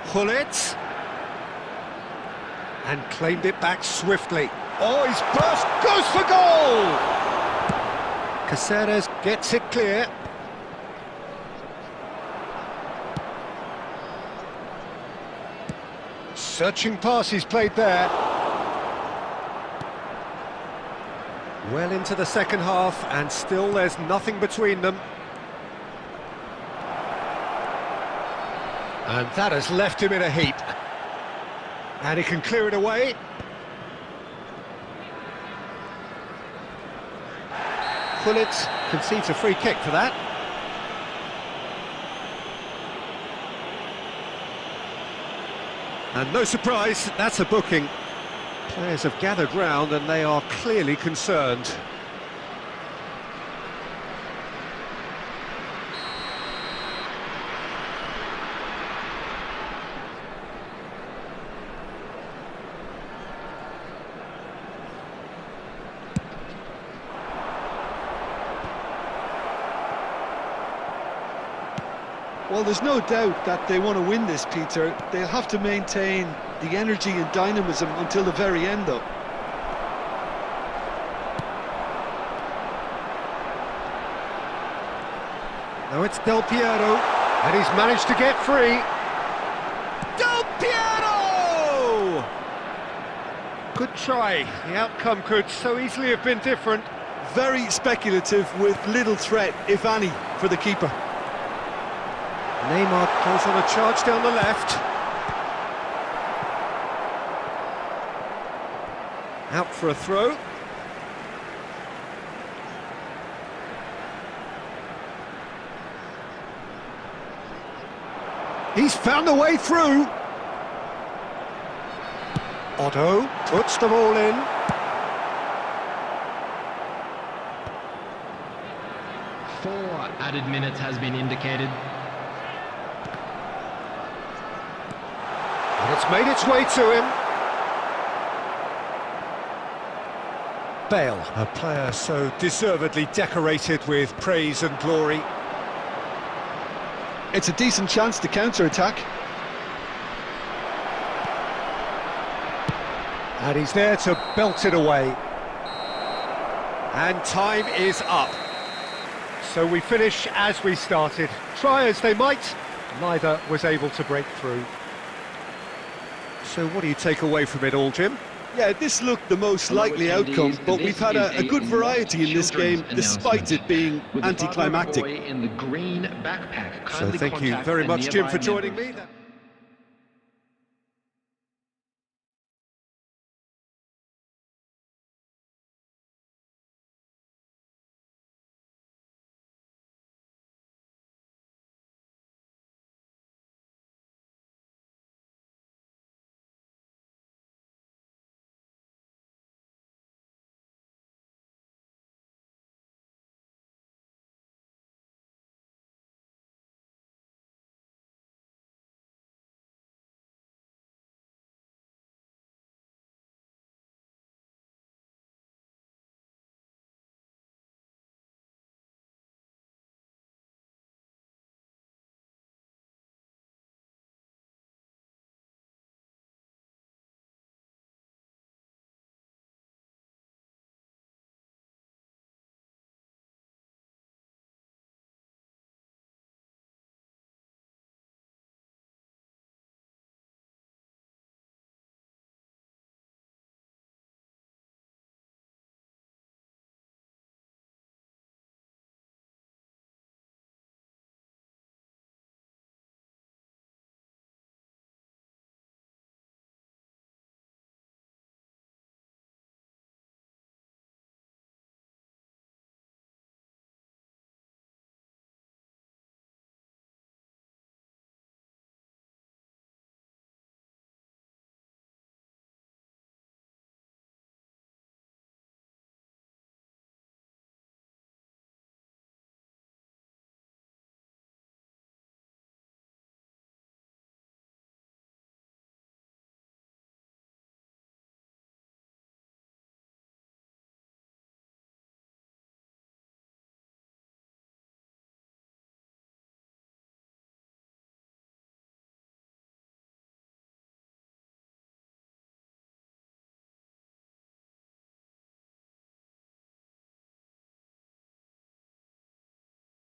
Speaker 1: Pull it. And claimed it back swiftly. Oh, he's burst, goes for goal! Caceres gets it clear. Searching pass he's played there. Well into the second half, and still there's nothing between them. And that has left him in a heap. And he can clear it away. Pullet concedes a free kick for that. And no surprise, that's a booking. Players have gathered round and they are clearly concerned.
Speaker 2: Well, there's no doubt that they want to win this, Peter. They'll have to maintain the energy and dynamism until the very end, though.
Speaker 1: Now it's Del Piero, and he's managed to get free. Del Piero! Good try. The outcome could so easily have been different.
Speaker 2: Very speculative with little threat, if any, for the keeper.
Speaker 1: Neymar goes on a charge down the left. Out for a throw. He's found a way through. Otto puts the ball in.
Speaker 5: Four added minutes has been indicated.
Speaker 1: And it's made its way to him.
Speaker 4: Bale, a player so deservedly decorated with praise and glory.
Speaker 2: It's a decent chance to counter-attack.
Speaker 4: And he's there to belt it away. And time is up. So we finish as we started. Try as they might, neither was able to break through. So what do you take away from it all, Jim?
Speaker 6: Yeah, this looked the most likely outcome, but we've had a good variety in this game, despite it being anticlimactic.
Speaker 7: In the green backpack.
Speaker 4: So thank you very much, Jim, for joining me.